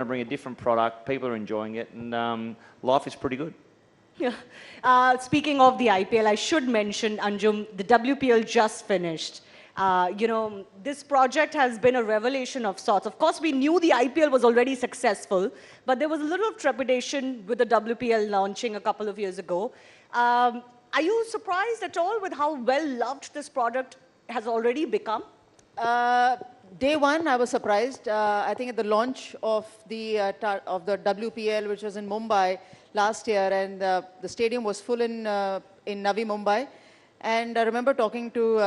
to bring a different product. People are enjoying it, and life is pretty good. Yeah. Speaking of the IPL, I should mention, Anjum, the WPL just finished. This project has been a revelation of sorts. Of course, we knew the IPL was already successful, but there was a little trepidation with the WPL launching a couple of years ago. Are you surprised at all with how well loved this product has already become? Day one, I was surprised. I think at the launch of the WPL, which was in Mumbai last year, and the stadium was full in Navi Mumbai. And I remember talking to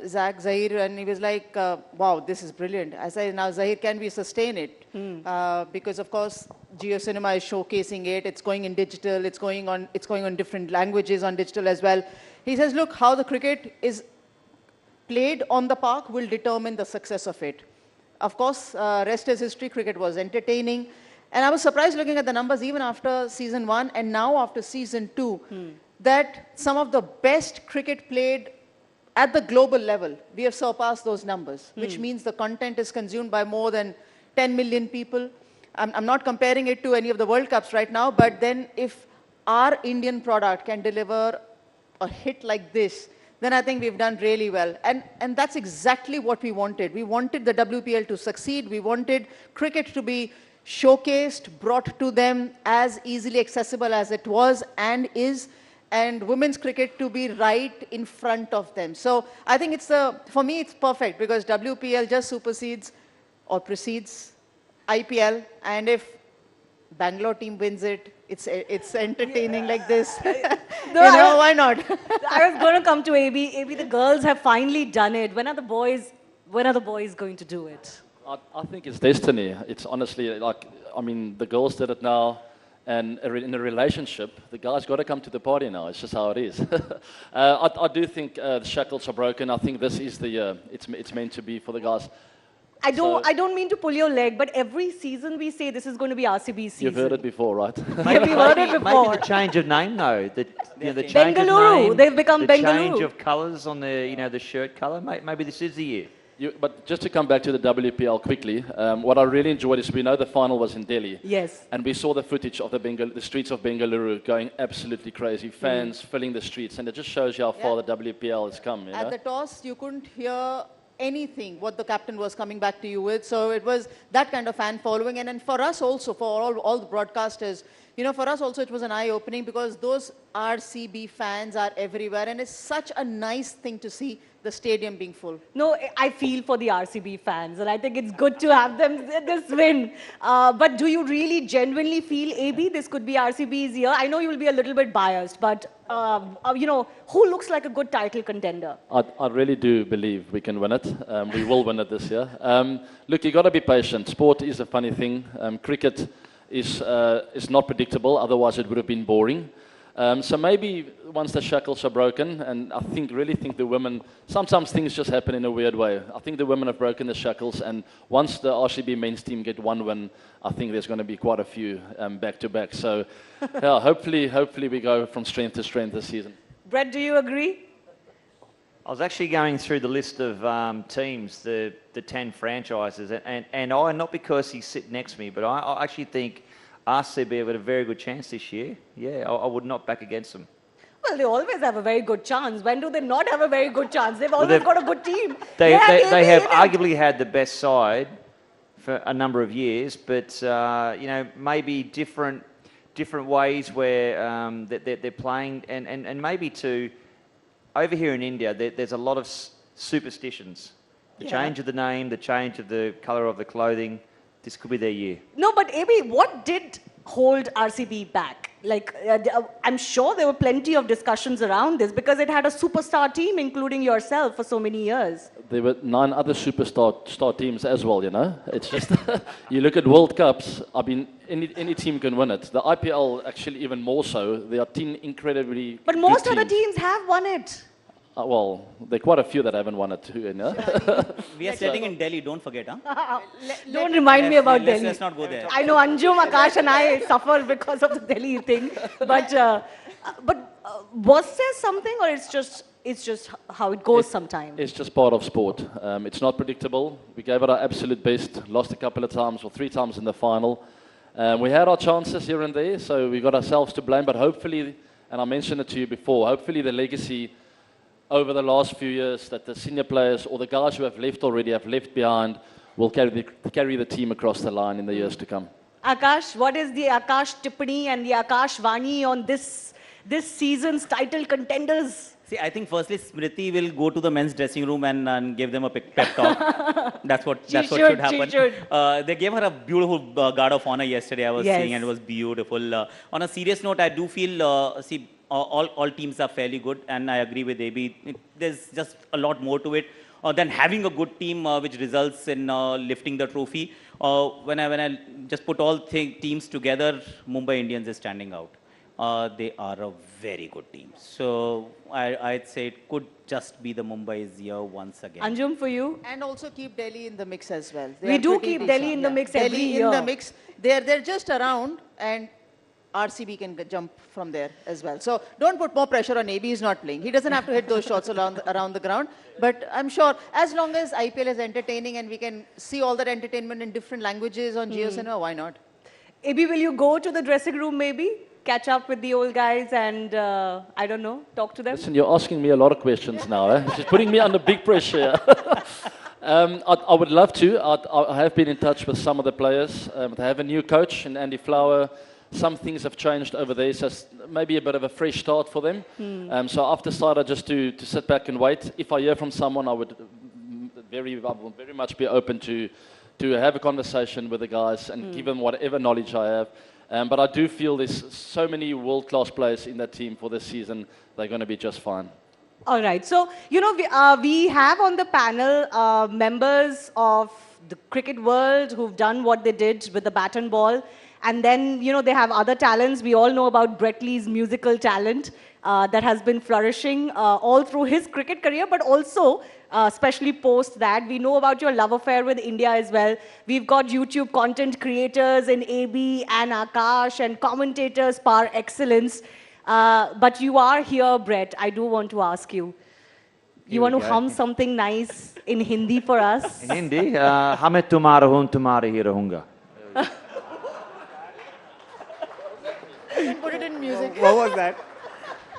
Zach Zahir, and he was like, wow, this is brilliant. I said, now Zahir, can we sustain it? Because of course, JioCinema is showcasing it. It's going in digital. It's going on different languages on digital as well. He says, look, how the cricket is played on the park will determine the success of it. Of course, rest is history. Cricket was entertaining. And I was surprised looking at the numbers even after season 1 and now after season 2, that some of the best cricket played at the global level, we have surpassed those numbers, which means the content is consumed by more than 10 million people. I'm not comparing it to any of the World Cups right now, but then if our Indian product can deliver a hit like this, then I think we've done really well. And that's exactly what we wanted. We wanted the WPL to succeed. We wanted cricket to be showcased, brought to them as easily accessible as it was and is, and women's cricket to be right in front of them. So I think for me, it's perfect because WPL just supersedes or precedes IPL. And if Bangalore team wins it, it's entertaining like this. Why not? I was going to come to AB. AB, the girls have finally done it. When are the boys going to do it? I think it's destiny. It's honestly like, I mean, the girls did it now. And in a relationship, the guy's got to come to the party now. It's just how it is. I do think the shackles are broken. I think this is the year. It's meant to be for the guys. I don't mean to pull your leg, but every season we say this is going to be RCB's season. You've heard it before, right? Maybe we've heard it before. Maybe the change of name, though. The Bengaluru. change of name, They've become the Bengaluru. change of colours on the shirt colour. Maybe this is the year. But just to come back to the WPL quickly, what I really enjoyed is we know the final was in Delhi. Yes. And we saw the footage of the streets of Bengaluru going absolutely crazy, fans filling the streets, and it just shows you how far the WPL has come. At the toss, you couldn't hear anything what the captain was coming back to you with. So it was that kind of fan following. And then for us also, for all the broadcasters, for us also it was an eye-opening because those RCB fans are everywhere. And it's such a nice thing to see the stadium being full. No, I feel for the RCB fans, and I think it's good to have them this win. But do you really genuinely feel, AB, this could be RCB's year? I know you'll be a little bit biased, but who looks like a good title contender? I really do believe we can win it. We will win it this year. Look, you got to be patient. Sport is a funny thing. Cricket is not predictable. Otherwise, it would have been boring. So maybe once the shackles are broken, and I really think the women, sometimes things just happen in a weird way. I think the women have broken the shackles, and once the RCB men's team get one win, I think there's going to be quite a few back-to-back. So yeah, hopefully we go from strength to strength this season. Brett, do you agree? I was actually going through the list of teams, the 10 franchises, and I, not because he's sitting next to me, but I actually think RCB have got a very good chance this year. Yeah, I would not back against them. Well, they always have a very good chance. When do they not have a very good chance? They've always got a good team. They have arguably had the best side for a number of years, but maybe different ways where they're playing, and maybe too, over here in India, there's a lot of superstitions. The change of the name, the change of the colour of the clothing. This could be their year. No, but AB, what did hold RCB back? Like, I'm sure there were plenty of discussions around this because it had a superstar team, including yourself, for so many years. There were 9 other superstar teams as well, It's just, you look at World Cups, I mean, any team can win it. The IPL, actually, even more so. There are 10 incredibly But most other teams have won it. Well, there are quite a few that haven't won it too, We are sitting in Delhi, don't forget, huh? Don't remind me about Delhi. Let's not go there. I know Anjum, Aakash and I suffer because of the Delhi thing. But was there something, or it's just how it goes sometimes? It's just part of sport. It's not predictable. We gave it our absolute best, lost a couple of times, or 3 times in the final. We had our chances here and there, so we got ourselves to blame, but hopefully, and I mentioned it to you before, hopefully the legacy over the last few years that the senior players or the guys who have left already have left behind will carry the team across the line in the years to come. Akash, what is the Akash Tippani and the Akash Vani on this season's title contenders? See, I think firstly Smriti will go to the men's dressing room and give them a pep talk. That's what should happen. She should. They gave her a beautiful guard of honor yesterday. I was seeing, and it was beautiful. On a serious note, I do feel all teams are fairly good, and I agree with AB. There's just a lot more to it than having a good team, which results in lifting the trophy. When I just put all teams together, Mumbai Indians is standing out. They are a very good team. So I'd say it could just be the Mumbai's year once again. Anjum, for you? And also keep Delhi in the mix as well. We do keep Delhi in the mix every year. Delhi in the mix. They're just around, and RCB can jump from there as well. So don't put more pressure on AB. He's not playing. He doesn't have to hit those shots around the ground. But I'm sure as long as IPL is entertaining and we can see all that entertainment in different languages on JioCinema, why not? AB, will you go to the dressing room maybe? Catch up with the old guys and, I don't know, talk to them? Listen, you're asking me a lot of questions now. Eh? She's putting me under big pressure. I would love to. I have been in touch with some of the players. They have a new coach in Andy Flower. Some things have changed over there, so maybe a bit of a fresh start for them. So I've decided just to sit back and wait. If I hear from someone, I will very much be open to have a conversation with the guys and give them whatever knowledge I have. But I do feel there's so many world-class players in that team for this season. They're going to be just fine. All right. So, you know, we have on the panel members of the cricket world who've done what they did with the bat and ball. And then, you know, they have other talents. We all know about Brett Lee's musical talent that has been flourishing all through his cricket career, but also, especially post that, we know about your love affair with India as well. We've got YouTube content creators in AB and Aakash and commentators par excellence. But you are here, Brett. I do want to ask you. You want to hum something nice in Hindi for us? In Hindi? Hame tumhara hun, tumhare hi rahunga. Put it in music. What was that?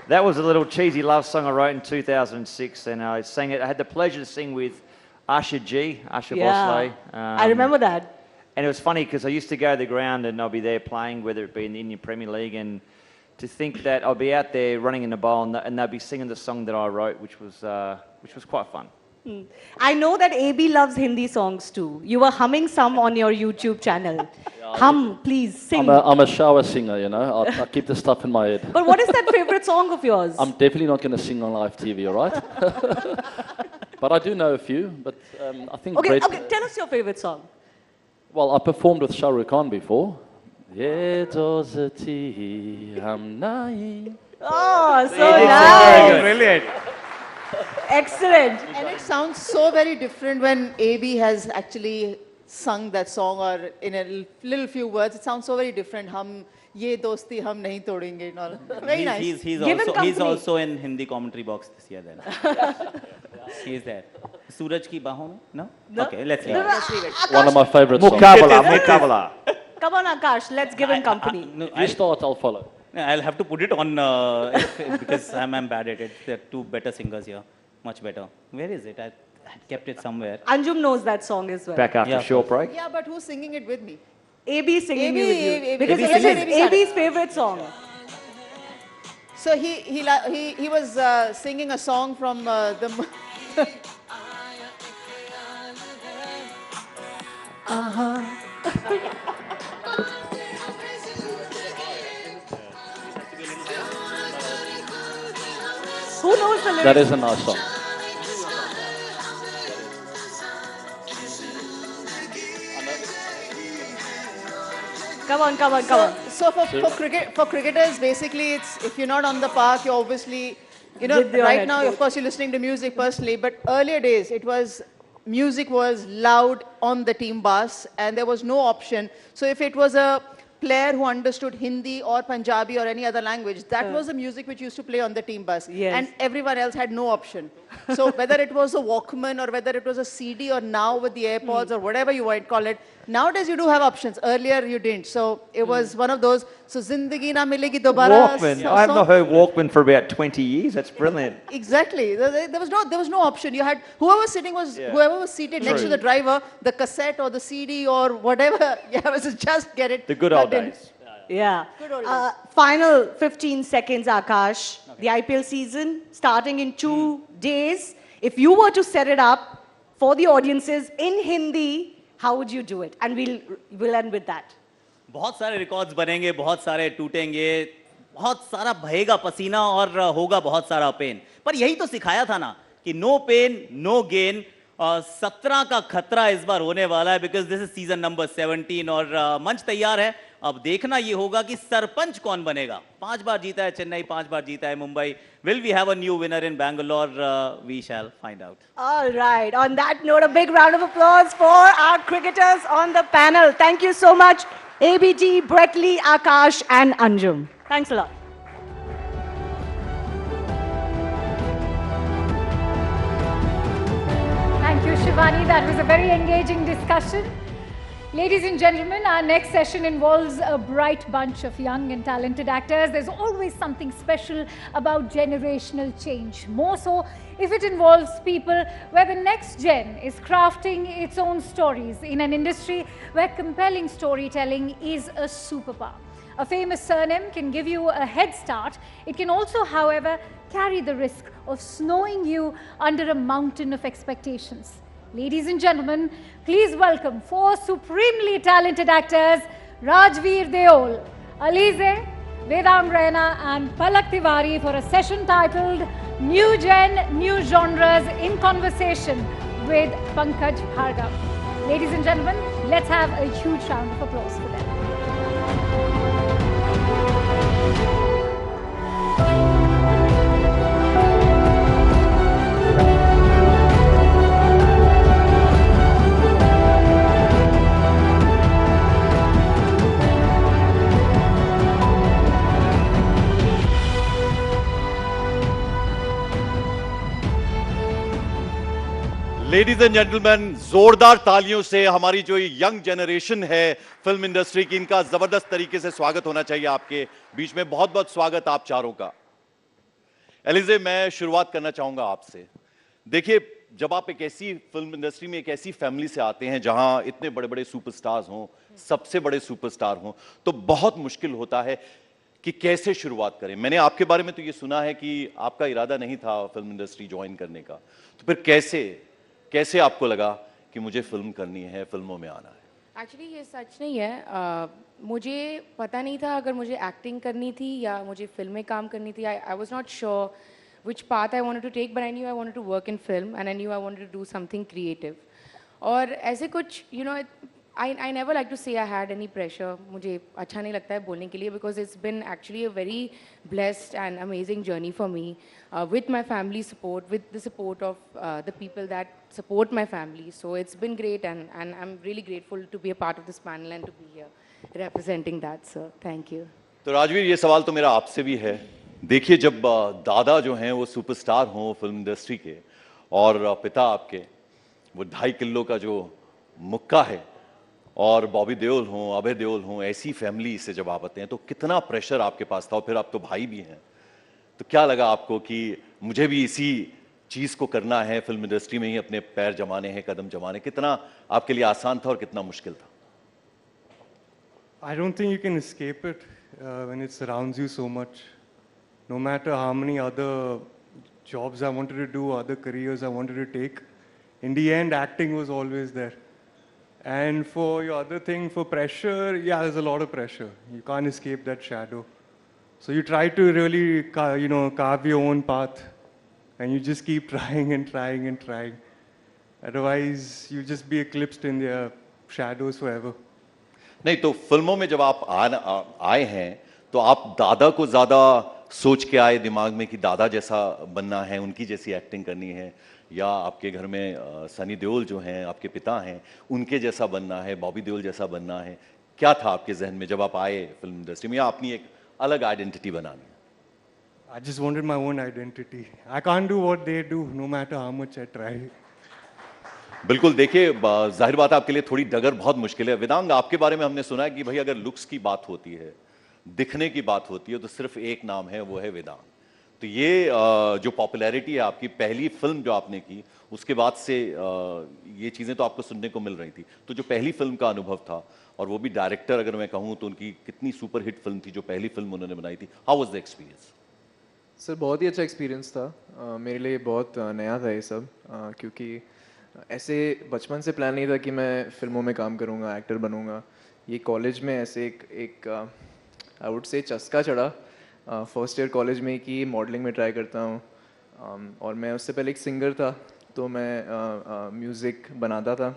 That was a little cheesy love song I wrote in 2006, and I sang it. I had the pleasure to sing with Asha Bhosle. I remember that. And it was funny because I used to go to the ground and I'll be there playing, whether it be in the Indian Premier League, and to think that I'll be out there running in the bowl and they'll be singing the song that I wrote, which was quite fun. I know that AB loves Hindi songs too. You were humming some on your YouTube channel. Hum, please, sing. I'm a shower singer, you know. I keep the stuff in my head. But what is that favorite song of yours? I'm definitely not going to sing on live TV, all right? But I do know a few. But I think Okay, Brett, tell us your favorite song. well, I performed with Shah Rukh Khan before. Ye dozati hum nahi. Oh, so nice. Brilliant. Excellent. And it sounds so very different when AB has actually sung that song, or in a little few words. It sounds so very different. Hum ye dosti hum nahi todenge and all. Very nice. He's also in Hindi commentary box this year then. He's there. Suraj ki bahon mein? No? Okay, let's leave it. One of my favorite songs. Mukabala. Come on, Aakash, let's give him company. You start, I'll follow. I'll have to put it on because I'm bad at it. There are two better singers here. Much better. Where is it? I kept it somewhere. Anjum knows that song as well. Back after a short break. Yeah, but who's singing it with me? AB singing AB, it with you. AB, Because AB it singing. is AB's favorite song. So he was singing a song from the. Who knows the lyrics? That is a nice song. Come on. So for cricketers, basically, it's if you're not on the park, you're obviously, you know, With your right now, headphones. of course, you're listening to music personally, but earlier days, music was loud on the team bus, and there was no option. So if it was a player who understood Hindi or Punjabi or any other language, that was the music which used to play on the team bus. Yes. And everyone else had no option. So whether it was a Walkman or whether it was a CD or now with the AirPods or whatever you might call it, nowadays you do have options. Earlier you didn't. So it was one of those, so Zindagi Na Milegi Dobara. Walkman. I have not heard Walkman for about 20 years. That's brilliant. Exactly. There was no option. You had whoever was seated next to the driver, the cassette or the CD or whatever. Yeah, was just get it. The good old plugged in. days. Yeah. Good old days. Final 15 seconds, Aakash. The IPL season starting in 2 days. If you were to set it up for the audiences in Hindi, how would you do it? And we'll end with that. बहुत सारे records बनेंगे, बहुत सारे टूटेंगे, बहुत सारा बहेगा पसीना और होगा बहुत सारा पेन. पर यही तो सिखाया था ना कि नो पेन नो गेन. 17 का खतरा इस बार होने वाला है because this is season number 17 और मंच तैयार है. अब देखना ये होगा कि सरपंच कौन बनेगा. 5 बार जीता है चेन्नई, 5 बार जीता है Mumbai. Will we have a new winner in Bangalore? We shall find out. All right. On that note, a big round of applause for our cricketers on the panel. Thank you so much, ABG, Breckley, Aakash, and Anjum. Thanks a lot. Thank you, Shivani. That was a very engaging discussion. Ladies and gentlemen, our next session involves a bright bunch of young and talented actors. There's always something special about generational change. More so if it involves people where the next gen is crafting its own stories in an industry where compelling storytelling is a superpower. A famous surname can give you a head start. It can also, however, carry the risk of snowing you under a mountain of expectations. Ladies and gentlemen, please welcome 4 supremely talented actors, Rajveer Deol, Alize, Vedam Raina and Palak Tiwari for a session titled New Gen, New Genres in Conversation with Pankaj Bhargav. Ladies and gentlemen, let's have a huge round of applause for them. Ladies and gentleman, जोरदार तालियों से हमारी जो young generation है film industry की, इनका जबरदस्त तरीके से स्वागत होना चाहिए आपके बीच में. बहुत बहुत स्वागत आप चारों का. एलिजे, मैं शुरुआत करना चाहूंगा आपसे. देखिए, जब आप एक ऐसी फिल्म इंडस्ट्री में एक ऐसी फैमिली से आते हैं जहां इतने बड़े बड़े सुपरस्टार्स हों, सबसे बड़े सुपरस्टार हों, तो बहुत मुश्किल होता है कि कैसे शुरुआत करें. मैंने आपके बारे में तो ये सुना है कि आपका इरादा नहीं था फिल्म इंडस्ट्री ज्वाइन करने का, तो फिर कैसे आपको लगा कि मुझे फिल्म करनी है, फिल्मों में आना है? एक्चुअली ये सच नहीं है. मुझे पता नहीं था अगर मुझे एक्टिंग करनी थी या मुझे फिल्म में काम करनी थी. I was not sure which path I wanted to take, but I knew I wanted to work in film and I knew I wanted to do something creative. और ऐसे कुछ I never like to say I had any pressure. मुझे अच्छा नहीं लगता है बोलने के लिए because it's been actually a very blessed and amazing journey for me with my family support, with the support of the people that support my family. So it's been great and I'm really grateful to be a part of this panel and to be here representing that. So thank you. तो राजवीर, ये सवाल तो मेरा आपसे भी है. देखिए, जब दादा जो हैं वो सुपरस्टार हों फिल्म इंडस्ट्री के और पिता आपके वो 2.5 किलो का जो मुक्का है और बॉबी देओल हों, अभय देओल हों, ऐसी फैमिली से जब आप आते हैं तो कितना प्रेशर आपके पास था. और फिर आप तो भाई भी हैं, तो क्या लगा आपको कि मुझे भी इसी चीज़ को करना है, फिल्म इंडस्ट्री में ही अपने पैर जमाने हैं, कदम जमाने? कितना आपके लिए आसान था और कितना मुश्किल था? I don't think you can escape it when it surrounds you so much. No matter how many other jobs I wanted to do, other careers I wanted to take, in the end, acting was always there. And for your other thing, for pressure, yeah, there's a lot of pressure. You can't escape that shadow. So you try to really, carve your own path, and you just keep trying and trying and trying. Otherwise, you'll just be eclipsed in their shadows forever. नहीं, तो फिल्मों में जब आप आए हैं तो आप दादा को ज़्यादा सोच के आए दिमाग में कि दादा जैसा बनना है, उनकी जैसी एक्टिंग करनी है, या आपके घर में सनी देओल जो हैं आपके पिता हैं उनके जैसा बनना है, बॉबी देओल जैसा बनना है? क्या था आपके जहन में जब आप आए फिल्म इंडस्ट्री में, या अपनी एक अलग आइडेंटिटी बनानी? I just wanted my own identity. I can't do what they do, no matter how much I try. बिल्कुल, देखिए जाहिर बात है आपके लिए थोड़ी डगर बहुत मुश्किल है। वेदांग, आपके बारे में हमने सुना है कि भाई अगर लुक्स की बात होती है, दिखने की बात होती है, तो सिर्फ एक नाम है, वो है वेदांग। तो ये जो पॉपुलैरिटी है आपकी, पहली फिल्म जो आपने की उसके बाद से ये चीजें तो आपको सुनने को मिल रही थी, तो जो पहली फिल्म का अनुभव था, और वो भी डायरेक्टर अगर मैं कहूँ तो उनकी कितनी सुपर हिट फिल्म थी जो पहली फिल्म उन्होंने बनाई थी, how was the experience? Sir बहुत ही अच्छा एक्सपीरियंस था। मेरे लिए बहुत नया था ये सब, क्योंकि ऐसे बचपन से प्लान नहीं था कि मैं फिल्मों में काम करूँगा, एक्टर बनूँगा। ये कॉलेज में ऐसे एक आई वुड से चस्का चढ़ा फर्स्ट ईयर कॉलेज में कि मॉडलिंग में ट्राई करता हूँ। और मैं उससे पहले एक सिंगर था, तो मैं म्यूज़िक बनाता था,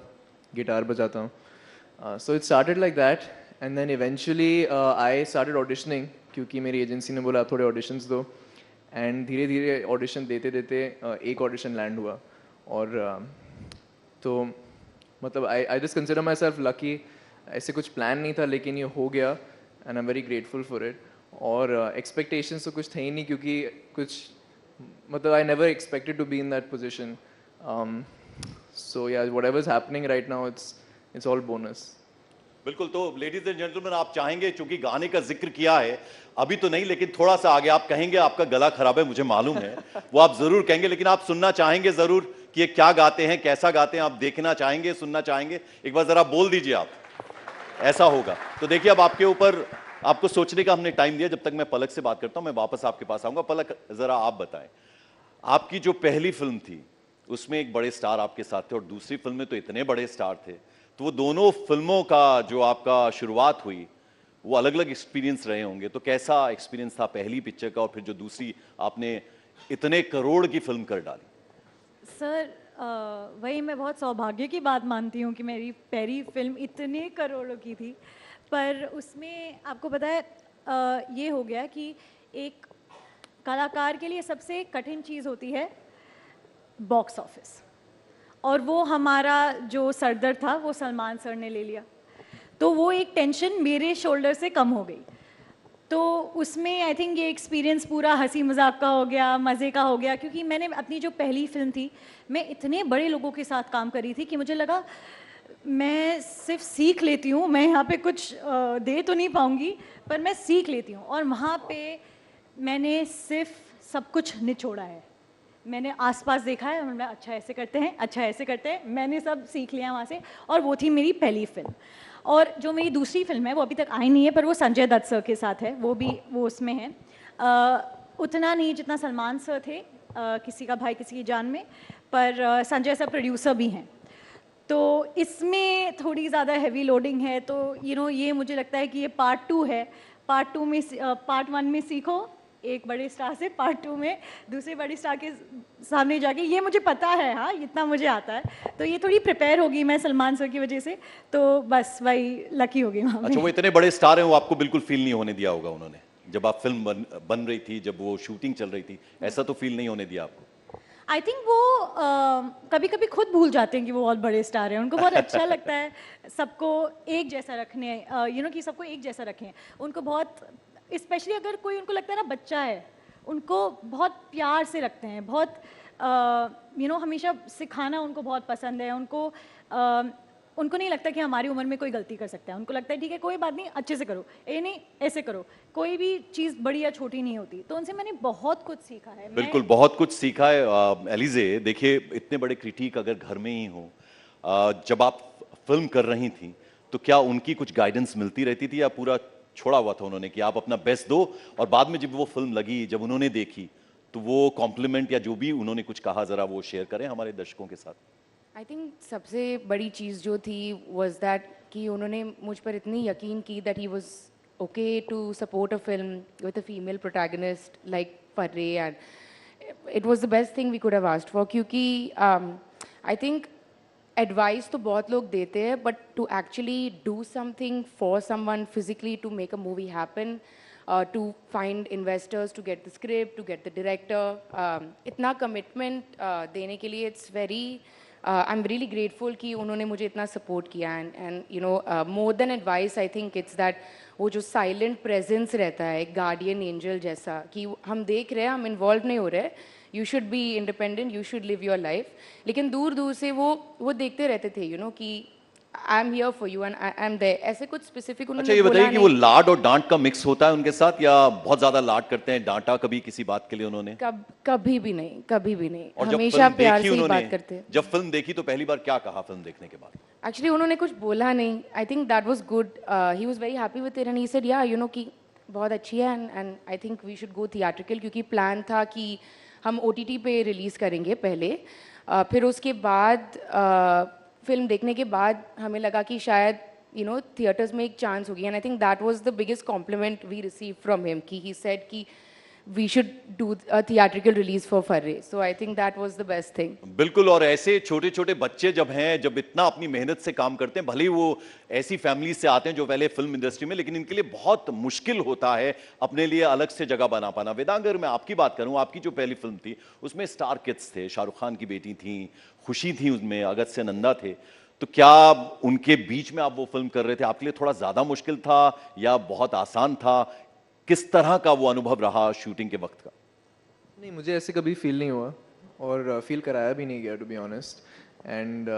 गिटार बजाता हूँ। So it started like that, and then eventually I started auditioning, क्योंकि मेरी एजेंसी ने बोला आप थोड़े ऑडिशंस दो। एंड धीरे धीरे ऑडिशन देते देते एक ऑडिशन लैंड हुआ। और तो मतलब I just consider myself lucky. ऐसे कुछ प्लान नहीं था, लेकिन ये हो गया, and I am very grateful for it. और एक्सपेक्टेशंस तो कुछ थे ही नहीं, क्योंकि कुछ मतलब I never expected to be in that position. So yeah whatever is happening right now, it's all bonus. बिल्कुल, तो लेडीज एंड जेंटलमैन, आप चाहेंगे, चूंकि गाने का जिक्र किया है, अभी तो नहीं लेकिन थोड़ा सा आगे आप कहेंगे, आपका गला खराब है मुझे मालूम है, वो आप जरूर कहेंगे, लेकिन आप सुनना चाहेंगे जरूर कि ये क्या गाते हैं, कैसा गाते हैं, आप देखना चाहेंगे, सुनना चाहेंगे। एक बार जरा बोल दीजिए आप, ऐसा होगा। तो देखिए, अब आपके ऊपर आपको सोचने का हमने टाइम दिया। जब तक मैं पलक से बात करता हूं, मैं वापस आपके पास आऊंगा। पलक, जरा आप बताएं, आपकी जो पहली फिल्म थी उसमें एक बड़े स्टार आपके साथ थे, और दूसरी फिल्म में तो इतने बड़े स्टार थे, तो वो दोनों फिल्मों का जो आपका शुरुआत हुई, वो अलग अलग एक्सपीरियंस रहे होंगे। तो कैसा एक्सपीरियंस था पहली पिक्चर का, और फिर जो दूसरी आपने इतने करोड़ की फिल्म कर डाली? सर वही मैं बहुत सौभाग्य की बात मानती हूँ कि मेरी पहली फिल्म इतने करोड़ों की थी, पर उसमें आपको पता है ये हो गया कि एक कलाकार के लिए सबसे कठिन चीज़ होती है बॉक्स ऑफिस, और वो हमारा जो सरदर्द था वो सलमान सर ने ले लिया, तो वो एक टेंशन मेरे शोल्डर से कम हो गई। तो उसमें आई थिंक ये एक्सपीरियंस पूरा हंसी मजाक का हो गया, मज़े का हो गया, क्योंकि मैंने अपनी जो पहली फिल्म थी, मैं इतने बड़े लोगों के साथ काम करी थी कि मुझे लगा मैं सिर्फ सीख लेती हूँ, मैं यहाँ पे कुछ दे तो नहीं पाऊँगी, पर मैं सीख लेती हूँ। और वहाँ पे मैंने सिर्फ सब कुछ निचोड़ा है, मैंने आसपास देखा है, मैं अच्छा ऐसे करते हैं, अच्छा ऐसे करते हैं, मैंने सब सीख लिया वहाँ से। और वो थी मेरी पहली फिल्म। और जो मेरी दूसरी फिल्म है वो अभी तक आई नहीं है, पर वो संजय दत्त सर के साथ है, वो उसमें है। उतना नहीं जितना सलमान सर थे, किसी का भाई किसी की जान में, पर संजय सर प्रोड्यूसर भी हैं, तो इसमें थोड़ी ज़्यादा हैवी लोडिंग है। तो ये मुझे लगता है कि ये पार्ट 2 है। पार्ट 1 में सीखो एक बड़े स्टार से, पार्ट 2 में दूसरे बड़े स्टार के सामने जाके, ये मुझे पता है, हाँ इतना मुझे आता है। तो ये थोड़ी प्रिपेयर होगी मैं सलमान सर की वजह से, तो बस वही लकी होगी वहाँ पे। अच्छा, वो इतने बड़े स्टार हैं, वो आपको बिल्कुल फील नहीं होने दिया होगा उन्होंने, जब आप फिल्म बन रही थी, जब वो शूटिंग चल रही थी, ऐसा तो फील नहीं होने दिया आपको? आई थिंक वो कभी कभी खुद भूल जाते हैं कि वो बहुत बड़े स्टार हैं। उनको बहुत अच्छा लगता है सबको एक जैसा रखने, कि सबको एक जैसा रखें। उनको बहुत, स्पेशली अगर कोई उनको लगता है ना बच्चा है, उनको बहुत प्यार से रखते हैं, बहुत हमेशा सिखाना उनको बहुत पसंद है। उनको नहीं लगता कि हमारी उम्र में कोई गलती कर सकता है, उनको लगता है ठीक है कोई बात नहीं, अच्छे से करो, ये नहीं ऐसे करो, कोई भी चीज़ बड़ी या छोटी नहीं होती। तो उनसे मैंने बहुत कुछ सीखा है। बिल्कुल, बहुत कुछ सीखा है। एलिजे, देखिए इतने बड़े क्रिटिक अगर घर में ही हो, जब आप फिल्म कर रही थी तो क्या उनकी कुछ गाइडेंस मिलती रहती थी, या पूरा छोड़ा हुआ था उन्होंने कि आप अपना बेस्ट दो, और बाद में जब वो फिल्म लगी, जब उन्होंने देखी, तो वो कॉम्प्लीमेंट या जो भी उन्होंने कुछ कहा, जरा वो शेयर करें हमारे दर्शकों के साथ? आई थिंक सबसे बड़ी चीज़ जो थी वॉज दैट कि उन्होंने मुझ पर इतनी यकीन की that he was okay to support a film with a female protagonist like Farrey, and it was the best thing we could have asked for. क्योंकि आई थिंक एडवाइस तो बहुत लोग देते हैं, but to actually do something for someone physically to make a movie happen, to find investors, to get the script, to get the director, इतना commitment देने के लिए it's very I'm really grateful कि उन्होंने मुझे इतना support किया and you know more than advice I think it's that वो जो silent presence रहता है एक guardian angel जैसा कि हम देख रहे हैं हम involved नहीं हो रहे you should be independent you should live your life लेकिन दूर दूर से वो देखते रहते थे you know कि I'm here for you and I'm there ऐसे कुछ specific उन्होंने अच्छा ये बताइए कि वो नहीं लाड और डांट का मिक्स होता है उनके साथ या बहुत ज्यादा लाड करते हैं डांटा कभी किसी बात के लिए उन्होंने कभी भी नहीं और जब हमेशा फिल्म प्यार देखी से ही उन्होंने बात करते हैं जब फिल्म देखी तो पहली बार क्या कहा फिल्म देखने के बाद एक्चुअली उन्होंने कुछ बोला नहीं I think that was good he was very happy with it and he said yeah you know कि बहुत अच्छी है and I think we should go theatrical क्योंकि प्लान था कि हम OTT पे रिलीज़ करेंगे पहले फिर उसके बाद फिल्म देखने के बाद हमें लगा कि शायद यू नो थिएटर्स में एक चांस होगी and I think that was the biggest compliment we receive from him कि ही सेड कि we should do a theatrical release for Farre. So I think that was the best thing. बिल्कुल और ऐसे छोटे छोटे बच्चे जब हैं जब इतना अपनी मेहनत से काम करते हैं भले ही वो ऐसी फैमिली से आते हैं जो पहले फिल्म इंडस्ट्री में लेकिन इनके लिए बहुत मुश्किल होता है अपने लिए अलग से जगह बना पाना वेदांग अगर मैं आपकी बात करूं आपकी जो पहली फिल्म थी उसमें स्टार किड्स थे शाहरुख खान की बेटी थी खुशी थी उसमें अगस्त्य नंदा थे तो क्या उनके बीच में आप वो फिल्म कर रहे थे आपके लिए थोड़ा ज्यादा मुश्किल था या बहुत आसान था किस तरह का वो अनुभव रहा शूटिंग के वक्त का नहीं मुझे ऐसे कभी फील नहीं हुआ और फील कराया भी नहीं गया टू बी ऑनेस्ट एंड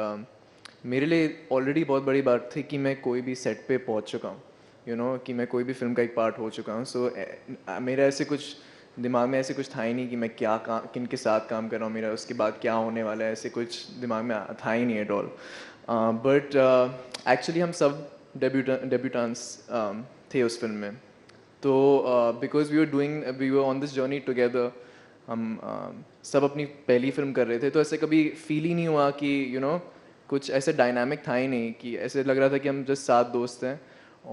मेरे लिए ऑलरेडी बहुत बड़ी बात थी कि मैं कोई भी सेट पे पहुंच चुका हूँ यू नो कि मैं कोई भी फिल्म का एक पार्ट हो चुका हूँ सो मेरा ऐसे कुछ दिमाग में ऐसे कुछ था ही नहीं कि मैं क्या किन के साथ काम कर रहा हूँ मेरा उसके बाद क्या होने वाला है ऐसे कुछ दिमाग में था ही नहीं एट ऑल बट एक्चुअली हम सब डेब्यूटेंट्स थे उस फिल्म में तो because we were on this journey together हम सब अपनी पहली फिल्म कर रहे थे तो ऐसे कभी फील ही नहीं हुआ कि यू नो कुछ ऐसे डायनामिक था ही नहीं कि ऐसे लग रहा था कि हम जस्ट 7 दोस्त हैं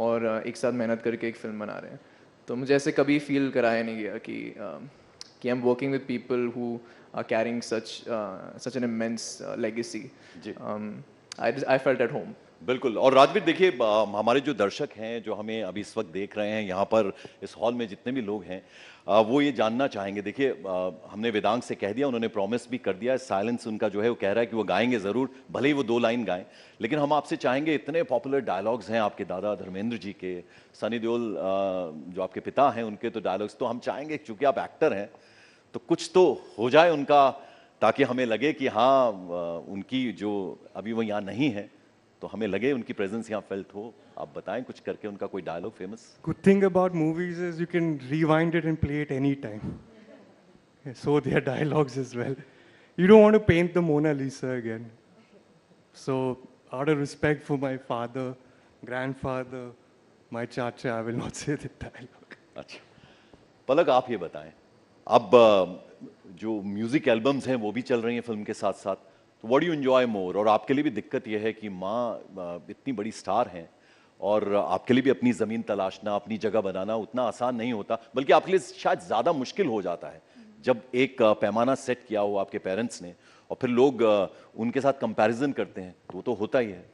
और एक साथ मेहनत करके एक फिल्म बना रहे हैं तो मुझे ऐसे कभी फील कराया नहीं गया कि I am working with people who are carrying such an immense legacy I felt at home बिल्कुल और राजवीर देखिए हमारे जो दर्शक हैं जो हमें अभी इस वक्त देख रहे हैं यहाँ पर इस हॉल में जितने भी लोग हैं वो ये जानना चाहेंगे देखिए हमने वेदांग से कह दिया उन्होंने प्रॉमिस भी कर दिया साइलेंस उनका जो है वो कह रहा है कि वो गाएंगे ज़रूर भले ही वो 2 लाइन गाएं लेकिन हम आपसे चाहेंगे इतने पॉपुलर डायलॉग्स हैं आपके दादा धर्मेंद्र जी के सनी देओल जो आपके पिता हैं उनके तो डायलॉग्स तो हम चाहेंगे चूँकि आप एक्टर हैं तो कुछ तो हो जाए उनका ताकि हमें लगे कि हाँ उनकी जो अभी वो यहाँ नहीं है तो हमें लगे उनकी प्रेजेंस यहाँ फेल्ट हो आप बताएं कुछ करके उनका कोई dialogue famous Good thing about movies is you can rewind it and play it anytime. So their dialogues as well. You don't want to paint the Mona Lisa again. So out of respect for my father, grandfather, my chacha, I will not say the dialogue. अच्छा पलक आप ये बताएं अब जो music albums हैं वो भी चल रही हैं फिल्म के साथ साथ तो व्हाट डू यू एंजॉय मोर और आपके लिए भी दिक्कत यह है कि माँ इतनी बड़ी स्टार हैं और आपके लिए भी अपनी ज़मीन तलाशना अपनी जगह बनाना उतना आसान नहीं होता बल्कि आपके लिए शायद ज़्यादा मुश्किल हो जाता है जब एक पैमाना सेट किया हो आपके पेरेंट्स ने और फिर लोग उनके साथ कंपैरिजन करते हैं तो वो तो होता ही है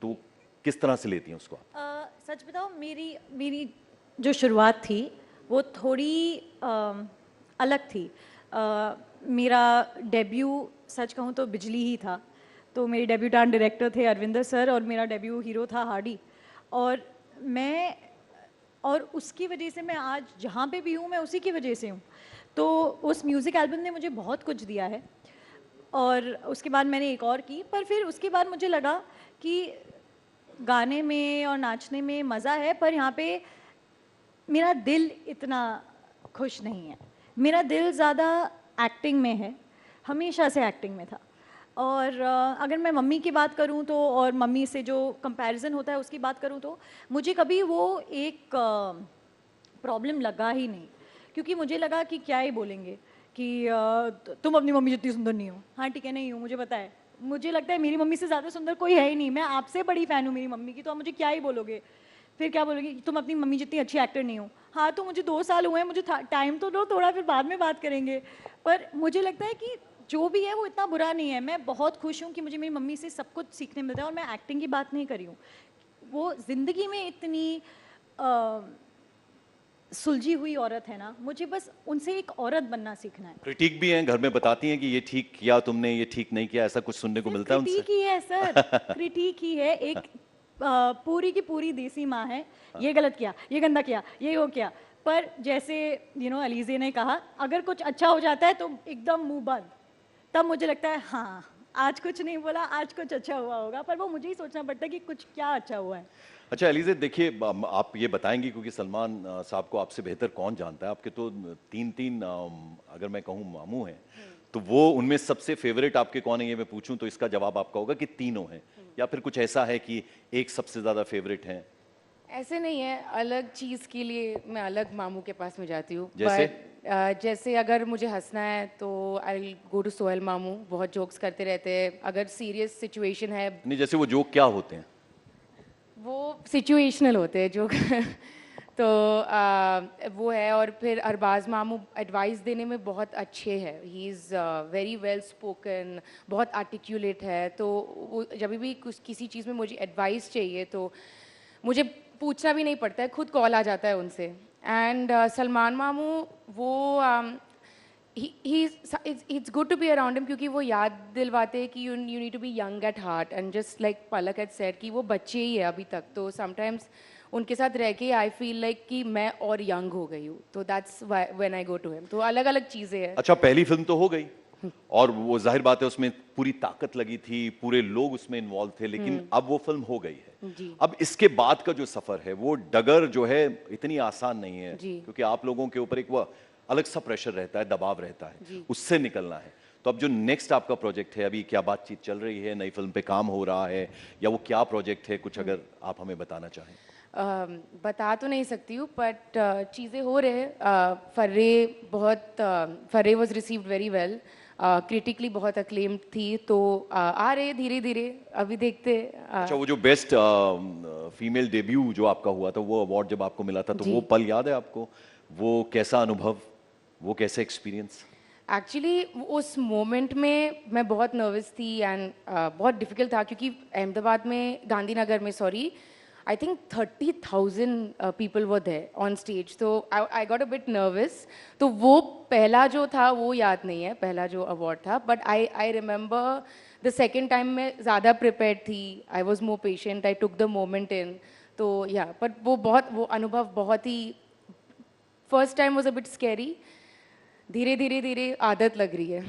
तो किस तरह से लेती हैं उसको सच बताओ मेरी जो शुरुआत थी वो थोड़ी अलग थी मेरा डेब्यू सच कहूँ तो बिजली ही था तो मेरे डेब्यूटांट डायरेक्टर थे अरविंदर सर और मेरा डेब्यू हीरो था हार्डी और उसकी वजह से मैं आज जहाँ पे भी हूँ मैं उसी की वजह से हूँ तो उस म्यूज़िक एल्बम ने मुझे बहुत कुछ दिया है और उसके बाद मैंने एक और की पर फिर उसके बाद मुझे लगा कि गाने में और नाचने में मज़ा है पर यहाँ पे मेरा दिल इतना खुश नहीं है मेरा दिल ज़्यादा एक्टिंग में है हमेशा से एक्टिंग में था और अगर मैं मम्मी की बात करूं तो और मम्मी से जो कंपैरिजन होता है उसकी बात करूं तो मुझे कभी वो एक प्रॉब्लम लगा ही नहीं क्योंकि मुझे लगा कि क्या ही बोलेंगे कि तुम अपनी मम्मी जितनी सुंदर नहीं हो हाँ ठीक है नहीं हूँ मुझे पता है मुझे लगता है मेरी मम्मी से ज़्यादा सुंदर कोई है ही नहीं मैं आपसे बड़ी फ़ैन हूँ मेरी मम्मी की तो आप मुझे क्या ही बोलोगे फिर क्या बोलोगे तुम अपनी मम्मी जितनी अच्छी एक्टर नहीं हो हाँ तो मुझे 2 साल हुए हैं मुझे टाइम तो दो थोड़ा फिर बाद में बात करेंगे पर मुझे लगता है कि जो भी है वो इतना बुरा नहीं है मैं बहुत खुश हूँ कि मुझे मेरी मम्मी से सब कुछ सीखने मिलता है और मैं एक्टिंग की बात नहीं करी हूँ वो ज़िंदगी में इतनी सुलझी हुई औरत है ना, मुझे बस उनसे एक औरत बनना सीखना है। क्रिटिक भी हैं, घर में बताती हैं कि ये ठीक किया तुमने, ये ठीक नहीं किया, ऐसा कुछ सुनने को मिलता है उनसे? क्रिटिक ही है सर, क्रिटिक ही है। एक पूरी की पूरी देसी माँ है, ये गलत किया, ये गंदा किया, ये हो किया। पर जैसे अलीजे ने कहा, अगर कुछ अच्छा हो जाता है तो एकदम मुंह बंद। तब मुझे लगता है हाँ, आज कुछ नहीं बोला, आज कुछ अच्छा हुआ होगा। पर वो मुझे ही सोचना पड़ता है कि कुछ क्या अच्छा हुआ है। अच्छा एलिज़ा, देखिए आप ये बताएंगी क्योंकि सलमान साहब को आपसे बेहतर कौन जानता है। आपके तो तीन अगर मैं कहूँ मामू हैं, तो वो उनमें सबसे फेवरेट आपके कौन है ये मैं पूछूं तो इसका जवाब आपका होगा कि तीनों हैं, या फिर कुछ ऐसा है कि एक सबसे ज्यादा फेवरेट है? ऐसे नहीं है, अलग चीज़ के लिए मैं अलग मामू के पास में जाती हूँ। जैसे? जैसे अगर मुझे हंसना है तो आई गो टू सोहेल मामू, बहुत जोक्स करते रहते हैं। अगर सीरियस सिचुएशन है, नहीं जैसे वो जोक क्या होते हैं? वो सिचुएशनल होते हैं जोक तो वो है। और फिर अरबाज मामू एडवाइस देने में बहुत अच्छे हैं, he is very well spoken, बहुत आर्टिकुलेट है। तो वो जब भी किसी चीज़ में मुझे एडवाइस चाहिए तो मुझे पूछना भी नहीं पड़ता है, खुद कॉल आ जाता है उनसे। एंड सलमान मामू वो it's good to be around him क्योंकि वो याद दिलवाते हैं कि you need to be young at heart and just like Palak had said कि वो बच्चे ही है अभी तक। तो sometimes उनके साथ रह के I feel like कि मैं और young हो गई हूँ। तो that's why when I go to him। तो अलग अलग चीज़ें हैं। अच्छा, पहली फिल्म तो हो गई और वो जाहिर बात है उसमें पूरी ताकत लगी थी, पूरे लोग उसमें इन्वॉल्व थे, लेकिन अब वो फिल्म हो गई है जी। अब इसके बाद का जो सफर है वो डगर जो है इतनी आसान नहीं है जी। क्योंकि आप लोगों के ऊपर एक वो अलग सा प्रेशर रहता है, दबाव रहता है, उससे निकलना है। तो अब जो नेक्स्ट आपका प्रोजेक्ट है, अभी क्या बातचीत चल रही है, नई फिल्म पे काम हो रहा है या वो क्या प्रोजेक्ट है, कुछ अगर आप हमें बताना चाहें? बता तो नहीं सकती हूँ बट चीज़ें हो रहे हैं। Farrey was received very well, critically बहुत अक्लेम्ड थी। तो आ रहे धीरे धीरे, अभी देखते। अच्छा, वो जो बेस्ट फीमेल डेब्यू जो आपका हुआ था, वो अवार्ड जब आपको मिला था, तो वो पल याद है आपको? वो कैसा अनुभव, वो कैसे एक्सपीरियंस? एक्चुअली उस मोमेंट में मैं बहुत नर्वस थी एंड बहुत डिफिकल्ट था क्योंकि अहमदाबाद में, गांधीनगर में sorry, I think 30,000 people were there on stage. So I got a bit nervous. तो वो पहला जो था वो याद नहीं है, पहला जो अवार्ड था. But I remember the second time मैं ज़्यादा prepared थी. I was more patient. I took the moment in. तो yeah, but वो अनुभव बहुत ही, first time was a bit scary. धीरे धीरे धीरे आदत लग रही है।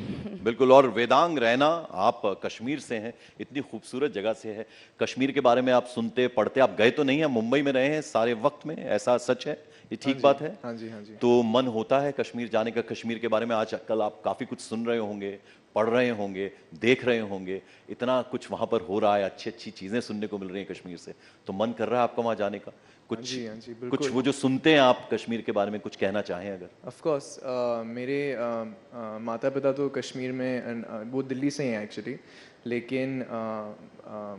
बिल्कुल। और वेदांग रैना, आप कश्मीर से हैं, इतनी खूबसूरत जगह से है, कश्मीर के बारे में आप सुनते पढ़ते, आप गए तो नहीं हैं, मुंबई में रहे हैं सारे वक्त में, ऐसा सच है, ये ठीक बात है? हाँ जी, हाँ जी। तो मन होता है कश्मीर जाने का? कश्मीर के बारे में आज कल आप काफी कुछ सुन रहे होंगे, पढ़ रहे होंगे, देख रहे होंगे, इतना कुछ वहां पर हो रहा है, अच्छी अच्छी चीजें सुनने को मिल रही हैं कश्मीर से, तो मन कर रहा है आपका वहां जाने का? कुछ वो जो सुनते हैं आप कश्मीर के बारे में, कुछ कहना चाहें अगर? ऑफ कोर्स मेरे माता पिता तो कश्मीर में, वो दिल्ली से हैं एक्चुअली, लेकिन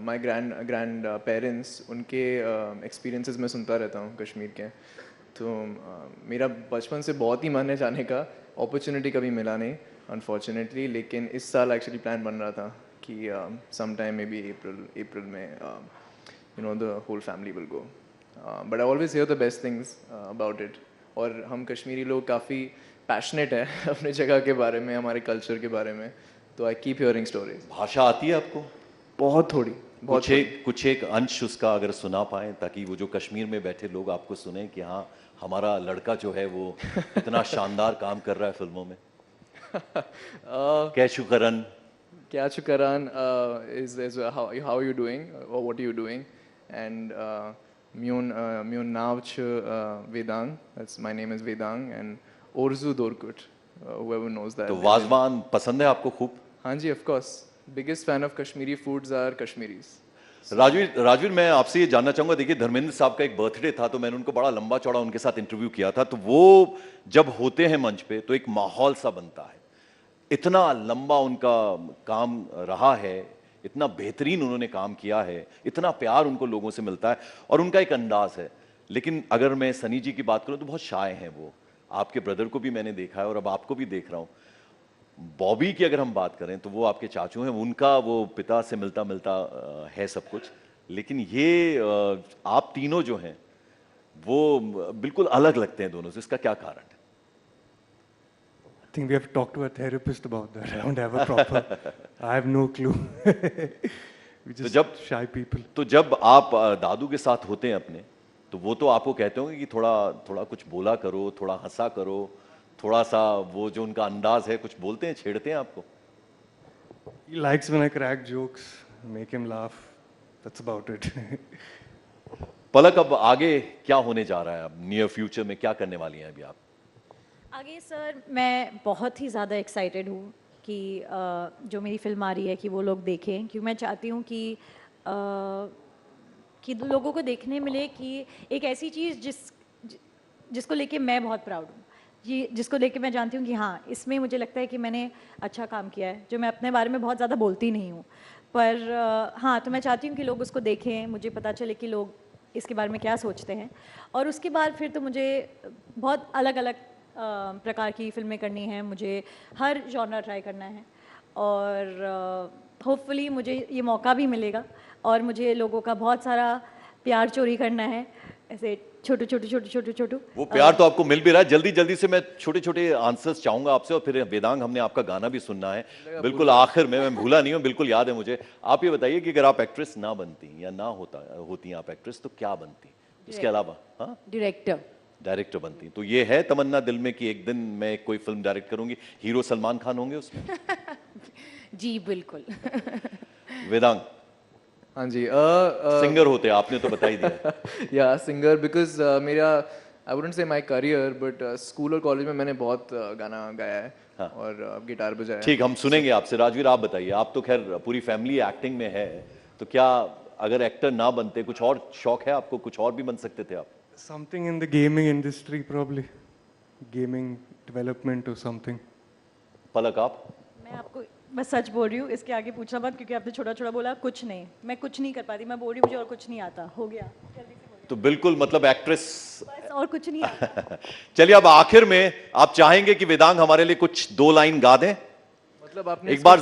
माय ग्रैंड पेरेंट्स, उनके एक्सपीरियंसेस मैं सुनता रहता हूँ कश्मीर के। तो मेरा बचपन से बहुत ही मन है जाने का, अपॉर्चुनिटी कभी मिला नहीं अनफॉर्चुनेटली, लेकिन इस साल एक्चुअली प्लान बन रहा था कि some time may be April में the whole family will go. But I always hear the best things about it. और हम कश्मीरी लोग काफ़ी पैशनेट है अपने जगह के बारे में, हमारे कल्चर के बारे में, तो आई कीप हियरिंग स्टोरीज। भाषा आती है आपको? बहुत थोड़ी, बहुत कुछ एक अंश उसका अगर सुना पाए, ताकि वो जो कश्मीर में बैठे लोग आपको सुने कि हाँ हमारा लड़का जो है वो इतना शानदार काम कर रहा है फिल्मों में। कैशुकरन is how are you doing or what are you doing, and Myun Navch Vedang, that's my name is Vedang, and Orzu Dorkut, whoever knows that. तो वाजवान पसंद है आपको खूब? हाँ जी, of course. Biggest fan of Kashmiri foods are Kashmiris. Rajveer मैं आपसे ये जानना चाहूंगा, देखिए धर्मेंद्र साहब का एक बर्थडे था, तो मैंने उनको बड़ा लंबा चौड़ा उनके साथ इंटरव्यू किया था, तो वो जब होते हैं मंच पे तो एक माहौल सा बनता है। इतना लंबा उनका काम रहा है, इतना बेहतरीन उन्होंने काम किया है, इतना प्यार उनको लोगों से मिलता है और उनका एक अंदाज है। लेकिन अगर मैं सनी जी की बात करूं तो बहुत शाय हैं वो। आपके ब्रदर को भी मैंने देखा है और अब आपको भी देख रहा हूं। बॉबी की अगर हम बात करें तो वो आपके चाचू हैं, उनका वो पिता से मिलता मिलता है सब कुछ, लेकिन ये आप तीनों जो हैं वो बिल्कुल अलग लगते हैं दोनों से, इसका क्या कारण है? I think we have to talk to a therapist about that. I don't have a proper. I have no clue. We just shy people. तो जब आप दादू के साथ होते हैं अपने, तो वो तो आपको कहते होंगे कि थोड़ा कुछ बोला करो, थोड़ा हंसा करो, थोड़ा सा वो जो उनका अंदाज है, कुछ बोलते हैं, छेड़ते हैं आपको? He likes when I crack jokes, make him laugh. That's about it. पलक, अब आगे क्या होने जा रहा है? अब नियर फ्यूचर में क्या करने वाली हैं अभी आप? आगे सर मैं बहुत ही ज़्यादा एक्साइटेड हूँ कि जो मेरी फिल्म आ रही है कि वो लोग देखें, क्योंकि मैं चाहती हूँ कि लोगों को देखने मिले कि एक ऐसी चीज़ जिसको लेके मैं बहुत प्राउड हूँ, जिसको लेके मैं जानती हूँ कि हाँ इसमें मुझे लगता है कि मैंने अच्छा काम किया है, जो मैं अपने बारे में बहुत ज़्यादा बोलती नहीं हूँ, पर हाँ तो मैं चाहती हूँ कि लोग उसको देखें, मुझे पता चले कि लोग इसके बारे में क्या सोचते हैं, और उसके बाद फिर तो मुझे बहुत अलग अलग प्रकार की फिल्में करनी हैं, मुझे हर जॉनर ट्राई करना है, और होपफुली मुझे ये मौका भी मिलेगा, और मुझे लोगों का बहुत सारा प्यार चोरी करना है, ऐसे छोटू। वो प्यार तो आपको मिल भी रहा है। जल्दी जल्दी से मैं छोटे आंसर्स चाहूंगा आपसे, और फिर वेदांग हमने आपका गाना भी सुनना है बिल्कुल आखिर में, मैं भूला नहीं हूँ, बिल्कुल याद है मुझे। आप ये बताइए कि अगर आप एक्ट्रेस ना बनती या ना होती आप एक्ट्रेस, तो क्या बनती इसके अलावा? हाँ, डायरेक्टर बनती। तो ये है तमन्ना दिल में कि एक दिन मैं कोई फिल्म डायरेक्ट करूंगी, हीरो सलमान खान होंगे उसमें? जी बिल्कुल। वेदांग? हाँ जी, सिंगर होते आपने तो बता ही दिया। या सिंगर, बिकॉज मेरा I wouldn't say my career, but school और कॉलेज में मैंने बहुत गाना गाया है। हाँ। और गिटार बजाया। ठीक, हम सुनेंगे आपसे। राजवीर आप बताइए, आप तो खैर पूरी फैमिली एक्टिंग में है, तो क्या अगर एक्टर ना बनते कुछ और शौक है आपको, कुछ और भी बन सकते थे आप? Something in the gaming industry probably, gaming development or something. पलक आप? मैं आपको बस सच बोल रही हूँ, इसके आगे पूछना मत, क्योंकि आपने छोटा बोला। कुछ नहीं, मैं कुछ नहीं कर पाती, मैं बोल रही हूँ मुझे और कुछ नहीं आता, हो गया जल्दी से। तो बिल्कुल मतलब एक्ट्रेस बस, और कुछ नहीं आता। चलिए अब आखिर में आप चाहेंगे कि वेदांग हमारे लिए कुछ 2 लाइन गा दें? मतलब आपने एक बार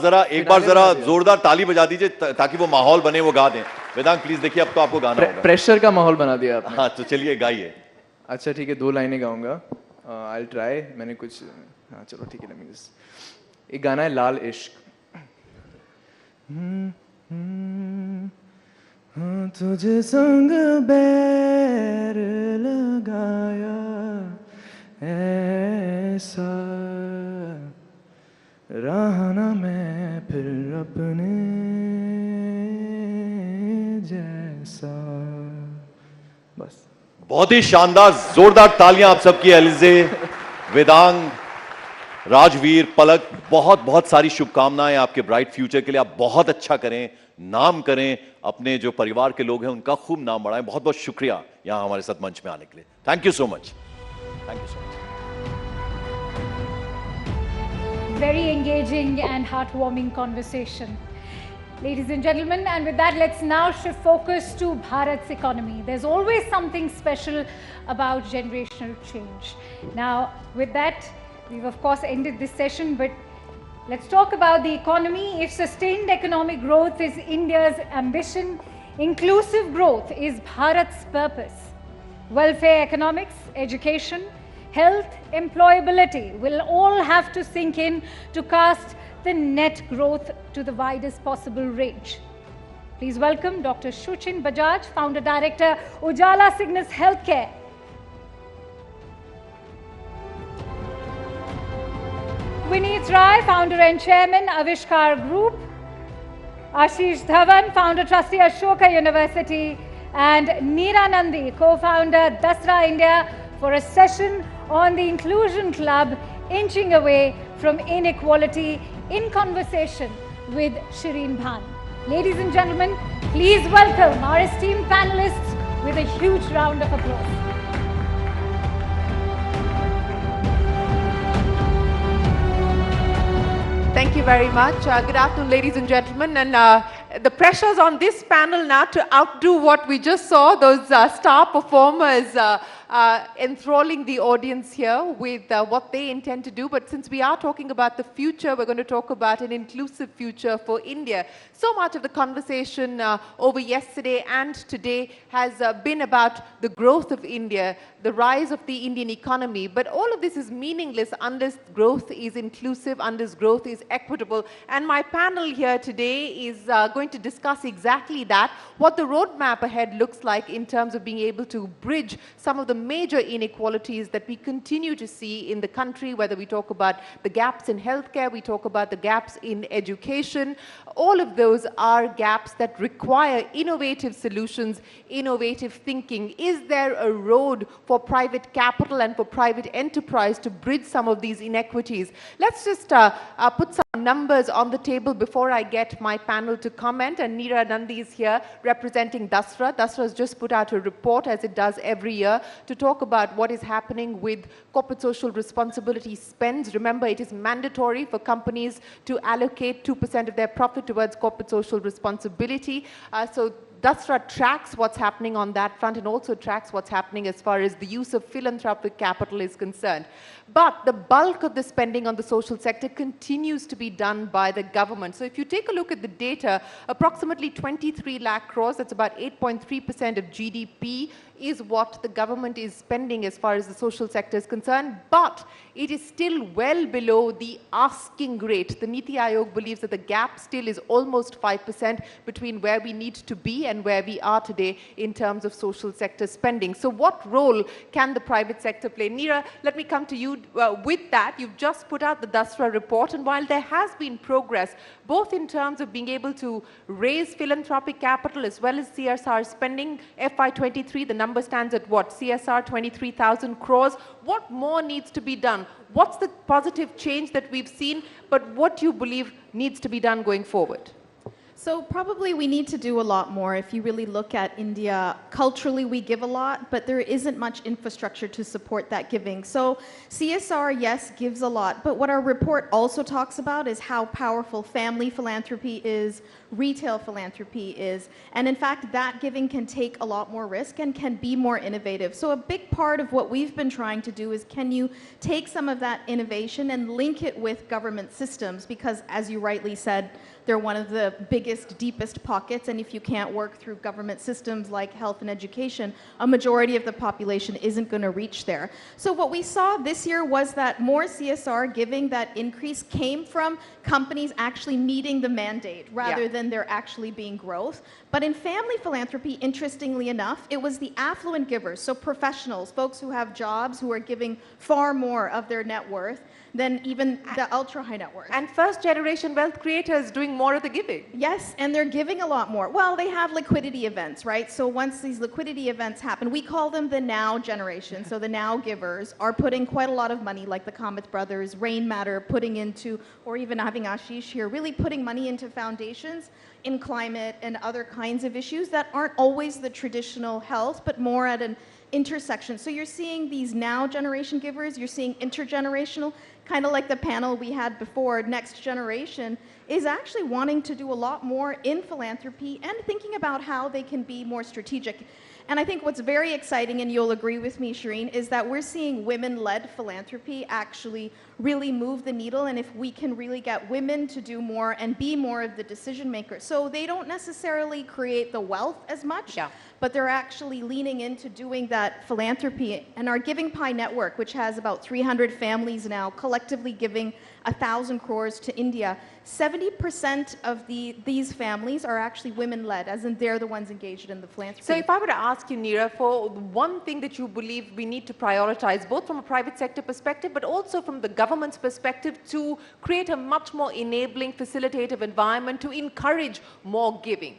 जरा जोरदार ताली बजा दीजिए ताकि वो माहौल बने, वो गा दें। वेदांग प्लीज, देखिए अब तो आपको गाना होगा। प्रेशर का माहौल बना दिया आपने। हाँ तो चलिए गाइए। अच्छा ठीक है, 2 लाइनें गाऊंगा। I try. मैंने कुछ, हाँ चलो ठीक है, लेट मी जस्ट। एक गाना है लाल इश्क। तुझे संग बैर लगाया ऐसा, रहना मैं फिर अपने जैसा। बस। बहुत ही शानदार, जोरदार तालियां आप सबकी एलिजे, वेदांग, राजवीर, पलक, बहुत सारी शुभकामनाएं आपके ब्राइट फ्यूचर के लिए। आप बहुत अच्छा करें, नाम करें, अपने जो परिवार के लोग हैं उनका खूब नाम बढ़ाएं। बहुत शुक्रिया यहां हमारे साथ मंच में आने के लिए। Thank you so much. Thank you so much. Very engaging and heartwarming conversation. Ladies and gentlemen, and with that, let's now shift focus to Bharat's economy. There's always something special about generational change. Now, with that, we've of course ended this session, but let's talk about the economy. If sustained economic growth is India's ambition, inclusive growth is Bharat's purpose. Welfare economics, education, health, employability will all have to sink in to cast the net growth to the widest possible range. Please welcome Dr. Shuchin Bajaj, Founder Director, Ujala Cygnus Healthcare. Vineet Rai, Founder and Chairman, Avishkar Group. Ashish Dhawan, Founder Trustee, Ashoka University. And Neera Nandi, Co-Founder, Dasra India, for a session on the Inclusion Club, inching away from inequality, in conversation with Shireen Bhan. Ladies and gentlemen, please welcome our esteemed panelists with a huge round of applause. Thank you very much. Good afternoon, ladies and gentlemen. And the pressures on this panel now to outdo what we just saw, those star performers enthralling the audience here with what they intend to do. But since we are talking about the future, we're going to talk about an inclusive future for India. So much of the conversation over yesterday and today has been about the growth of India, the rise of the Indian economy. But all of this is meaningless unless growth is inclusive, unless growth is equitable. And my panel here today is going to discuss exactly that, what the roadmap ahead looks like in terms of being able to bridge some of the major inequalities that we continue to see in the country, whether we talk about the gaps in healthcare, we talk about the gaps in education. All of those are gaps that require innovative solutions, innovative thinking. Is there a road for private capital and for private enterprise to bridge some of these inequities? Let's just put some numbers on the table before I get my panel to comment. And Neera Nandi is here representing Dasra. Dasra has just put out a report, as it does every year, to talk about what is happening with corporate social responsibility spends. Remember, it is mandatory for companies to allocate 2% of their profit towards corporate social responsibility. So Dasra tracks what's happening on that front and also tracks what's happening as far as the use of philanthropic capital is concerned. But the bulk of the spending on the social sector continues to be done by the government. So if you take a look at the data, approximately 23 lakh crores, that's about 8.3% of GDP, is what the government is spending as far as the social sector is concerned. But it is still well below the asking rate. The Niti Aayog believes that the gap still is almost 5% between where we need to be and where we are today in terms of social sector spending. So what role can the private sector play? Neera, let me come to you with that. You've just put out the Dasra report, and while there has been progress, both in terms of being able to raise philanthropic capital as well as CSR spending, FY23, the number stands at what? CSR 23,000 crores. What more needs to be done? What's the positive change that we've seen, but what do you believe needs to be done going forward? So probably we need to do a lot more. If you really look at India, culturally we give a lot, but there isn't much infrastructure to support that giving. So CSR, yes, gives a lot, but what our report also talks about is how powerful family philanthropy is, retail philanthropy is, and in fact that giving can take a lot more risk and can be more innovative. So a big part of what we've been trying to do is, can you take some of that innovation and link it with government systems, because as you rightly said, they're one of the biggest, deepest pockets, and if you can't work through government systems like health and education, a majority of the population isn't going to reach there. So what we saw this year was that more CSR giving, that increase, came from companies actually meeting the mandate rather than there actually being growth. But in family philanthropy, interestingly enough, it was the affluent givers, so professionals, folks who have jobs, who are giving far more of their net worth than even the ultra high net worth. And first generation wealth creators doing more of the giving. Yes, and they're giving a lot more. Well, they have liquidity events, right? So once these liquidity events happen, we call them the now generation. So the now givers are putting quite a lot of money, like the Kamath brothers, Rain Matter, putting into, or even having Ashish here, really putting money into foundations in climate and other kinds of issues that aren't always the traditional health, but more at an intersection. So you're seeing these now generation givers, you're seeing intergenerational, kind of like the panel we had before, next generation is actually wanting to do a lot more in philanthropy and thinking about how they can be more strategic. And I think what's very exciting, and you'll agree with me, Shireen, is that we're seeing women-led philanthropy actually really move the needle, and if we can really get women to do more and be more of the decision makers. So they don't necessarily create the wealth as much, but they're actually leaning into doing that philanthropy. And our Giving Pie network, which has about 300 families now, collectively giving 1,000 crores to India, 70% of these families are actually women-led, as in they're the ones engaged in the philanthropy. So if I were to ask you, Neera, for one thing that you believe we need to prioritize, both from a private sector perspective, but also from the government's perspective, to create a much more enabling, facilitative environment to encourage more giving.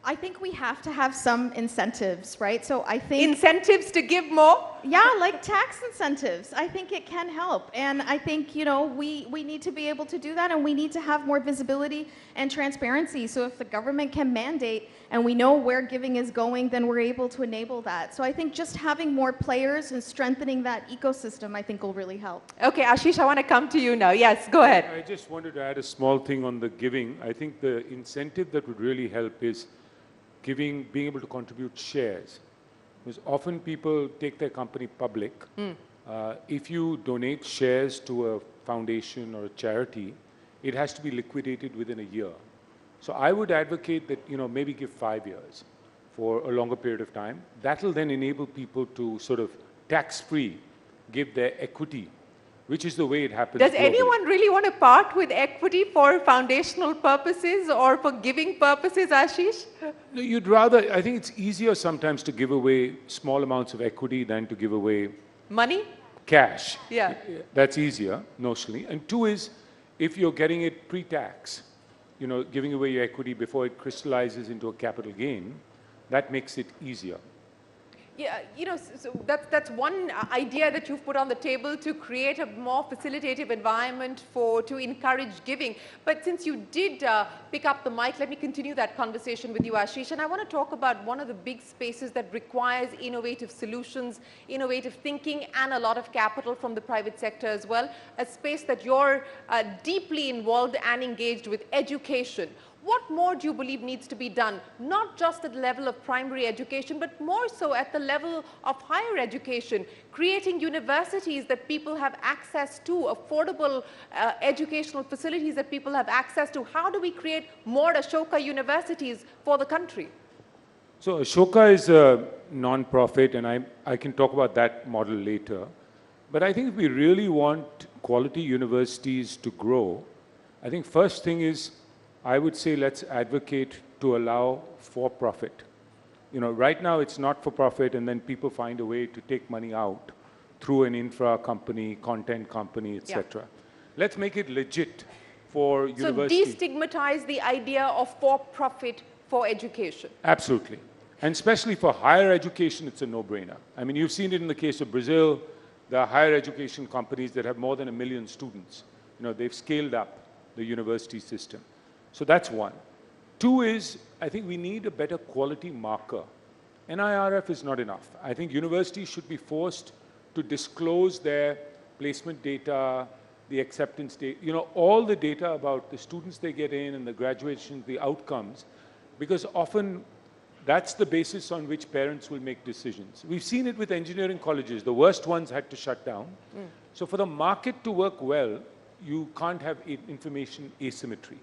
I think we have to have some incentives, right? So I think... Incentives to give more? Yeah, like tax incentives. I think it can help. And I think, you know, we need to be able to do that, and we need to have more visibility and transparency. So if the government can mandate and we know where giving is going, then we're able to enable that. So I think just having more players and strengthening that ecosystem, I think, will really help. Okay, Ashish, I want to come to you now. Yes, go ahead. I just wanted to add a small thing on the giving. I think the incentive that would really help is being able to contribute shares. Because often people take their company public. If you donate shares to a foundation or a charity, it has to be liquidated within a year. So I would advocate that, maybe give 5 years for a longer period of time. That will then enable people to sort of tax-free give their equity, which is the way it happens Does globally. anyone really want to part with equity for foundational purposes or for giving purposes, Ashish? No, you'd rather, I think it's easier sometimes to give away small amounts of equity than to give away Money? cash. Yeah. That's easier, notionally. And two is, if you're getting it pre-tax, giving away your equity before it crystallizes into a capital gain, that makes it easier. Yeah, so that's one idea that you've put on the table to create a more facilitative environment to encourage giving. But since you did pick up the mic, let me continue that conversation with you, Ashish. And I want to talk about one of the big spaces that requires innovative solutions, innovative thinking, and a lot of capital from the private sector as well. A space that you're deeply involved and engaged with, education. What more do you believe needs to be done, not just at the level of primary education, but more so at the level of higher education, creating universities that people have access to, affordable educational facilities that people have access to? How do we create more Ashoka universities for the country? So Ashoka is a non-profit, and I can talk about that model later. But I think if we really want quality universities to grow, I think first thing is, I would say let's advocate to allow for-profit. Right now it's not for-profit, and then people find a way to take money out through an infra company, content company, etc. Yeah. Let's make it legit for universities. So destigmatize the idea of for-profit for education. Absolutely. And especially for higher education, it's a no-brainer. I mean, you've seen it in the case of Brazil. There are higher education companies that have more than 1 million students. They've scaled up the university system. So that's one. Two is, I think we need a better quality marker. NIRF is not enough. I think universities should be forced to disclose their placement data, the acceptance data, all the data about the students they get in and the graduations, the outcomes, because often that's the basis on which parents will make decisions. We've seen it with engineering colleges. The worst ones had to shut down. So for the market to work well, you can't have information asymmetry.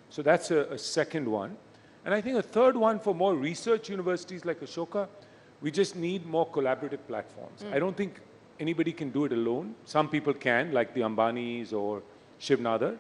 So that's a second one. And I think a third one for more research universities like Ashoka, we just need more collaborative platforms. I don't think anybody can do it alone. Some people can, like the Ambanis or Shiv Nadar.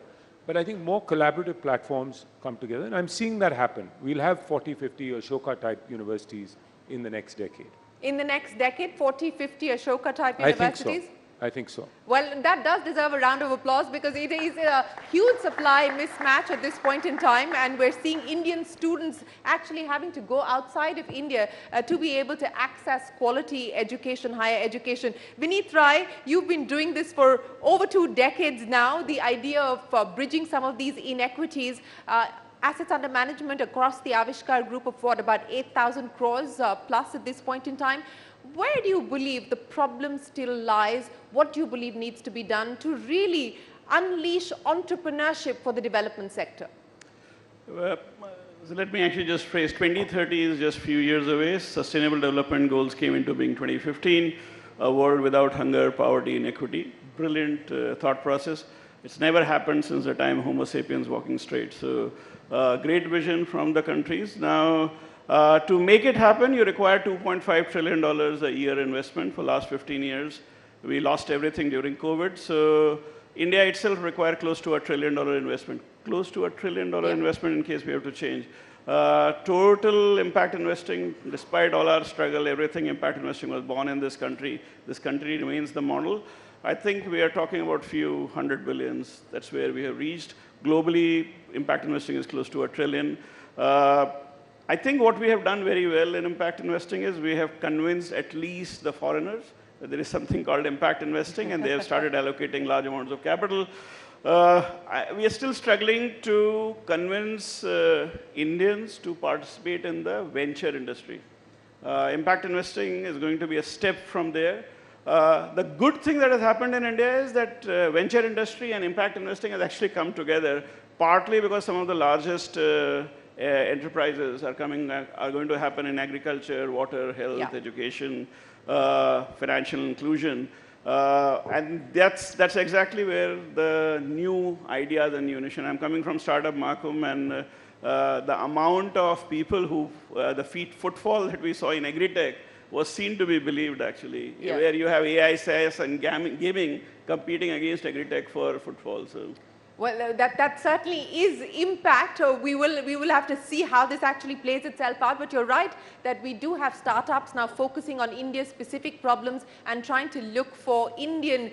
But I think more collaborative platforms come together. And I'm seeing that happen. We'll have 40, 50 Ashoka-type universities in the next decade. In the next decade, 40, 50 Ashoka-type universities? I think so. Well, that does deserve a round of applause because it is a huge supply mismatch at this point in time, and we're seeing Indian students actually having to go outside of India to be able to access quality education, higher education. Vineet Rai, you've been doing this for over 2 decades now. The idea of bridging some of these inequities, assets under management across the Avishkar group of what, about 8,000 crores plus at this point in time. Where do you believe the problem still lies? What do you believe needs to be done to really unleash entrepreneurship for the development sector? So let me actually just phrase, 2030 is just a few years away. Sustainable Development Goals came into being 2015. A world without hunger, poverty, inequity. Brilliant thought process. It's never happened since the time Homo sapiens walking straight. So great vision from the countries. Now, to make it happen, you require $2.5 trillion a year investment for the last 15 years. We lost everything during COVID. So India itself requires close to $1 trillion investment. Close to $1 trillion investment in case we have to change. Total impact investing, despite all our struggle, everything impact investing was born in this country. This country remains the model. I think we are talking about few hundred billions. That's where we have reached. Globally, impact investing is close to $1 trillion. I think what we have done very well in impact investing is we have convinced at least the foreigners that there is something called impact investing, and they have started allocating large amounts of capital. We are still struggling to convince Indians to participate in the venture industry. Impact investing is going to be a step from there. The good thing that has happened in India is that venture industry and impact investing has actually come together, partly because some of the largest enterprises are coming, are going to happen in agriculture, water, health, education, financial inclusion. And that's exactly where the new ideas and new innovation. I'm coming from startup Markham, and the amount of people who, the footfall that we saw in agri-tech was seen to be believed, actually, where you have AI, SaaS, and gaming competing against agri-tech for footfall. So. Well, that certainly is impact. We will have to see how this actually plays itself out. But you're right that we do have startups now focusing on India's specific problems and trying to look for Indian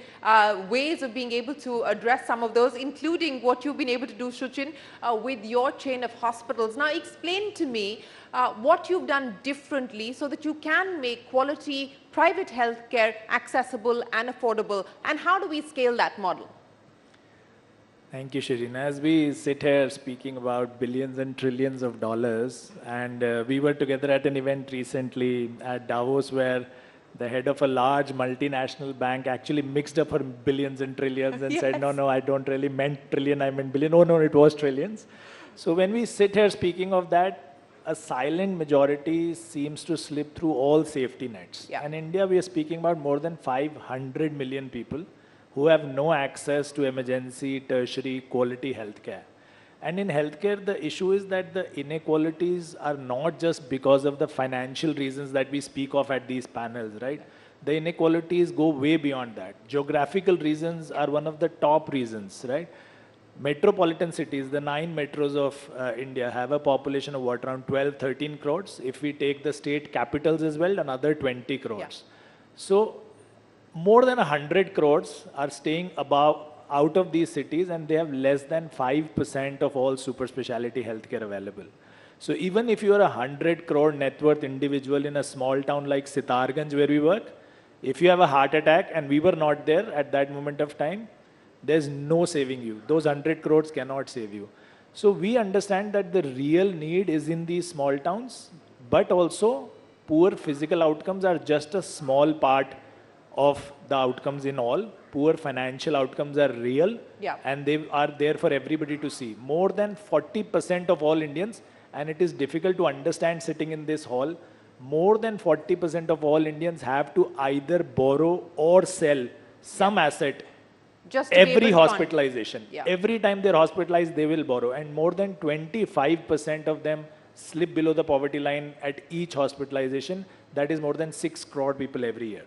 ways of being able to address some of those, including what you've been able to do, Suchin, with your chain of hospitals. Now, explain to me what you've done differently so that you can make quality private healthcare accessible and affordable, and how do we scale that model? Thank you, Shirin. As we sit here speaking about billions and trillions of dollars, and we were together at an event recently at Davos where the head of a large multinational bank actually mixed up her billions and trillions and said, no, I don't really meant trillion, I meant billion. Oh, no, it was trillions. So when we sit here speaking of that, a silent majority seems to slip through all safety nets. In India, we are speaking about more than 500 million people who have no access to emergency, tertiary, quality healthcare. And in healthcare, the issue is that the inequalities are not just because of the financial reasons that we speak of at these panels, right? The inequalities go way beyond that. Geographical reasons are one of the top reasons, right? Metropolitan cities, the 9 metros of India have a population of what, around 12, 13 crores. If we take the state capitals as well, another 20 crores. So more than 100 crores are staying out of these cities, and they have less than 5% of all super specialty healthcare available. So even if you are a 100 crore net worth individual in a small town like Sitarganj where we work, if you have a heart attack and we were not there at that moment of time, there's no saving you. Those 100 crores cannot save you. So we understand that the real need is in these small towns, but also poor physical outcomes are just a small part of the outcomes in all. Poor financial outcomes are real, and they are there for everybody to see. More than 40% of all Indians, and it is difficult to understand sitting in this hall, more than 40% of all Indians have to either borrow or sell some asset just every hospitalization. Every time they're hospitalized, they will borrow. And more than 25% of them slip below the poverty line at each hospitalization. That is more than 6 crore people every year.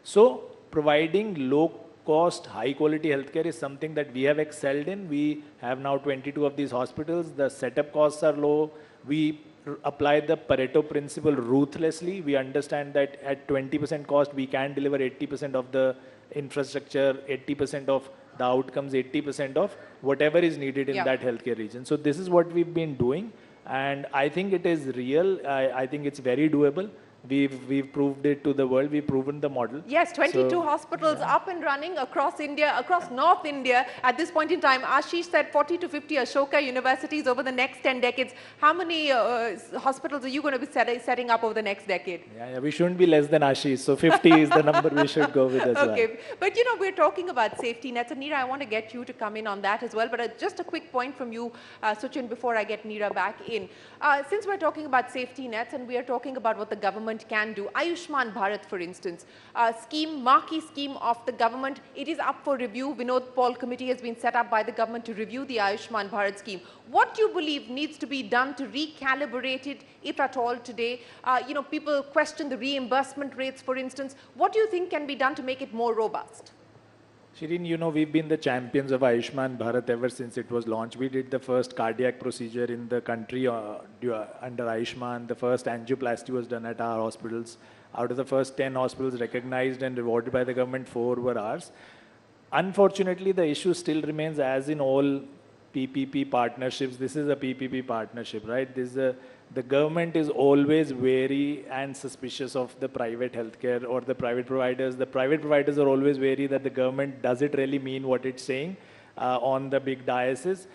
So providing low-cost, high-quality healthcare is something that we have excelled in. We have now 22 of these hospitals. The setup costs are low. We apply the Pareto principle ruthlessly. We understand that at 20% cost, we can deliver 80% of the infrastructure, 80% of the outcomes, 80% of whatever is needed in that healthcare region. So this is what we've been doing. And I think it is real. I think it's very doable. We've proved it to the world. We've proven the model. Yes, 22 hospitals up and running across India, across North India at this point in time. Ashish said 40 to 50 Ashoka universities over the next 10 decades. How many hospitals are you going to be setting up over the next decade? We shouldn't be less than Ashish. So 50 is the number we should go with as well. Okay, but you know, we're talking about safety nets. And Neera, I want to get you to come in on that as well. But just a quick point from you, Suchin, before I get Neera back in. Since we're talking about safety nets and we are talking about what the government can do, Ayushman Bharat, for instance, marquee scheme of the government, it is up for review. Vinod Paul committee has been set up by the government to review the Ayushman Bharat scheme. What do you believe needs to be done to recalibrate it, if at all, today? You know, people question the reimbursement rates, for instance. What do you think can be done to make it more robust? Shirin, you know, we've been the champions of Ayushman Bharat ever since it was launched. We did the first cardiac procedure in the country under Ayushman. The first angioplasty was done at our hospitals. Out of the first 10 hospitals recognized and rewarded by the government, 4 were ours. Unfortunately, the issue still remains, as in all PPP partnerships. This is a PPP partnership, right? The government is always wary and suspicious of the private healthcare or the private providers. The private providers are always wary that the government, does it really mean what it's saying on the big diocese?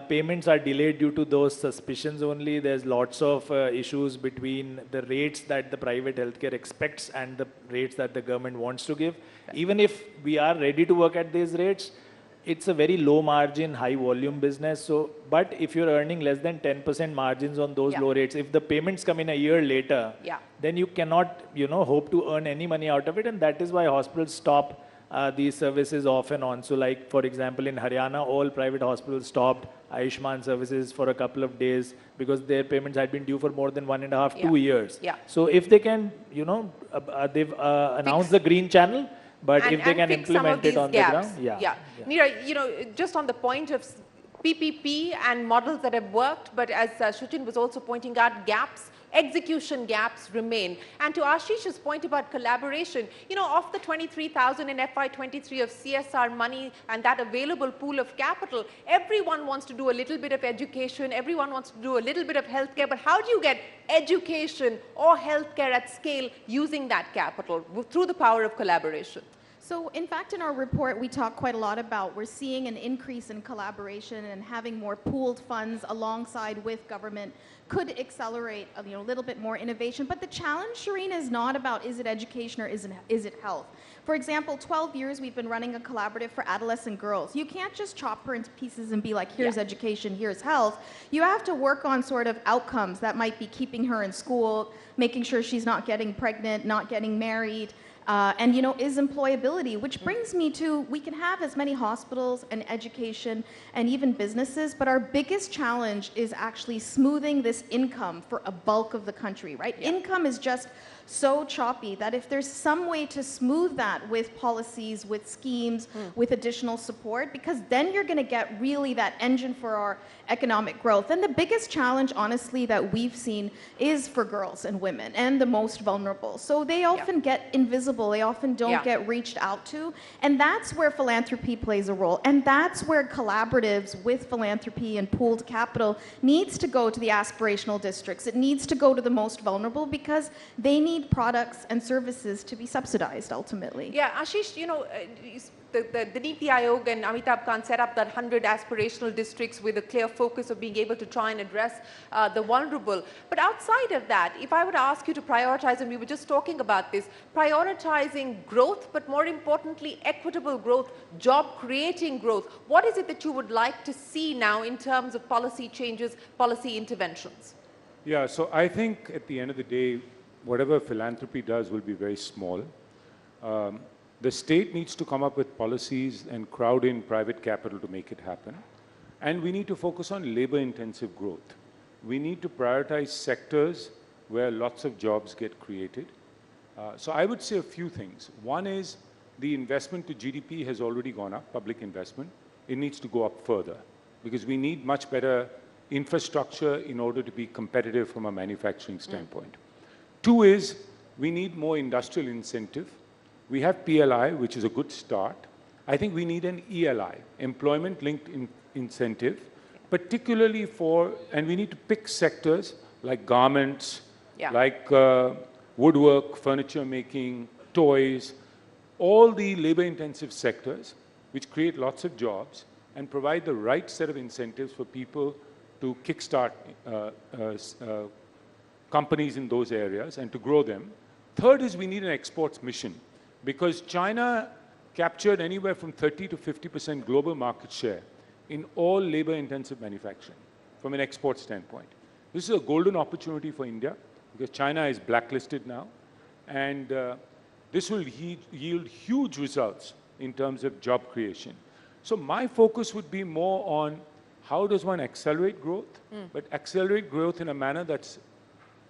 Payments are delayed due to those suspicions only. There's lots of issues between the rates that the private healthcare expects and the rates that the government wants to give. Even if we are ready to work at these rates, it's a very low margin, high volume business. So, but if you're earning less than 10% margins on those low rates, if the payments come in a year later, then you cannot, hope to earn any money out of it. And that is why hospitals stop these services off and on. So like, for example, in Haryana, all private hospitals stopped Ayushman services for a couple of days because their payments had been due for more than 1.5, 2 years. So if they can, they've announced the green channel, but if they can implement it on the ground, Neera, just on the point of PPP and models that have worked, but as Shuchin was also pointing out, execution gaps remain. And to Ashish's point about collaboration, of the 23,000 in FY23 of CSR money and that available pool of capital, everyone wants to do a little bit of education, everyone wants to do a little bit of healthcare, but how do you get education or healthcare at scale using that capital through the power of collaboration? So in fact, in our report, we talk quite a lot about we're seeing an increase in collaboration and having more pooled funds alongside with government could accelerate a little bit more innovation. But the challenge, Shireen, is not about is it education or is it health. For example, 12 years we've been running a collaborative for adolescent girls. You can't just chop her into pieces and be like, here's education, here's health. You have to work on sort of outcomes that might be keeping her in school, making sure she's not getting pregnant, not getting married. And is employability, which brings me to, we can have as many hospitals and education and even businesses, but our biggest challenge is actually smoothing this income for a bulk of the country, right? Income is just so choppy that if there's some way to smooth that with policies, with schemes, with additional support, because then you're going to get really that engine for our economic growth. And the biggest challenge, honestly, that we've seen is for girls and women and the most vulnerable. So they often get invisible. They often don't get reached out to. And that's where philanthropy plays a role. And that's where collaboratives with philanthropy and pooled capital needs to go to the aspirational districts. It needs to go to the most vulnerable because they need products and services to be subsidized ultimately. Yeah, Ashish, the Niti Aayog and Amitabh Kant set up that 100 aspirational districts with a clear focus of being able to try and address the vulnerable. But outside of that, if I were to ask you to prioritize, and we were just talking about this, prioritizing growth, but more importantly, equitable growth, job creating growth, what is it that you would like to see now in terms of policy changes, policy interventions? Yeah, so I think at the end of the day, whatever philanthropy does will be very small. The state needs to come up with policies and crowd in private capital to make it happen. And we need to focus on labor-intensive growth. We need to prioritize sectors where lots of jobs get created. So I would say a few things. One is the investment to GDP has already gone up, public investment. It needs to go up further because we need much better infrastructure in order to be competitive from a manufacturing standpoint. Two is we need more industrial incentive. We have PLI, which is a good start. I think we need an ELI, employment-linked incentive, particularly for, and we need to pick sectors like garments, like woodwork, furniture making, toys, all the labor-intensive sectors which create lots of jobs and provide the right set of incentives for people to kickstart companies in those areas and to grow them. Third is we need an exports mission because China captured anywhere from 30 to 50% global market share in all labor-intensive manufacturing from an export standpoint. This is a golden opportunity for India because China is blacklisted now, and this will yield huge results in terms of job creation. So my focus would be more on how does one accelerate growth, but accelerate growth in a manner that's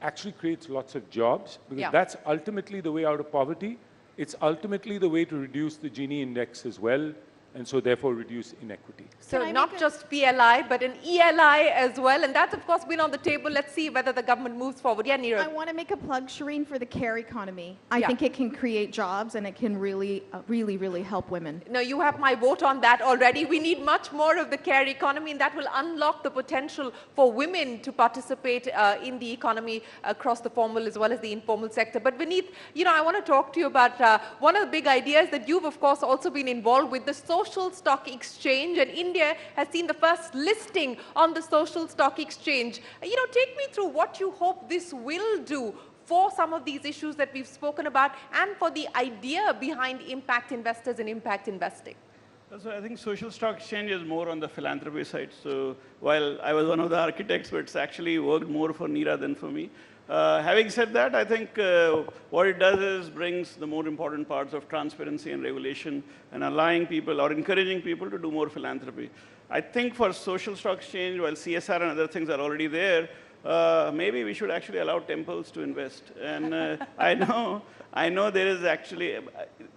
actually creates lots of jobs, because that's ultimately the way out of poverty. It's ultimately the way to reduce the Gini index as well, and so therefore reduce inequity. So not just PLI, but an ELI as well, and that's of course been on the table. Let's see whether the government moves forward. Yeah, Neera. I want to make a plug, Shireen, for the care economy. I think it can create jobs and it can really, really help women. No, you have my vote on that already. We need much more of the care economy, and that will unlock the potential for women to participate in the economy across the formal as well as the informal sector. But Vineet, I want to talk to you about one of the big ideas that you've of course also been involved with, the social stock exchange, and India has seen the first listing on the social stock exchange. Take me through what you hope this will do for some of these issues that we've spoken about and for the idea behind impact investors and impact investing. So I think social stock exchange is more on the philanthropy side. So while I was one of the architects, but it's actually worked more for Neera than for me. Having said that, I think what it does is brings the more important parts of transparency and regulation and allowing people or encouraging people to do more philanthropy. I think for social stock exchange, while CSR and other things are already there, maybe we should actually allow temples to invest. And I know there is actually,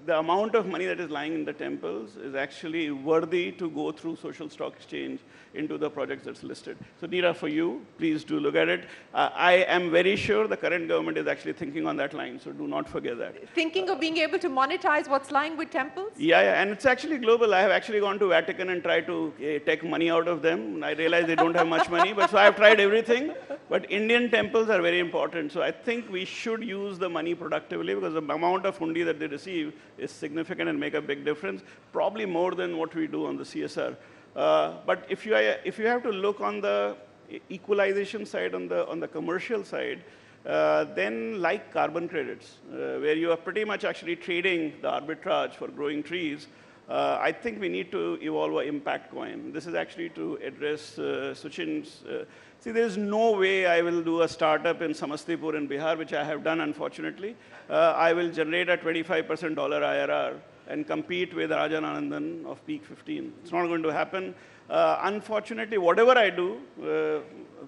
the amount of money that is lying in the temples is actually worthy to go through social stock exchange into the projects that's listed. So Neera, for you, please do look at it. I am very sure the current government is actually thinking on that line, so do not forget that. Thinking of being able to monetize what's lying with temples? Yeah, and it's actually global. I have actually gone to Vatican and tried to take money out of them. I realize they don't have much money, but so I've tried everything. But Indian temples are very important. So I think we should use the money productively because the amount of hundi that they receive is significant and make a big difference, probably more than what we do on the CSR. But if you have to look on the equalization side, on the commercial side, then like carbon credits, where you are pretty much actually trading the arbitrage for growing trees, I think we need to evolve an impact coin. This is actually to address Suchin's. See, there is no way I will do a startup in Samastipur in Bihar, which I have done, unfortunately. I will generate a 25% dollar IRR and compete with Rajan Anandan of Peak 15. It's not going to happen. Unfortunately, whatever I do,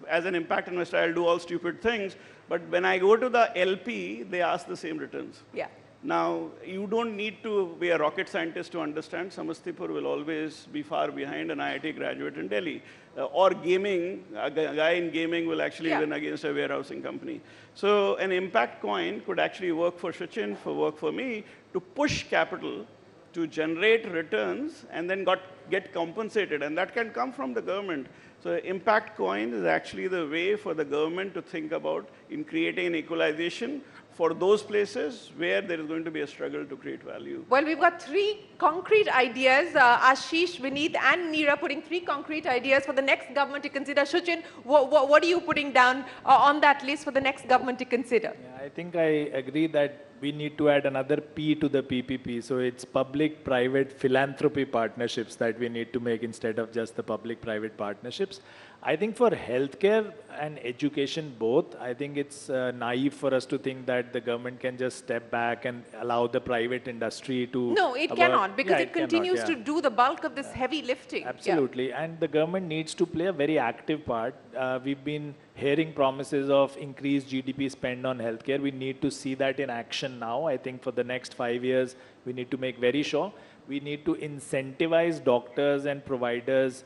as an impact investor, I'll do all stupid things. But when I go to the LP, they ask the same returns. Yeah. Now, you don't need to be a rocket scientist to understand Samastipur will always be far behind an IIT graduate in Delhi. Or gaming, a guy in gaming will actually win against a warehousing company. So an impact coin could actually work for Sachin, work for me, to push capital to generate returns and then get compensated. And that can come from the government. So impact coin is actually the way for the government to think about in creating an equalization for those places where there is going to be a struggle to create value. Well, we've got three concrete ideas. Ashish, Vineet, and Neera putting three concrete ideas for the next government to consider. Sachin, what are you putting down on that list for the next government to consider? Yeah, I think I agree that we need to add another P to the PPP. So it's public-private philanthropy partnerships that we need to make instead of just the public-private partnerships. I think for healthcare and education both, I think it's naive for us to think that the government can just step back and allow the private industry to... No, it cannot, because it continues to do the bulk of this heavy lifting. Absolutely, and the government needs to play a very active part. We've been hearing promises of increased GDP spend on healthcare. We need to see that in action now. I think for the next 5 years, we need to make very sure. We need to incentivize doctors and providers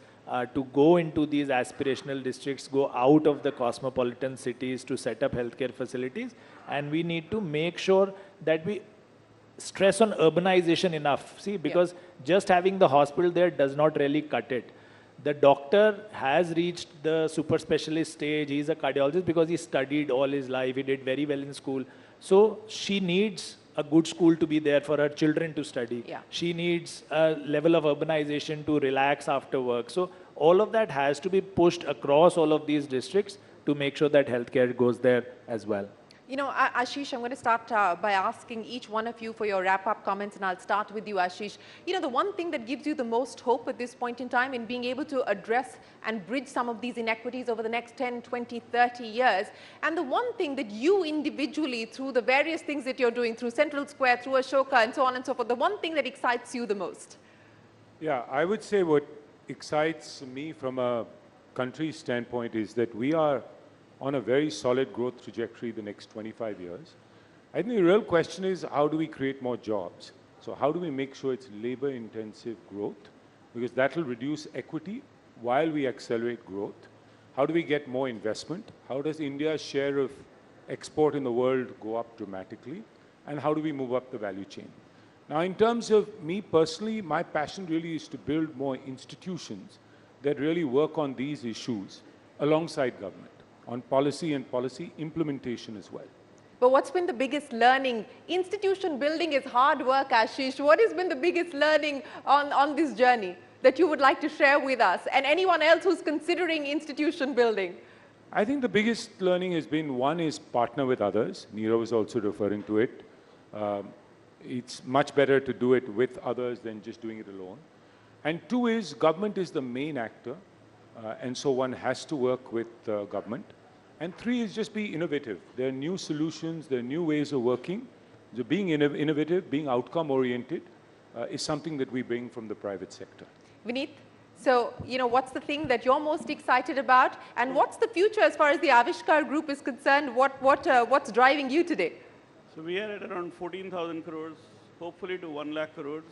to go into these aspirational districts, go out of the cosmopolitan cities to set up healthcare facilities. And we need to make sure that we stress on urbanization enough. See, because just having the hospital there does not really cut it. The doctor has reached the super specialist stage. He's a cardiologist because he studied all his life. He did very well in school. So she needs a good school to be there for her children to study. She needs a level of urbanization to relax after work. So all of that has to be pushed across all of these districts to make sure that healthcare goes there as well. You know, Ashish, I'm going to start by asking each one of you for your wrap-up comments, and I'll start with you, Ashish. You know, the one thing that gives you the most hope at this point in time in being able to address and bridge some of these inequities over the next 10, 20, 30 years, and the one thing that you individually, through the various things that you're doing, through Central Square, through Ashoka, and so on and so forth, the one thing that excites you the most? Yeah, I would say what excites me from a country standpoint is that we are on a very solid growth trajectory the next 25 years. I think the real question is, how do we create more jobs? So how do we make sure it's labor-intensive growth? Because that will reduce equity while we accelerate growth. How do we get more investment? How does India's share of export in the world go up dramatically? And how do we move up the value chain? Now, in terms of me personally, my passion really is to build more institutions that really work on these issues alongside government, on policy and policy implementation as well. But what's been the biggest learning? Institution building is hard work, Ashish. What has been the biggest learning on this journey that you would like to share with us and anyone else who's considering institution building? I think the biggest learning has been, one is partner with others. Neera was also referring to it. It's much better to do it with others than just doing it alone. And two is government is the main actor, and so one has to work with government. And three is just be innovative. There are new solutions, there are new ways of working. So being innovative, being outcome oriented is something that we bring from the private sector. Vineet, so, what's the thing that you're most excited about? And what's the future as far as the Avishkar Group is concerned? What's driving you today? So we are at around 14,000 crores, hopefully to 1 lakh crores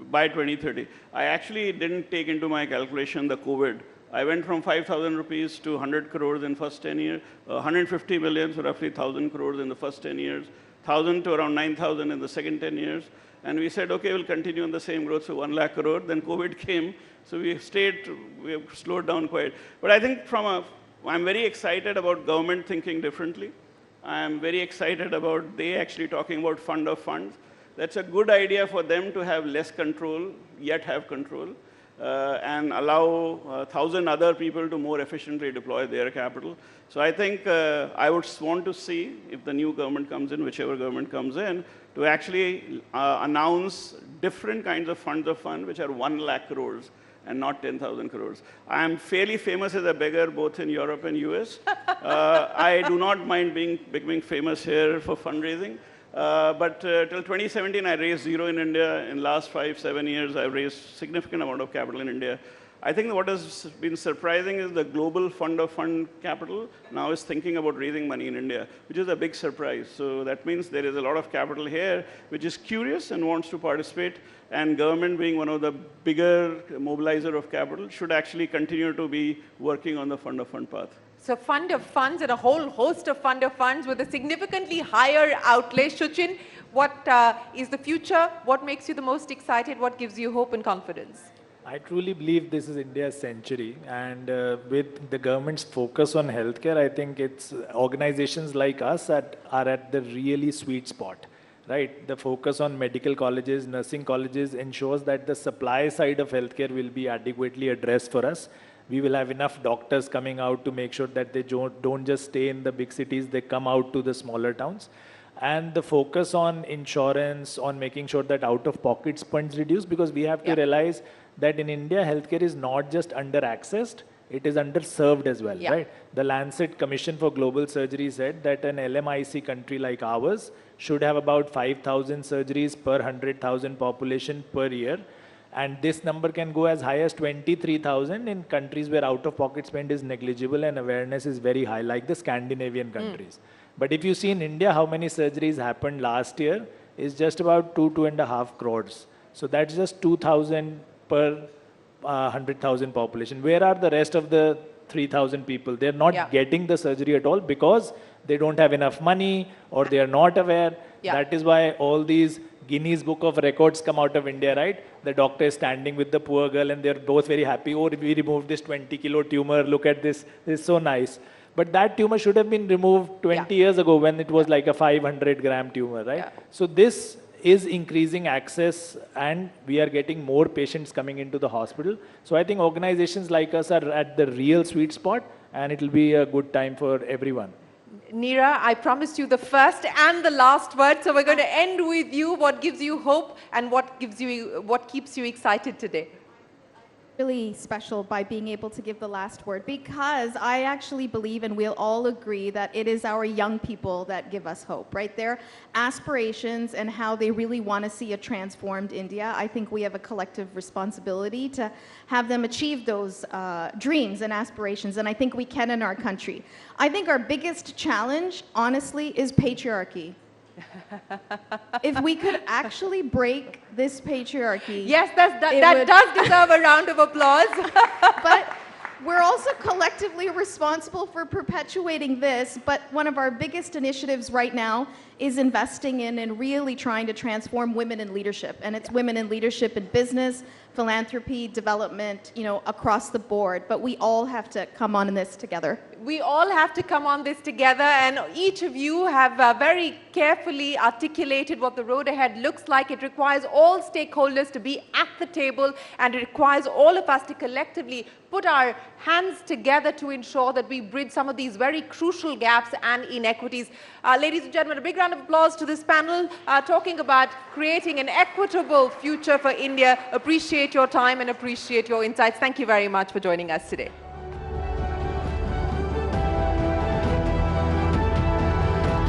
by 2030. I actually didn't take into my calculation the COVID. I went from 5,000 rupees to 100 crores in first 10 years, 150 million, so roughly 1,000 crores in the first 10 years, 1,000 to around 9,000 in the second 10 years. And we said, okay, we'll continue on the same growth, so 1 lakh crore. Then COVID came, so we have slowed down quite. But I think I'm very excited about government thinking differently. I'm very excited about they actually talking about fund of funds. That's a good idea for them to have less control, yet have control. And allow 1,000 other people to more efficiently deploy their capital. So I think I would want to see if the new government comes in, whichever government comes in, to actually announce different kinds of funds of fund, which are 1 lakh crores and not 10,000 crores. I am fairly famous as a beggar both in Europe and US. I do not mind becoming famous here for fundraising. But till 2017, I raised zero in India. In last 5-7 years, I've raised significant amount of capital in India. I think what has been surprising is the global fund of fund capital now is thinking about raising money in India, which is a big surprise. So that means there is a lot of capital here, which is curious and wants to participate. And government being one of the bigger mobilizer of capital should actually continue to be working on the fund of fund path. So fund of funds and a whole host of fund of funds with a significantly higher outlay. Shuchin, what is the future? What makes you the most excited? What gives you hope and confidence? I truly believe this is India's century, and with the government's focus on healthcare, I think it's organizations like us that are at the really sweet spot, right? The focus on medical colleges, nursing colleges ensures that the supply side of healthcare will be adequately addressed for us. We will have enough doctors coming out to make sure that they don't just stay in the big cities, they come out to the smaller towns. And the focus on insurance, on making sure that out-of-pocket spends reduce, because we have to realize that in India, healthcare is not just under-accessed, it is underserved as well, right? The Lancet Commission for Global Surgery said that an LMIC country like ours should have about 5,000 surgeries per 100,000 population per year. And this number can go as high as 23,000 in countries where out-of-pocket spend is negligible and awareness is very high, like the Scandinavian countries. But if you see in India how many surgeries happened last year, is just about 2.5 crores. So that's just 2,000 per 100,000 population. Where are the rest of the 3,000 people? They're not getting the surgery at all because they don't have enough money or they are not aware. That is why all these Guinness Book of Records come out of India, right? The doctor is standing with the poor girl and they're both very happy. Oh, we removed this 20-kilo tumor. Look at this. This is so nice. But that tumor should have been removed 20 years ago when it was like a 500-gram tumor, right? So this is increasing access and we are getting more patients coming into the hospital. So I think organizations like us are at the real sweet spot and it will be a good time for everyone. Neera, I promised you the first and the last word, so we're going to end with you. What gives you hope and what keeps you excited today? Really special by being able to give the last word, because I actually believe, and we'll all agree, that it is our young people that give us hope, right? Their aspirations and how they really want to see a transformed India. I think we have a collective responsibility to have them achieve those dreams and aspirations, and I think we can in our country. I think our biggest challenge, honestly, is patriarchy. If we could actually break this patriarchy. Yes, that does deserve a round of applause. But we're also collectively responsible for perpetuating this. But one of our biggest initiatives right now is investing in and really trying to transform women in leadership. And it's women in leadership in business, philanthropy, development, across the board. But we all have to come on this together. We all have to come on this together, and each of you have very carefully articulated what the road ahead looks like. It requires all stakeholders to be at the table, and it requires all of us to collectively put our hands together to ensure that we bridge some of these very crucial gaps and inequities. Ladies and gentlemen, a big round round of applause to this panel talking about creating an equitable future for India. Appreciate your time and appreciate your insights. Thank you very much for joining us today.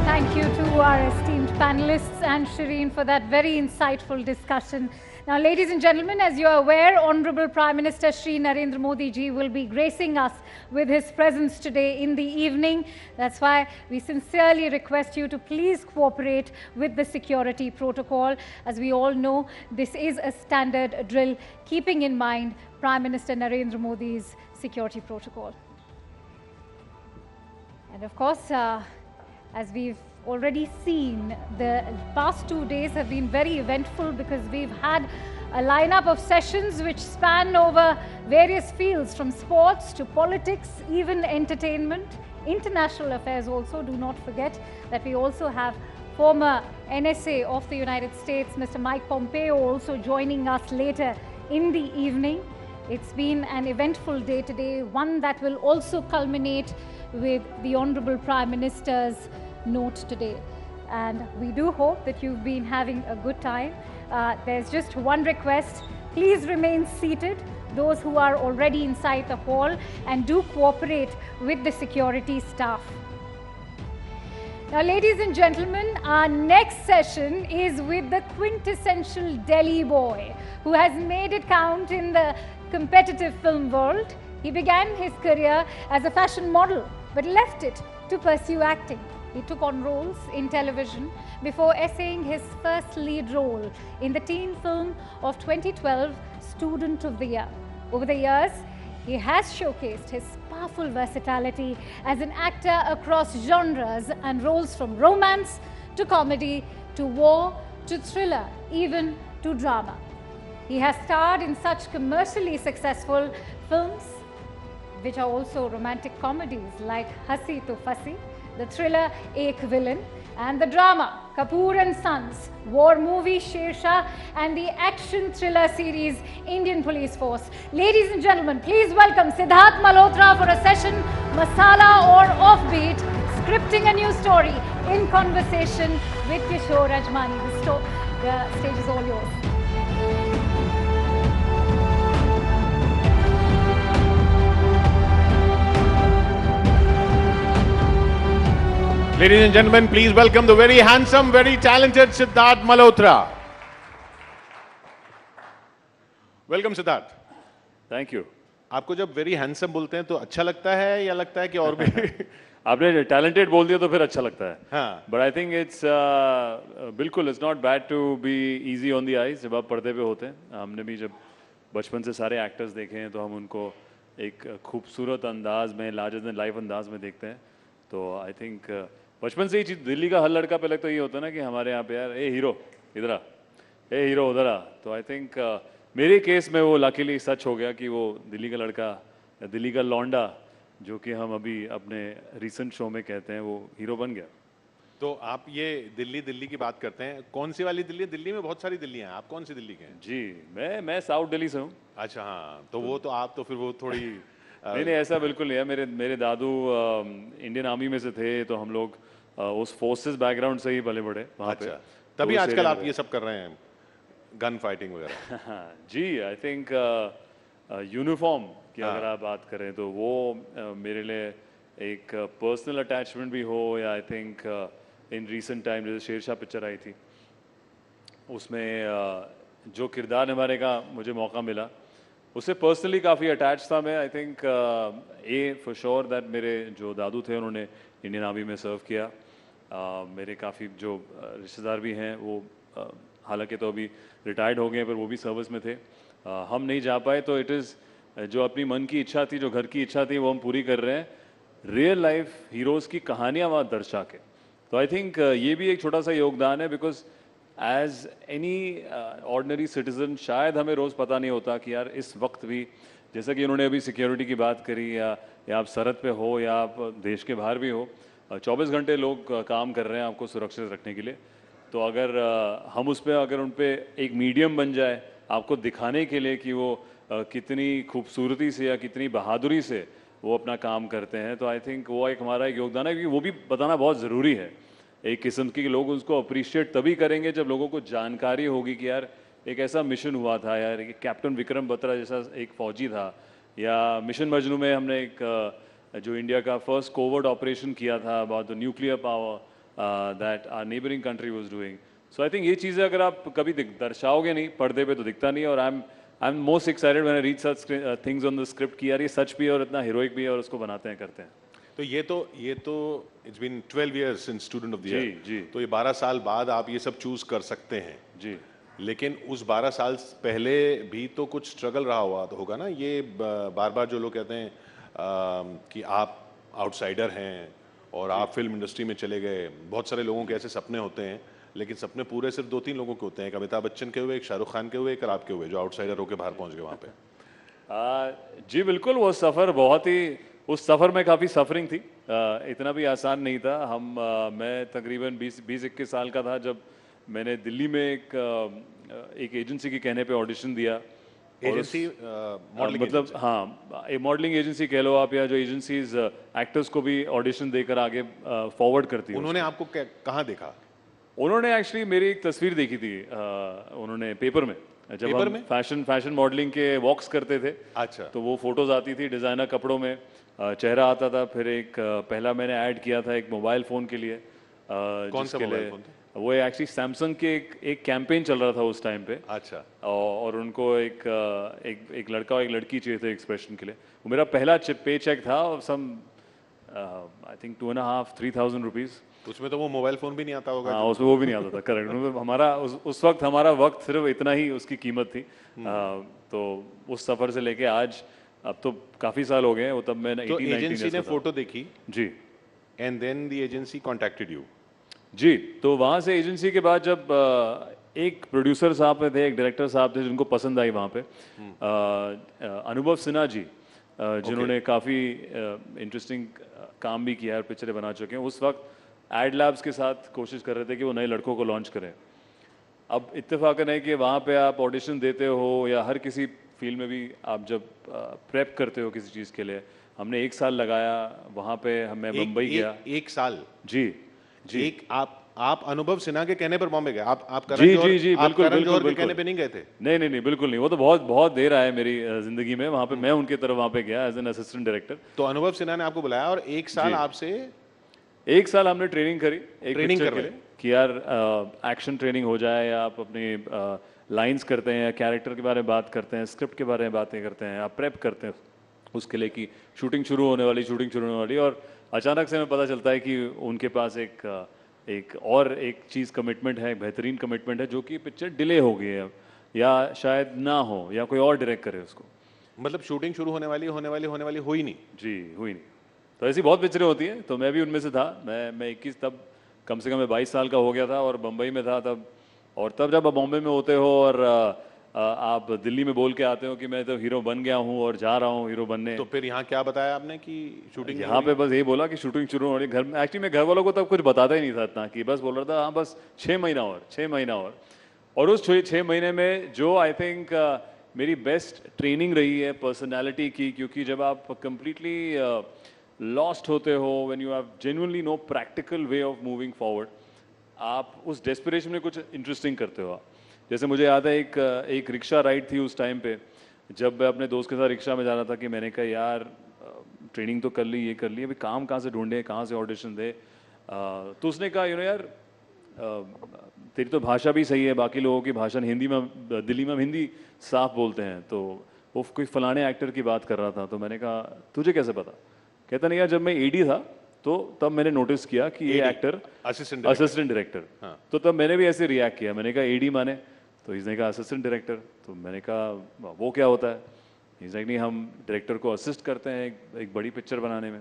Thank you to our esteemed panelists and Shireen for that very insightful discussion. Now, ladies and gentlemen, as you are aware, Honorable Prime Minister Shri Narendra Modi ji will be gracing us with his presence today in the evening. That's why we sincerely request you to please cooperate with the security protocol. As we all know, this is a standard drill, keeping in mind Prime Minister Narendra Modi's security protocol. And of course, as we've already seen, the past 2 days have been very eventful because we've had a lineup of sessions which span over various fields, from sports to politics, even entertainment, international affairs also. Do not forget that we also have former NSA of the United States, Mr. Mike Pompeo, also joining us later in the evening. It's been an eventful day today, one that will also culminate with the Honorable Prime Minister's note today. And we do hope that you've been having a good time. There's just one request. Please remain seated, those who are already inside the hall, and do cooperate with the security staff. Now, ladies and gentlemen, our next session is with the quintessential Delhi boy who has made it count in the competitive film world. He began his career as a fashion model, but left it to pursue acting. He took on roles in television before essaying his first lead role in the teen film of 2012, Student of the Year. Over the years, he has showcased his powerful versatility as an actor across genres and roles from romance to comedy to war to thriller, even to drama. He has starred in such commercially successful films which are also romantic comedies like Hasi to Fasi, the thriller Ek Villain, and the drama Kapoor and Sons, war movie Sher Shah, and the action thriller series Indian Police Force. Ladies and gentlemen, please welcome Siddharth Malhotra for a session, Masala or Offbeat, scripting a new story in conversation with Kishore Rajmani. The stage is all yours. Ladies and gentlemen, please welcome the very handsome, very talented Siddharth Malhotra. Welcome, Siddharth. Thank you. आपको जब very handsome बोलते हैं तो अच्छा लगता है या लगता है कि और भी आपने talented बोल दिया तो फिर अच्छा लगता है. हाँ. But I think it's बिल्कुल it's not bad to be easy on the eyes जब आप पर्दे पे होते हैं. हमने भी जब बचपन से सारे actors देखे हैं तो हम उनको एक खूबसूरत अंदाज में, larger than life अंदाज में देखते हैं. तो I think बचपन से ही चीज दिल्ली का हर लड़का पहले तो ये होता है ना कि हमारे यहाँ पे यार ए हीरो इधर आ, ए हीरो उधर आ. तो आई थिंक मेरे केस में वो लकीली सच हो गया कि वो दिल्ली का लड़का या दिल्ली का लौंडा जो कि हम अभी अपने रिसेंट शो में कहते हैं वो हीरो बन गया. तो आप ये दिल्ली की बात करते हैं, कौन सी वाली दिल्ली? दिल्ली में बहुत सारी दिल्लियां हैं, आप कौन सी दिल्ली के हैं? जी मैं साउथ दिल्ली से हूँ. अच्छा हाँ, तो वो तो आप तो फिर वो थोड़ी नहीं ऐसा बिल्कुल नहीं है. मेरे दादू इंडियन आर्मी में से थे तो हम लोग उस फोर्सेस बैकग्राउंड से ही पले बड़े वहाँ पे. तभी आजकल आप ये सब कर रहे हैं, गन फाइटिंग वगैरह. जी आई थिंक यूनिफॉर्म की अगर आप बात करें तो वो मेरे लिए एक पर्सनल अटैचमेंट भी हो, या I think in recent time जैसे शेरशाह पिक्चर आई थी उसमें जो किरदार निभाने का मुझे मौका मिला उससे पर्सनली काफ़ी अटैच था मैं. I think for sure that मेरे जो दादू थे उन्होंने इंडियन आर्मी में सर्व किया. मेरे काफ़ी जो रिश्तेदार भी हैं वो हालांकि तो अभी रिटायर्ड हो गए पर वो भी सर्विस में थे. हम नहीं जा पाए तो इट इज़ जो अपनी मन की इच्छा थी, जो घर की इच्छा थी वो हम पूरी कर रहे हैं रियल लाइफ हीरोज़ की कहानियाँ वहाँ दर्शा के. तो आई थिंक ये भी एक छोटा सा योगदान है because as any ordinary citizen शायद हमें रोज़ पता नहीं होता कि यार इस वक्त भी जैसा कि उन्होंने अभी सिक्योरिटी की बात करी, या आप सरहद पे हो या आप देश के बाहर भी हो, 24 घंटे लोग काम कर रहे हैं आपको सुरक्षित रखने के लिए. तो अगर हम उस पर अगर उन पर एक मीडियम बन जाए आपको दिखाने के लिए कि वो कितनी खूबसूरती से या कितनी बहादुरी से वो अपना काम करते हैं, तो आई थिंक वो एक हमारा एक योगदान है क्योंकि वो भी बताना बहुत ज़रूरी है एक किस्म की लोग उसको अप्रिशिएट तभी करेंगे जब लोगों को जानकारी होगी कि यार एक ऐसा मिशन हुआ था यार, कैप्टन विक्रम बत्रा जैसा एक फौजी था, या मिशन मजनू में हमने एक जो इंडिया का फर्स्ट कोवर्ट ऑपरेशन किया था about the nuclear power that our neighbouring country was doing. So I think ये चीज़ें अगर आप कभी दर्शाओगे नहीं पर्दे पे तो दिखता नहीं है. और I am most excited when I read such things on the script कि यार ये सच भी है और इतना हीरोइक भी है और उसको बनाते हैं करते हैं. तो ये तो it's been 12 years since Student of the Year. जी. तो ये 12 साल बाद आप ये सब चूज कर सकते हैं जी. लेकिन उस 12 साल पहले भी तो कुछ स्ट्रगल रहा हुआ तो होगा ना. ये बार बार जो लोग कहते हैं कि आप आउटसाइडर हैं और आप फिल्म इंडस्ट्री में चले गए. बहुत सारे लोगों के ऐसे सपने होते हैं लेकिन सपने पूरे सिर्फ 2-3 लोगों के होते हैं. एक अमिताभ बच्चन के हुए, एक शाहरुख खान के हुए, एक आपके हुए जो आउटसाइडर होकर बाहर पहुंच गए वहाँ पे. जी बिल्कुल. वो सफ़र बहुत ही, उस सफ़र में काफ़ी सफरिंग थी. इतना भी आसान नहीं था. मैं तकरीबन 20-21 साल का था जब मैंने दिल्ली में एक एजेंसी के कहने पे ऑडिशन दिया. एजेंसी मतलब हाँ, एक मॉडलिंग एजेंसी कह लो आप, या जो एजेंसीज एक्टर्स को भी ऑडिशन देकर आगे फॉरवर्ड करती है. उन्होंने आपको कहाँ देखा? उन्होंने एक्चुअली मेरी एक तस्वीर देखी थी उन्होंने पेपर में, जब हम फैशन मॉडलिंग के वॉक्स करते थे. अच्छा. तो वो फोटोज आती थी डिज़ाइनर कपड़ों में, चेहरा आता था. फिर एक पहला मैंने ऐड किया था एक मोबाइल फ़ोन के लिए. कौन सा मोबाइल फ़ोन था? वो एक्चुअली सैमसंग के एक कैंपेन चल रहा था उस टाइम पे. अच्छा. और उनको एक लड़का और एक लड़की चाहिए थे एक्सप्रेशन के लिए. वो मेरा पहला पे चेक था, सम आई थिंक 2,500-3,000 रुपीज़. उसमें तो वो मोबाइल फ़ोन भी नहीं आता होगा. हाँ, उसमें वो भी नहीं आता था. करेक्ट. हमारा उस वक्त हमारा वक्त सिर्फ इतना ही उसकी कीमत थी. तो उस सफ़र से लेके आज, अब तो काफ़ी साल हो गए हैं. वो तब मैं 18-19 एजेंसी ने फोटो देखी जी, and then the agency contacted you. जी. तो वहाँ से एजेंसी के बाद जब एक प्रोड्यूसर साहब थे, एक डायरेक्टर साहब थे जिनको पसंद आई वहाँ पे, अनुभव सिन्हा जी, जिन्होंने काफ़ी इंटरेस्टिंग काम भी किया है, पिक्चरें बना चुके हैं. उस वक्त एड लैब्स के साथ कोशिश कर रहे थे कि वो नए लड़कों को लॉन्च करें. अब इत्तेफाकन है कि वहाँ पे आप ऑडिशन देते हो या हर किसी फील्ड में भी आप जब प्रेप करते हो किसी चीज़ के लिए, हमने 1 साल लगाया वहाँ पे. मैं मुंबई गया. 1 साल? जी जी. आप अनुभव सिन्हा के कहने पर बॉम्बे गए? आप जी बिल्कुल के कहने पे नहीं गए थे? नहीं बिल्कुल नहीं. वो तो बहुत देर आया मेरी जिंदगी में. वहाँ पे मैं उनके तरफ वहाँ पे गया एज एन असिस्टेंट डायरेक्टर. तो अनुभव सिन्हा ने आपको बुलाया और 1 साल आपसे 1 साल हमने ट्रेनिंग करी एक पिक्चर के लिए कि यार एक्शन ट्रेनिंग हो जाए, या आप अपनी लाइंस करते हैं, या कैरेक्टर के बारे में बात करते हैं, स्क्रिप्ट के बारे में बातें करते हैं, आप प्रेप करते हैं उसके लिए कि शूटिंग शुरू होने वाली. और अचानक से हमें पता चलता है कि उनके पास एक चीज़ कमिटमेंट है, बेहतरीन कमिटमेंट है, जो कि पिक्चर डिले हो गई है या शायद ना हो या कोई और डायरेक्ट करे उसको. मतलब शूटिंग शुरू होने वाली हो ही नहीं. जी, हुई नहीं. तो ऐसी बहुत पिक्चरें होती हैं. तो मैं भी उनमें से था. मैं 21 तब कम से कम मैं 22 साल का हो गया था और बम्बई में था तब. और तब जब आप बॉम्बे में होते हो और आप दिल्ली में बोल के आते हो कि मैं तो हीरो बन गया हूँ और जा रहा हूँ हीरो बनने, तो फिर यहाँ क्या बताया आपने कि शूटिंग? यहाँ पे बस यही बोला कि शूटिंग शुरू हो रही है. घर में एक्चुअली मैं घर वालों को तब कुछ बताता ही नहीं था इतना, कि बस बोल रहा था हाँ बस 6 महीना और उस 6 महीने में जो आई थिंक मेरी बेस्ट ट्रेनिंग रही है पर्सनैलिटी की, क्योंकि जब आप कम्प्लीटली लॉस्ट होते हो, when you have genuinely no practical way of moving forward, आप उस डेस्परेशन में कुछ इंटरेस्टिंग करते हो. जैसे मुझे याद है एक रिक्शा राइड थी उस टाइम पे, जब मैं अपने दोस्त के साथ रिक्शा में जा रहा था कि मैंने कहा यार ट्रेनिंग तो कर ली, ये कर ली, अभी काम कहाँ से ढूंढे, कहाँ से ऑडिशन दे. तो उसने कहा यार तेरी तो भाषा भी सही है, बाकी लोगों की भाषा हिंदी में, दिल्ली में हम हिंदी साफ बोलते हैं. तो वो कोई फलाने एक्टर की बात कर रहा था. तो मैंने कहा तुझे कैसे पता? कहता नहीं यार जब मैं एडी था तो तब मैंने नोटिस किया कि ये एक्टर असिस्टेंट डायरेक्टर. तो तब मैंने भी ऐसे रिएक्ट किया. मैंने कहा एडी माने? तो इसने कहा असिस्टेंट डायरेक्टर. तो मैंने कहा वो क्या होता है? इसने नहीं, हम डायरेक्टर को असिस्ट करते हैं एक बड़ी पिक्चर बनाने में.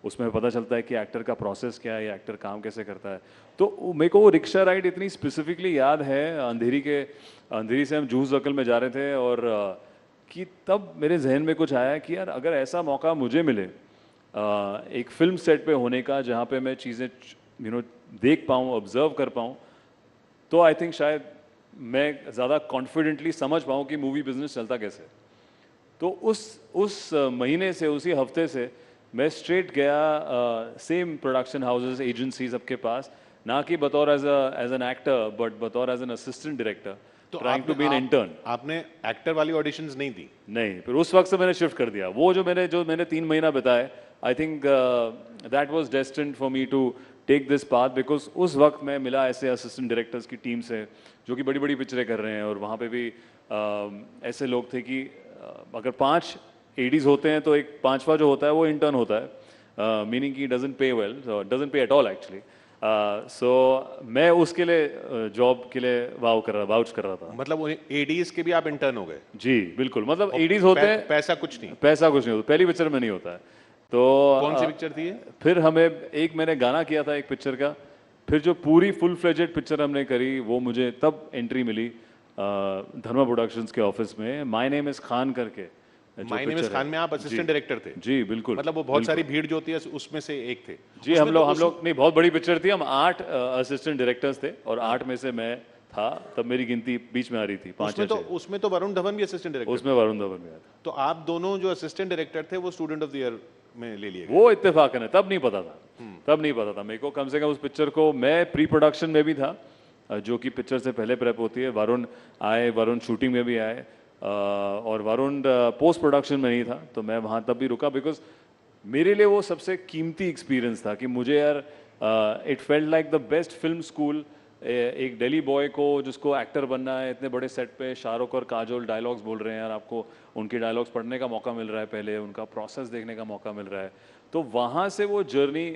उसमें पता चलता है कि एक्टर का प्रोसेस क्या है, या एक्टर काम कैसे करता है. तो मेरे को वो रिक्शा राइड इतनी स्पेसिफिकली याद है. अंधेरी से हम जूस सर्कल में जा रहे थे और कि तब मेरे जहन में कुछ आया कि यार अगर ऐसा मौका मुझे मिले एक फिल्म सेट पे होने का, जहाँ पे मैं चीज़ें देख पाऊँ, ऑब्जर्व कर पाऊँ, तो आई थिंक शायद मैं ज़्यादा कॉन्फिडेंटली समझ पाऊँ कि मूवी बिजनेस चलता कैसे. तो उस महीने से, उसी हफ्ते से मैं स्ट्रेट गया सेम प्रोडक्शन हाउसेस, एजेंसी सबके पास, ना कि बतौर एज एन एक्टर बट बतौर एज एन असिस्टेंट डायरेक्टर तो trying to be an intern. आपने एक्टर वाली ऑडिशंस नहीं दी? नहीं, फिर उस वक्त से मैंने शिफ्ट कर दिया। वो जो मैंने 3 महीना बिताए, I think that was destined for me to take this path, because उस वक्त मैं मिला ऐसे असिस्टेंट डायरेक्टर्स की टीम से जो कि बड़ी बड़ी पिक्चरें कर रहे हैं, और वहाँ पे भी ऐसे लोग थे कि अगर 5 एडीज होते हैं तो एक 5वां जो होता है वो इंटर्न होता है, मीनिंग कि डजंट पे वेल, डजंट पे एट ऑल एक्चुअली। सो मैं उसके लिए जॉब के लिए वाउच कर रहा था। मतलब एडीज के भी आप इंटर्न हो गए? जी बिल्कुल, मतलब एडीज होते हैं, पैसा कुछ नहीं? पैसा कुछ नहीं होता, पहली पिक्चर में नहीं होता है। तो कौन सी पिक्चर थी ये? फिर मैंने गाना किया था एक पिक्चर का, फिर जो पूरी फुल फ्लेजेड पिक्चर हमने करी वो मुझे तब एंट्री मिली धर्मा प्रोडक्शंस के ऑफिस में, माय नेम इज खान करके। माय नेम इज खान में आप असिस्टेंट डायरेक्टर थे? जी बिल्कुल। मतलब वो बहुत सारी भीड़ जो होती है उसमें से एक थे? जी, हम लोग नहीं, बहुत बड़ी पिक्चर थी, हम 8 असिस्टेंट डायरेक्टर्स थे और 8 में से मैं था, तब मेरी गिनती बीच में आ रही थी 5 उसमें तो वरुण धवन भी असिस्टेंट डायरेक्टर? उसमें वरुण धवन भी आया। तो आप दोनों जो असिस्टेंट डायरेक्टर थे वो स्टूडेंट ऑफ द ईयर में ले लिए गए? वो इत्तेफाकन है, तब नहीं पता था मेरे को। कम से कम उस पिक्चर को मैं प्री प्रोडक्शन में भी था, जो कि पिक्चर से पहले प्रेप होती है। वरुण शूटिंग में भी आए, और वरुण पोस्ट प्रोडक्शन में नहीं था, तो मैं वहाँ तब भी रुका, बिकॉज मेरे लिए वो सबसे कीमती एक्सपीरियंस था कि मुझे यार it felt like the best film school. एक दिल्ली बॉय को जिसको एक्टर बनना है, इतने बड़े सेट पे शाहरुख और काजोल डायलॉग्स बोल रहे हैं यार, आपको उनके डायलॉग्स पढ़ने का मौका मिल रहा है, पहले उनका प्रोसेस देखने का मौका मिल रहा है। तो वहाँ से वो जर्नी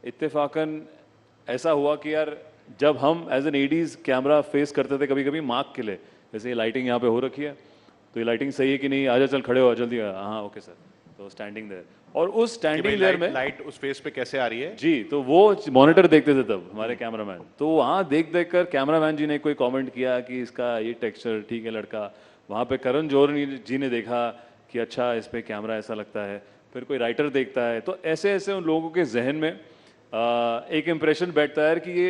इत्तेफाकन ऐसा हुआ कि यार जब हम as an ADs camera face करते थे कभी कभी मार्क के लिए, जैसे ये लाइटिंग यहाँ पे हो रखी है, तो ये लाइटिंग सही है कि नहीं, आजा चल खड़े हो जल्दी, हाँ ओके सर, तो स्टैंडिंग देयर, और उस स्टैंडिंग देयर में लाइट उस फेस पे कैसे आ रही है जी, तो वो मॉनिटर देखते थे तब हमारे कैमरामैन, तो वहाँ देख कर कैमरामैन जी ने कोई कमेंट किया कि इसका ये टेक्सचर ठीक है लड़का, वहाँ पे करण जौहर जी ने देखा कि अच्छा इस पे कैमरा ऐसा लगता है, फिर कोई राइटर देखता है, तो ऐसे ऐसे उन लोगों के जहन में एक इम्प्रेशन बैठता है कि ये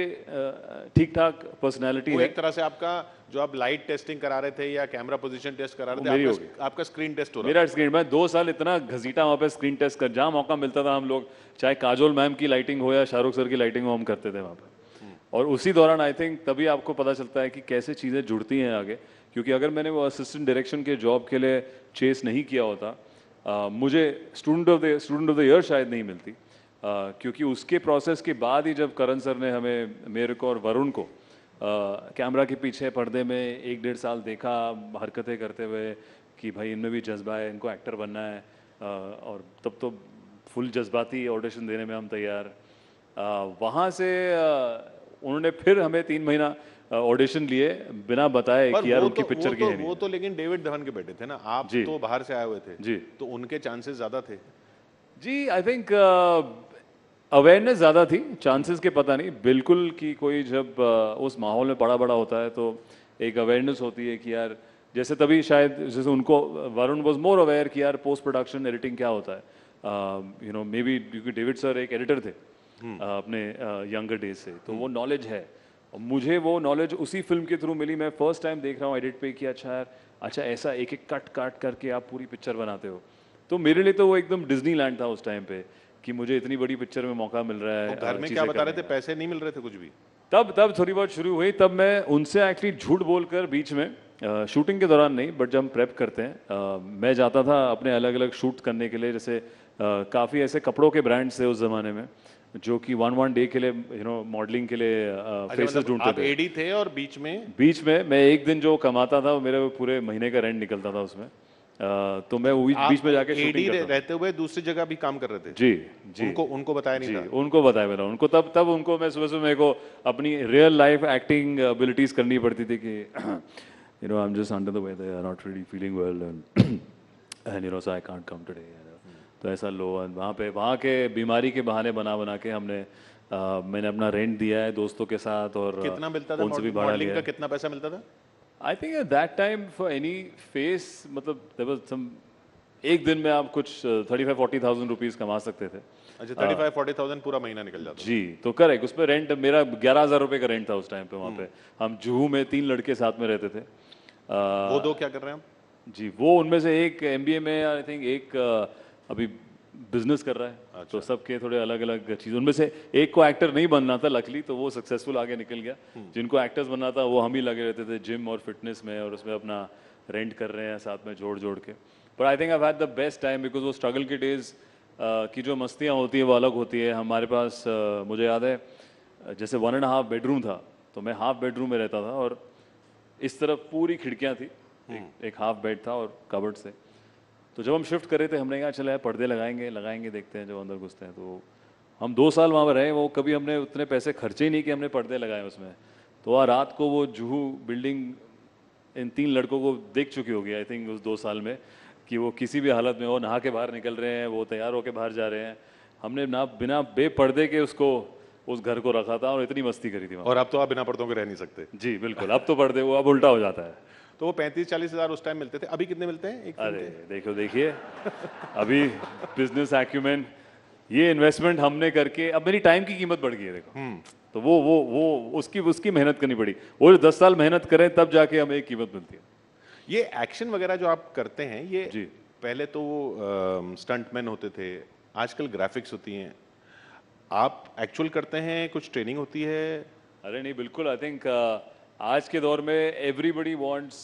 ठीक ठाक पर्सनैलिटी है। एक तरह से आपका जो आप लाइट टेस्टिंग करा रहे थे या कैमरा पोजीशन टेस्ट करा रहे थे, आपका स्क्रीन टेस्ट हो रहा है। मेरा स्क्रीन, मैं 2 साल इतना घसीटा वहाँ पे स्क्रीन टेस्ट कर, जहाँ मौका मिलता था हम लोग, चाहे काजोल मैम की लाइटिंग हो या शाहरुख सर की लाइटिंग हो, हम करते थे वहाँ पे। और उसी दौरान आई थिंक तभी आपको पता चलता है कि कैसे चीज़ें जुड़ती हैं आगे, क्योंकि अगर मैंने वो असिस्टेंट डायरेक्शन के जॉब के लिए चेस नहीं किया होता, मुझे स्टूडेंट ऑफ द ईयर शायद नहीं मिलती, क्योंकि उसके प्रोसेस के बाद ही जब करण सर ने मेरे को और वरुण को कैमरा के पीछे पर्दे में 1-1.5 साल देखा हरकतें करते हुए कि भाई इनमें भी जज्बा है, इनको एक्टर बनना है, और तब तो फुल जज्बाती ऑडिशन देने में हम तैयार। वहाँ से उन्होंने फिर हमें 3 महीना ऑडिशन लिए बिना बताए कि यार उनकी पिक्चर की है नहीं। वो तो लेकिन डेविड धवन के बेटे थे ना, आप तो बाहर से आए हुए थे जी, तो उनके चांसेस ज्यादा थे जी। आई थिंक अवेयरनेस ज़्यादा थी, चांसेस के पता नहीं बिल्कुल कि कोई जब उस माहौल में बड़ा होता है तो एक अवेयरनेस होती है कि यार, जैसे तभी शायद जैसे उनको वरुण वाज मोर अवेयर कि यार पोस्ट प्रोडक्शन एडिटिंग क्या होता है, यू नो मे बी क्योंकि डेविड सर एक एडिटर थे अपने यंगर डेज से, तो वो नॉलेज है, और मुझे वो नॉलेज उसी फिल्म के थ्रू मिली। मैं फर्स्ट टाइम देख रहा हूँ एडिट पे कि अच्छा यार, अच्छा ऐसा एक एक कट करके आप पूरी पिक्चर बनाते हो, तो मेरे लिए तो वो एकदम डिज्नी लैंड था उस टाइम पे कि मुझे इतनी बड़ी पिक्चर में मौका मिल रहा है। घर में क्या बता रहे थे, पैसे नहीं मिल रहे थे कुछ भी? तब थोड़ी बहुत शुरू हुई, तब मैं उनसे एक्चुअली झूठ बोलकर बीच में शूटिंग के दौरान नहीं, बट जब हम प्रेप करते हैं मैं जाता था अपने अलग अलग शूट करने के लिए, जैसे काफ़ी ऐसे कपड़ों के ब्रांड्स थे उस ज़माने में जो कि 1 डे के लिए यू नो मॉडलिंग के लिए फेसेस ढूंढते थे। एडी थे और बीच में मैं एक दिन जो कमाता था वो मेरे पूरे महीने का रेंट निकलता था उसमें, तो मैं बीच में जाके शूटिंग करता था। रहते हुए दूसरी जगह भी काम कर रहे थे? जी। उनको बताया नहीं था? उनको बताया मैंने उनको, तब उनको मैं सुबह मेरे को अपनी रियल लाइफ एक्टिंग एबिलिटीज करनी पड़ती थी कि you know I am just under the weather, I am not really feeling well and you know so I can't come today, तो ऐसा लो। वहाँ के बीमारी के बहाने बना के मैंने अपना रेंट दिया है दोस्तों के साथ, और कितना मिलता था मॉडलिंग का, कितना पैसा मिलता था? I think at that time for any face, मतलब देयर वाज सम, एक दिन में आप कुछ 35-40,000 रुपीस कमा सकते थे। अच्छा, 35-40,000 पूरा महीना निकल जाता जी, तो करेक्ट। उस पर रेंट मेरा 11,000 रुपये का रेंट था उस टाइम पे। वहाँ पे हम जुहू में 3 लड़के साथ में रहते थे। वो 2 क्या कर रहे हैं? जी, वो उनमें से एक MBA में, आई थिंक एक अभी बिजनेस कर रहा है। तो सबके थोड़े अलग अलग चीज़, उनमें से एक को एक्टर नहीं बनना था लकली, तो वो सक्सेसफुल आगे निकल गया। जिनको एक्टर्स बनना था वो हम ही लगे रहते थे जिम और फिटनेस में, और उसमें अपना रेंट कर रहे हैं साथ में जोड़ जोड़ के। But I think I had the best time, because वो स्ट्रगल के डेज की जो मस्तियाँ होती हैं वो अलग होती है। हमारे पास मुझे याद है जैसे 1.5 बेडरूम था, तो मैं हाफ बेडरूम में रहता था और इस तरफ पूरी खिड़कियाँ थी, एक हाफ बेड था और कबर्ड से। तो जब हम शिफ्ट कर रहे थे हमने कहा चला है पर्दे लगाएंगे देखते हैं जब अंदर घुसते हैं। तो हम 2 साल वहाँ पर रहे, वो कभी हमने उतने पैसे खर्चे ही नहीं कि हमने पर्दे लगाए उसमें। तो वहाँ रात को वो जुहू बिल्डिंग इन 3 लड़कों को देख चुकी होगी आई थिंक उस 2 साल में, कि वो किसी भी हालत में वो नहा के बाहर निकल रहे हैं, वो तैयार होके बाहर जा रहे हैं। हमने ना बिना बेपर्दे के उसको उस घर को रखा था और इतनी मस्ती करी थी वहाँ। और अब तो आप बिना पर्दों के रह नहीं सकते। जी बिल्कुल, अब तो पर्दे वो अब उल्टा हो जाता है। तो वो 35-40 हज़ार उस टाइम मिलते थे, अभी कितने मिलते हैं? अरे देखिए अभी बिजनेस एक्यूमेंट, ये इन्वेस्टमेंट हमने करके अब मेरी टाइम की कीमत बढ़ गई है देखो। तो वो उसकी मेहनत करनी पड़ी। वो 10 साल मेहनत करें तब जाके हमें एक कीमत मिलती है। ये एक्शन वगैरह जो आप करते हैं, ये जी पहले तो वो स्टंटमैन होते थे, आजकल ग्राफिक्स होती हैं, आप एक्चुअल करते हैं, कुछ ट्रेनिंग होती है? अरे नहीं बिल्कुल, आई थिंक आज के दौर में everybody wants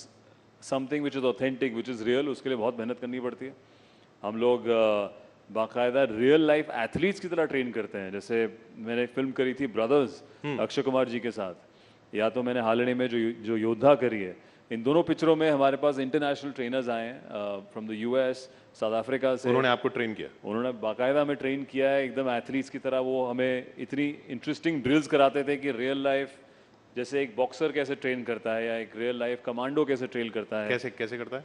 something which is authentic, which is real, उसके लिए बहुत मेहनत करनी पड़ती है। हम लोग बाकायदा रियल लाइफ एथलीट्स की तरह ट्रेन करते हैं। जैसे मैंने एक फिल्म करी थी ब्रदर्स अक्षय कुमार जी के साथ, या तो मैंने हाल ही में जो योद्धा करी है, इन दोनों पिक्चरों में हमारे पास इंटरनेशनल ट्रेनर्स आए हैं from the US, south Africa से। उन्होंने आपको ट्रेन किया? उन्होंने बाकायदा हमें ट्रेन किया है एकदम एथलीट्स की तरह। वो हमें इतनी इंटरेस्टिंग ड्रिल्स कराते थे कि रियल लाइफ जैसे एक बॉक्सर कैसे ट्रेन करता है या एक रियल लाइफ कमांडो कैसे ट्रेन करता है। कैसे करता है?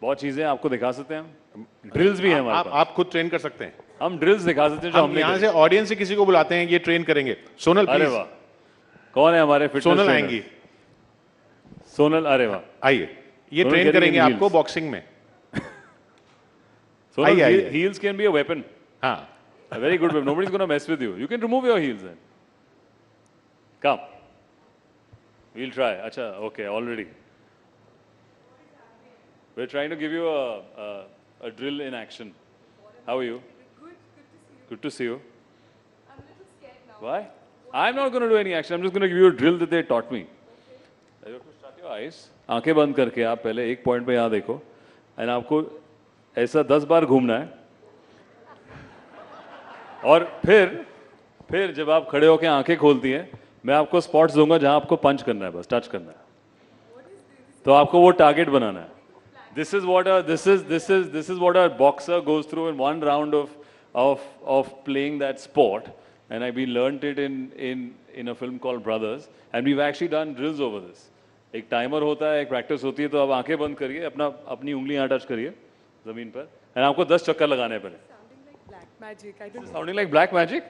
बहुत चीजें आपको दिखा सकते हैं हम, ड्रिल्स भी हैं हमारे पास। आप खुद ट्रेन कर सकते हैं? हम ड्रिल्स दिखा सकते हैं जो हमने यहाँ से ऑडियंस से किसी को बुलाते हैं, ये ट्रेन करेंगे। सोनल अरे वाह, कौन है हमारे फिटनेस सोनल आएंगी? सोनल, अरे वाह, आइए, ये ट्रेन करेंगे आपको बॉक्सिंग में। Sonal, heels can be a weapon. A very good weapon. Nobody's going to mess with you. You can remove your heels then. Come. We'll try. Acha, okay, already. We're trying to give you a drill in action. How are you? Good to see you. I'm a little scared now. Why? I'm not going to do any action. I'm just going to give you a drill that they taught me. You have to shut your eyes. आंखें बंद करके आप पहले एक point पे यहाँ देखो, and आपको ऐसा 10 बार घूमना है, और फिर जब आप खड़े होकर आंखें खोलती हैं, मैं आपको स्पॉट्स दूंगा जहां आपको पंच करना है, बस टच करना है। तो आपको वो टारगेट बनाना है। This is what a boxer goes through in one round of playing that sport, and we learned it in a film called Brothers, and we've actually done drills over this. एक timer होता है, एक practice होती है, तो आप आंखें बंद करिए, अपनी उंगलियां टच करिए जमीन पर, एंड आपको 10 चक्कर लगाने हैं पहले। Sounding like black magic?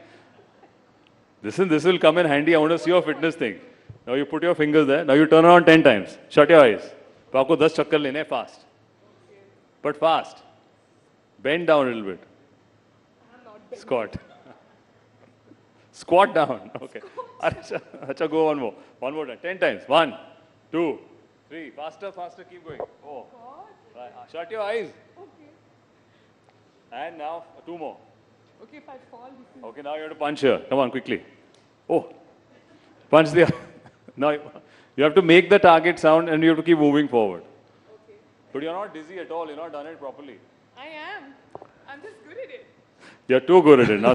Listen, this will come in handy. I want to see your fitness thing. Now you put your fingers there. Now you turn around 10 times. Shut your eyes. तो आपको 10 चक्कर लेने हैं fast. But fast. Bend down a little bit. Squat. Squat down. Okay. अच्छा, go one more. One more time. 10 times. 1, 2, 3. Faster, keep going. Oh. Right. Shut your eyes. Okay. And now 2 more. Okay, if I fall. Okay, now you have to punch here. Come on, quickly. Oh. Punch the. Now you have to make the target sound and you have to keep moving forward. Okay. But you're not dizzy at all. You're not done it properly. I am. I'm just good at it. You're too good at it. Now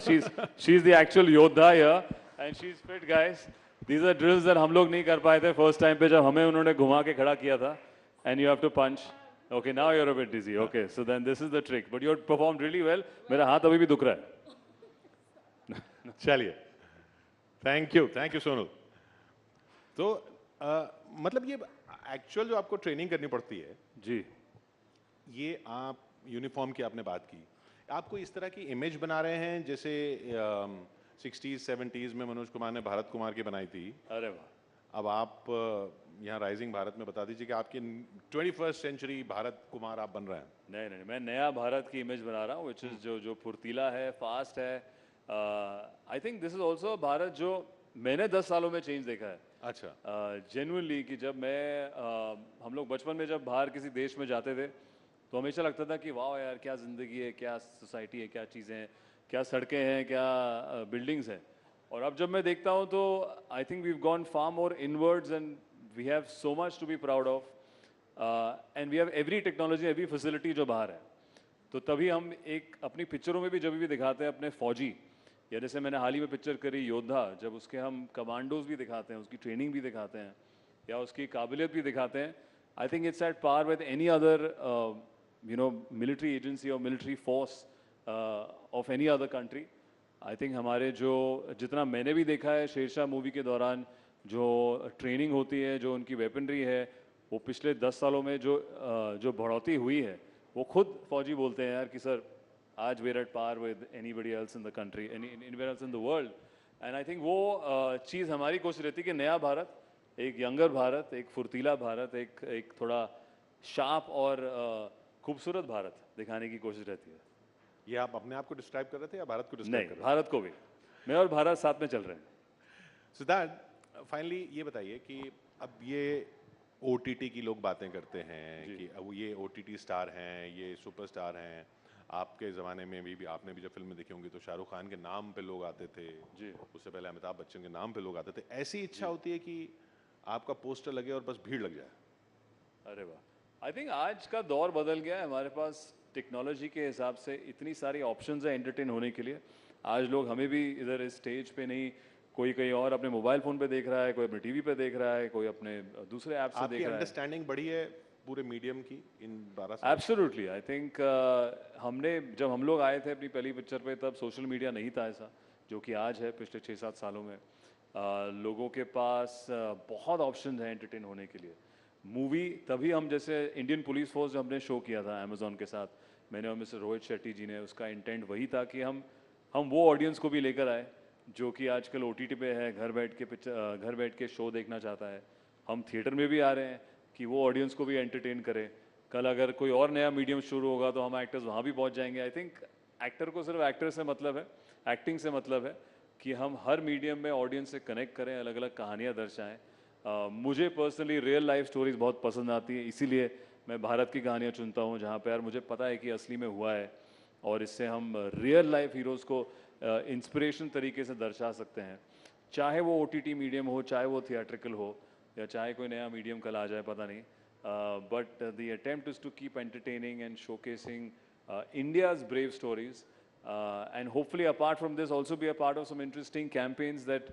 she's the actual yodha here, and she's fit, guys. These are drills that हम लोग नहीं कर पाए थे first time पे, जब हमें उन्होंने घुमा के खड़ा किया था. And you have to punch. Okay, now you're a bit dizzy. Okay, so then this is the trick. But you performed really well. मेरा हाथ अभी भी दुख रहा है. चलिए, थैंक यू सोनल। तो मतलब ये एक्चुअल जो आपको ट्रेनिंग करनी पड़ती है जी, ये आप यूनिफॉर्म की आपने बात की, आपको इस तरह की इमेज बना रहे हैं जैसे 60s 70s में मनोज कुमार ने भारत कुमार की बनाई थी। अरे वाह। अब आप यहाँ राइजिंग भारत में बता दीजिए कि आपकी 21st सेंचुरी भारत कुमार आप बन रहे हैं। नहीं, मैं नया भारत की इमेज बना रहा हूँ, which is जो फुर्तीला है, फास्ट है। I think this is also Bharat जो मैंने 10 सालों में चेंज देखा है। अच्छा। जेन्युइनली कि जब हम लोग बचपन में जब बाहर किसी देश में जाते थे, तो हमेशा लगता था कि वाह यार क्या ज़िंदगी है, क्या सोसाइटी है, क्या चीज़ें हैं, क्या सड़कें हैं, क्या बिल्डिंग्स हैं। और अब जब मैं देखता हूँ तो I think we have gone far more inwards and we have so much to be proud of and we have every technology, every facility जो बाहर है। तो तभी हम एक अपनी पिक्चरों में भी जब भी दिखाते हैं अपने फौजी, या जैसे मैंने हाल ही में पिक्चर करी योद्धा, जब उसके हम कमांडोज भी दिखाते हैं, उसकी ट्रेनिंग भी दिखाते हैं या उसकी काबिलियत भी दिखाते हैं, I think it's at par with any other military agency और military force of any other country. I think हमारे जो जितना मैंने भी देखा है शेरशाह मूवी के दौरान जो ट्रेनिंग होती है, जो उनकी वेपनरी है, वो पिछले 10 सालों में जो बढ़ोतरी हुई है, वो खुद फौजी बोलते हैं यार कि सर आज we're at par with anybody else in the country, anywhere else in the world. And I think वो चीज़ हमारी कोशिश रहती है कि नया भारत, एक यंगर भारत, एक फुर्तीला भारत, एक थोड़ा शार्प और खूबसूरत भारत दिखाने की कोशिश रहती है। ये आप अपने आप को डिस्क्राइब कर रहे थे या भारत को डिस्क्राइब कर रहे थे? भारत को भी। मैं और भारत साथ में चल रहे हैं। सिद्धार्थ, फाइनली ये बताइए कि अब ये OTT की लोग बातें करते हैं कि अब ये OTT स्टार हैं, ये सुपरस्टार हैं। आपके ज़माने में भी आपने भी जब फिल्में देखी होंगी तो शाहरुख खान के नाम पे लोग आते थे जी, उससे पहले अमिताभ बच्चन के नाम पे लोग आते थे। ऐसी इच्छा होती है कि आपका पोस्टर लगे और बस भीड़ लग जाए? अरे वाह, आई थिंक आज का दौर बदल गया है। हमारे पास टेक्नोलॉजी के हिसाब से इतनी सारी ऑप्शंस हैं एंटरटेन होने के लिए। आज लोग हमें भी इधर इस स्टेज पे नहीं, कोई कहीं और अपने मोबाइल फ़ोन पे देख रहा है, कोई अपने टीवी पे देख रहा है, कोई अपने दूसरे ऐप से देख रहा है। अंडरस्टैंडिंग बढ़ी है पूरे मीडियम की इन 12 साल? एब्सोल्युटली, आई थिंक हमने जब हम लोग आए थे अपनी पहली पिक्चर पे तब सोशल मीडिया नहीं था ऐसा जो कि आज है। पिछले 6-7 सालों में लोगों के पास बहुत ऑप्शन हैं एंटरटेन होने के लिए। मूवी तभी हम, जैसे इंडियन पुलिस फोर्स जो हमने शो किया था अमेजोन के साथ, मैंने और मिस्टर रोहित शेट्टी जी ने, उसका इंटेंट वही था कि हम वो ऑडियंस को भी लेकर आए जो कि आजकल OTT पे है, घर बैठ के शो देखना चाहता है। हम थिएटर में भी आ रहे हैं कि वो ऑडियंस को भी एंटरटेन करे। कल अगर कोई और नया मीडियम शुरू होगा तो हम एक्टर्स वहाँ भी पहुँच जाएंगे। आई थिंक एक्टर को सिर्फ एक्टर से मतलब है, एक्टिंग से मतलब है कि हम हर मीडियम में ऑडियंस से कनेक्ट करें, अलग अलग कहानियाँ दर्शाएं। मुझे पर्सनली रियल लाइफ स्टोरीज बहुत पसंद आती हैं, इसीलिए मैं भारत की कहानियाँ चुनता हूँ जहाँ पे यार मुझे पता है कि असली में हुआ है और इससे हम रियल लाइफ हीरोज़ को इंस्पिरेशन तरीके से दर्शा सकते हैं। चाहे वो OTT मीडियम हो, चाहे वो थिएट्रिकल हो, या चाहे कोई नया मीडियम कल आ जाए, पता नहीं। But the attempt is to keep entertaining and showcasing India's brave stories, and hopefully apart from this also be a part of some interesting campaigns that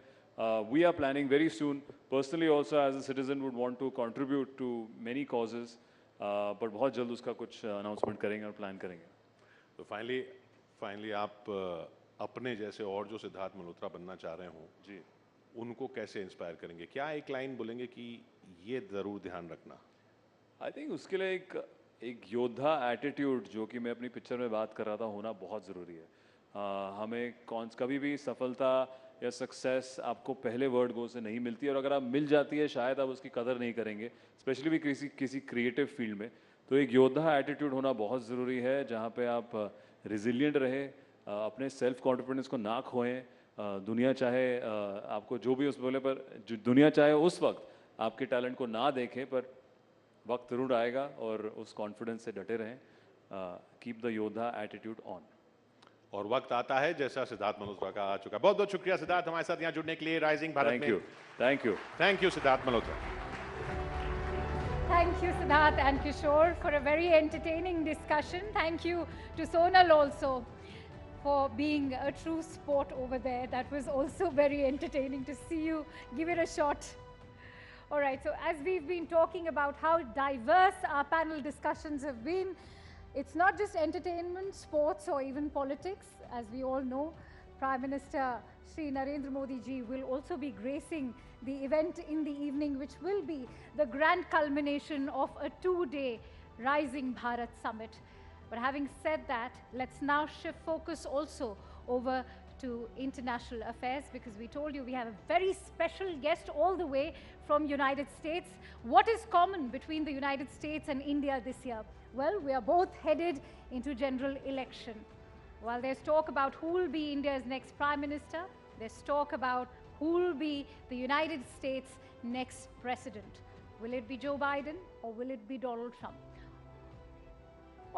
we are planning very soon. Personally also as a citizen would want to contribute to many causes, but बहुत जल्द उसका कुछ announcement करेंगे और plan करेंगे। तो finally आप अपने जैसे और जो सिद्धार्थ मल्होत्रा बनना चाह रहे हो जी, उनको कैसे इंस्पायर करेंगे? क्या एक लाइन बोलेंगे कि ये ज़रूर ध्यान रखना? आई थिंक उसके लिए एक योद्धा एटीट्यूड जो कि मैं अपनी पिक्चर में बात कर रहा था होना बहुत ज़रूरी है। हमें कभी भी सफलता या सक्सेस आपको पहले वर्ड गो से नहीं मिलती, और अगर आप मिल जाती है शायद आप उसकी कदर नहीं करेंगे, स्पेशली भी किसी क्रिएटिव फील्ड में। तो एक योद्धा एटीट्यूड होना बहुत ज़रूरी है जहाँ पे आप रिजिलियंट रहे, अपने सेल्फ कॉन्फिडेंस को ना खोएं। दुनिया चाहे आपको जो भी उस बोले, पर जो दुनिया चाहे उस वक्त आपके टैलेंट को ना देखें, पर वक्त जरूर आएगा और उस कॉन्फिडेंस से डटे रहें। कीप द योद्धा एटीट्यूड ऑन। और वक्त आता है जैसा सिद्धार्थ मल्होत्रा का आ चुका है। बहुत बहुत शुक्रिया सिद्धार्थ हमारे साथ यहाँ जुड़ने के लिए राइजिंग भारत में। Thank you Siddharth Malhotra. Thank you, Siddharth and Kishore, for a very entertaining discussion. Thank you to Sonal also for being a true sport over there. That was also very entertaining to see you give it a shot. All right, so as we've been talking about how diverse our panel discussions have been, it's not just entertainment, sports, or even politics. As we all know, Prime Minister Shri Narendra Modi ji will also be gracing the event in the evening, which will be the grand culmination of a 2-day Rising Bharat Summit. But having said that, let's now shift focus also over to international affairs, because we told you we have a very special guest all the way from United States. What is common between the United States and India this year? Well, we are both headed into general election. While there's talk about who will be India's next Prime Minister, there's talk about who will be the United States' next President. Will it be Joe Biden or will it be Donald Trump?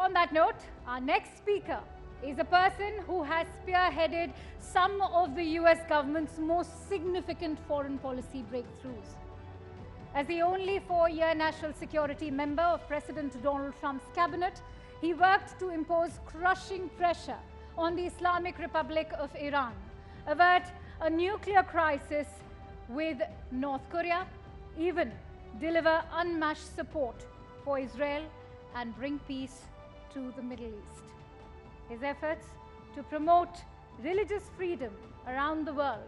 On that note, our next speaker is a person who has spearheaded some of the US government's most significant foreign policy breakthroughs. As the only four-year national security member of President Donald Trump's cabinet, he worked to impose crushing pressure on the Islamic Republic of Iran, avert a nuclear crisis with North Korea, even deliver unmatched support for Israel and bring peace to the Middle East. His efforts to promote religious freedom around the world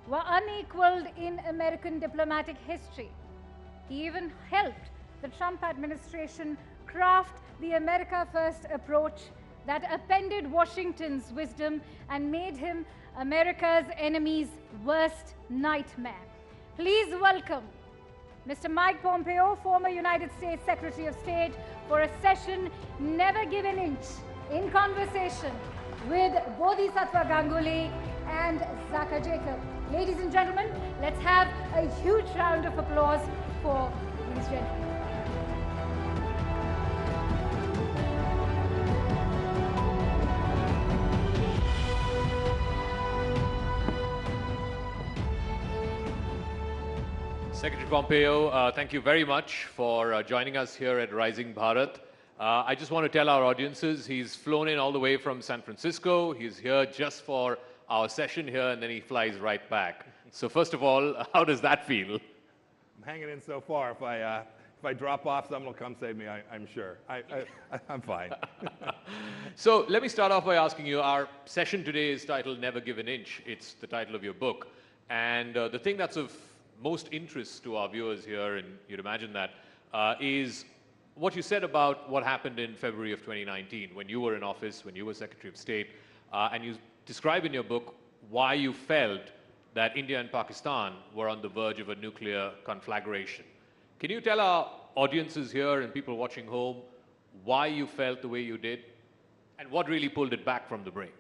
were unequaled in American diplomatic history. He even helped the Trump administration craft the America First approach that appended Washington's wisdom and made him America's enemy's worst nightmare. Please welcome Mr. Mike Pompeo, former United States Secretary of State, for a session never give an inch in conversation with Bodhisattva Ganguly and Zaka Jacob. Ladies and gentlemen, let's have a huge round of applause for these gentlemen. Secretary Pompeo, thank you very much for joining us here at Rising Bharat. I just want to tell our audiences he's flown in all the way from San Francisco. He's here just for our session here, and then he flies right back. So first of all, how does that feel? I'm hanging in so far. If I drop off, someone will come save me, I'm sure. I'm fine. So let me start off by asking you, our session today is titled Never Give an Inch. It's the title of your book. And the thing that's of most interest to our viewers here, and you'd imagine that, is what you said about what happened in February of 2019 when you were in office, when you were Secretary of State, and you describe in your book why you felt that India and Pakistan were on the verge of a nuclear conflagration. Can you tell our audiences here and people watching home why you felt the way you did and what really pulled it back from the brink?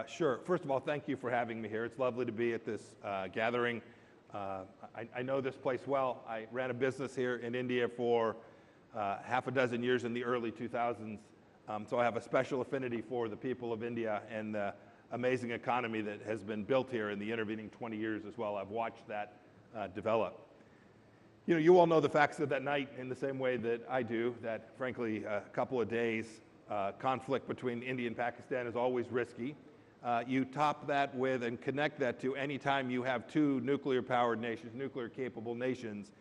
Sure. First of all, thank you for having me here. It's lovely to be at this gathering. I know this place well. I ran a business here in India for half a dozen years in the early 2000s. So I have a special affinity for the people of India and the amazing economy that has been built here in the intervening 20 years as well. I've watched that develop. You know, you all know the facts of that night in the same way that I do, that frankly, a couple of days conflict between India and Pakistan is always risky. You top that with and connect that to any time you have two nuclear-powered nations, nuclear-capable nations,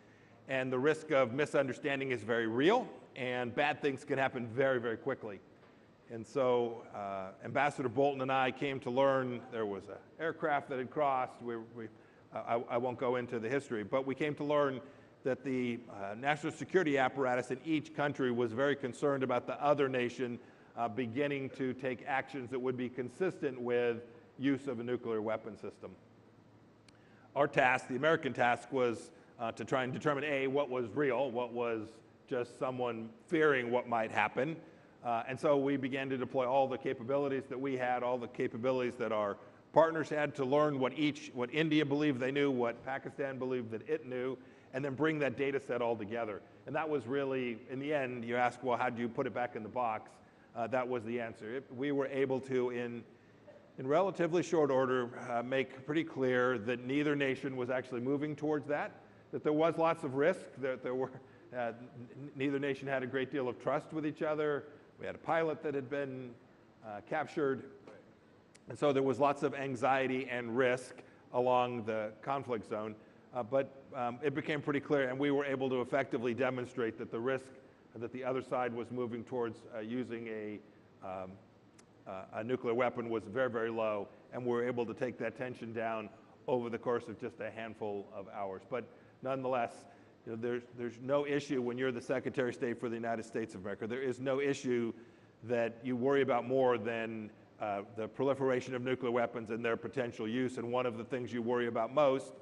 and the risk of misunderstanding is very real, and bad things can happen very, very quickly. And so Ambassador Bolton and I came to learn there was an aircraft that had crossed. I won't go into the history, but we came to learn that the national security apparatus in each country was very concerned about the other nation beginning to take actions that would be consistent with use of a nuclear weapon system. Our task, the American task, was to try and determine, A, what was real, what was just someone fearing what might happen. And so we began to deploy all the capabilities that we had, all the capabilities that our partners had, to learn what India believed they knew, what Pakistan believed that it knew, and then bring that data set all together. And that was really, in the end, you ask, well, how do you put it back in the box? That was the answer. We were able to, in relatively short order, make pretty clear that neither nation was actually moving towards that there was lots of risk, that there were, neither nation had a great deal of trust with each other. We had a pilot that had been captured. And so there was lots of anxiety and risk along the conflict zone. But it became pretty clear, and we were able to effectively demonstrate that the risk that the other side was moving towards using a nuclear weapon was very, very low, and we were able to take that tension down over the course of just a handful of hours. But nonetheless, you know, there's no issue when you're the Secretary of State for the United States of America. There is no issue that you worry about more than the proliferation of nuclear weapons and their potential use. And one of the things you worry about most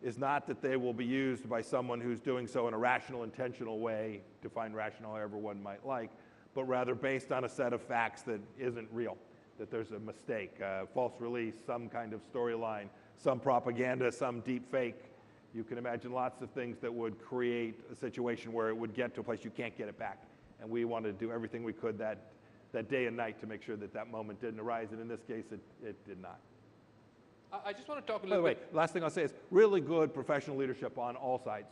is not that they will be used by someone who's doing so in a rational, intentional way, define rational however one might like, but rather based on a set of facts that isn't real, that there's a mistake, false release, some kind of storyline, some propaganda, some deep fake. You can imagine lots of things that would create a situation where it would get to a place you can't get it back. And we wanted to do everything we could that day and night to make sure that that moment didn't arise. And in this case, it did not. I just want to talk a By little the way, bit. last thing I'll say is really good professional leadership on all sides.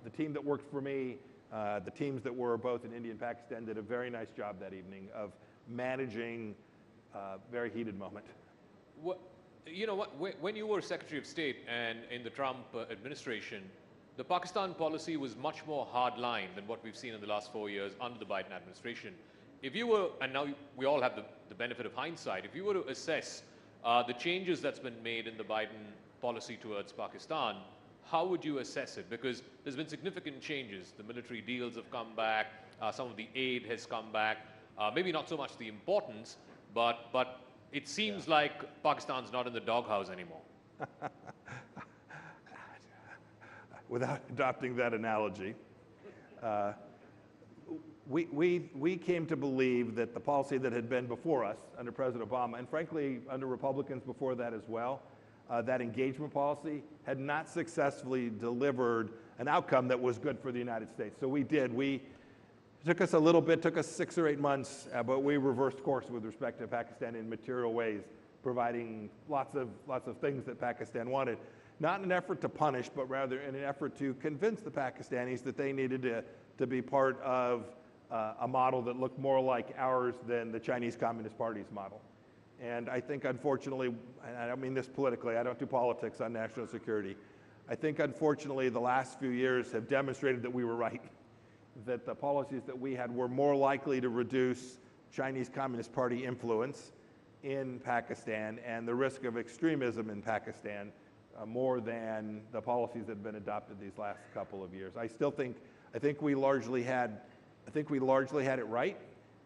The team that worked for me, the teams that were both in India and Pakistan did a very nice job that evening of managing a very heated moment. You know what, when you were Secretary of State and in the Trump administration, the Pakistan policy was much more hardline than what we've seen in the last 4 years under the Biden administration. If you were, and now we all have the benefit of hindsight, if you were to assess the changes that's been made in the Biden policy towards Pakistan, how would you assess it? Because there's been significant changes. The military deals have come back, some of the aid has come back, maybe not so much the importance, but it seems like Pakistan's not in the doghouse anymore. Without adopting that analogy, we came to believe that the policy that had been before us under President Obama, and frankly under Republicans before that as well, that engagement policy had not successfully delivered an outcome that was good for the United States. So it took us a little bit, took us 6 or 8 months, but we reversed course with respect to Pakistan in material ways, providing lots of things that Pakistan wanted. Not in an effort to punish, but rather in an effort to convince the Pakistanis that they needed to be part of a model that looked more like ours than the Chinese Communist Party's model. And I think, unfortunately, and I don't mean this politically, I don't do politics on national security. I think, unfortunately, the last few years have demonstrated that we were right, that the policies that we had were more likely to reduce Chinese Communist Party influence in Pakistan and the risk of extremism in Pakistan more than the policies that have been adopted these last couple of years. I think we largely had it right.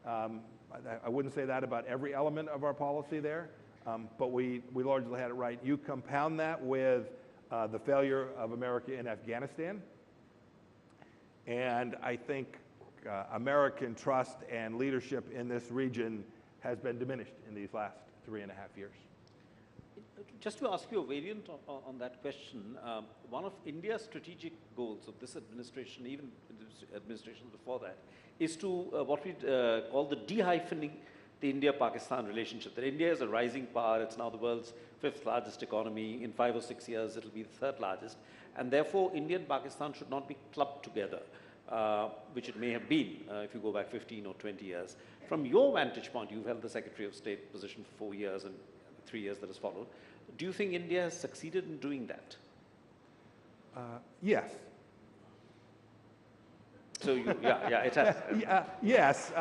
I wouldn't say that about every element of our policy there, but we largely had it right. You compound that with the failure of America in Afghanistan, and I think American trust and leadership in this region has been diminished in these last 3.5 years. Just to ask you a variant on that question, one of India's strategic goals of this administration, even administrations before that, is to what we call the de-hyphening the India-Pakistan relationship. That India is a rising power, it's now the world's 5th largest economy. In 5 or 6 years, it'll be the 3rd largest. And therefore, India and Pakistan should not be clubbed together, which it may have been if you go back 15 or 20 years. From your vantage point, you've held the Secretary of State position for 4 years and 3 years that has followed. Do you think India has succeeded in doing that? Yes. So, it has. Yes.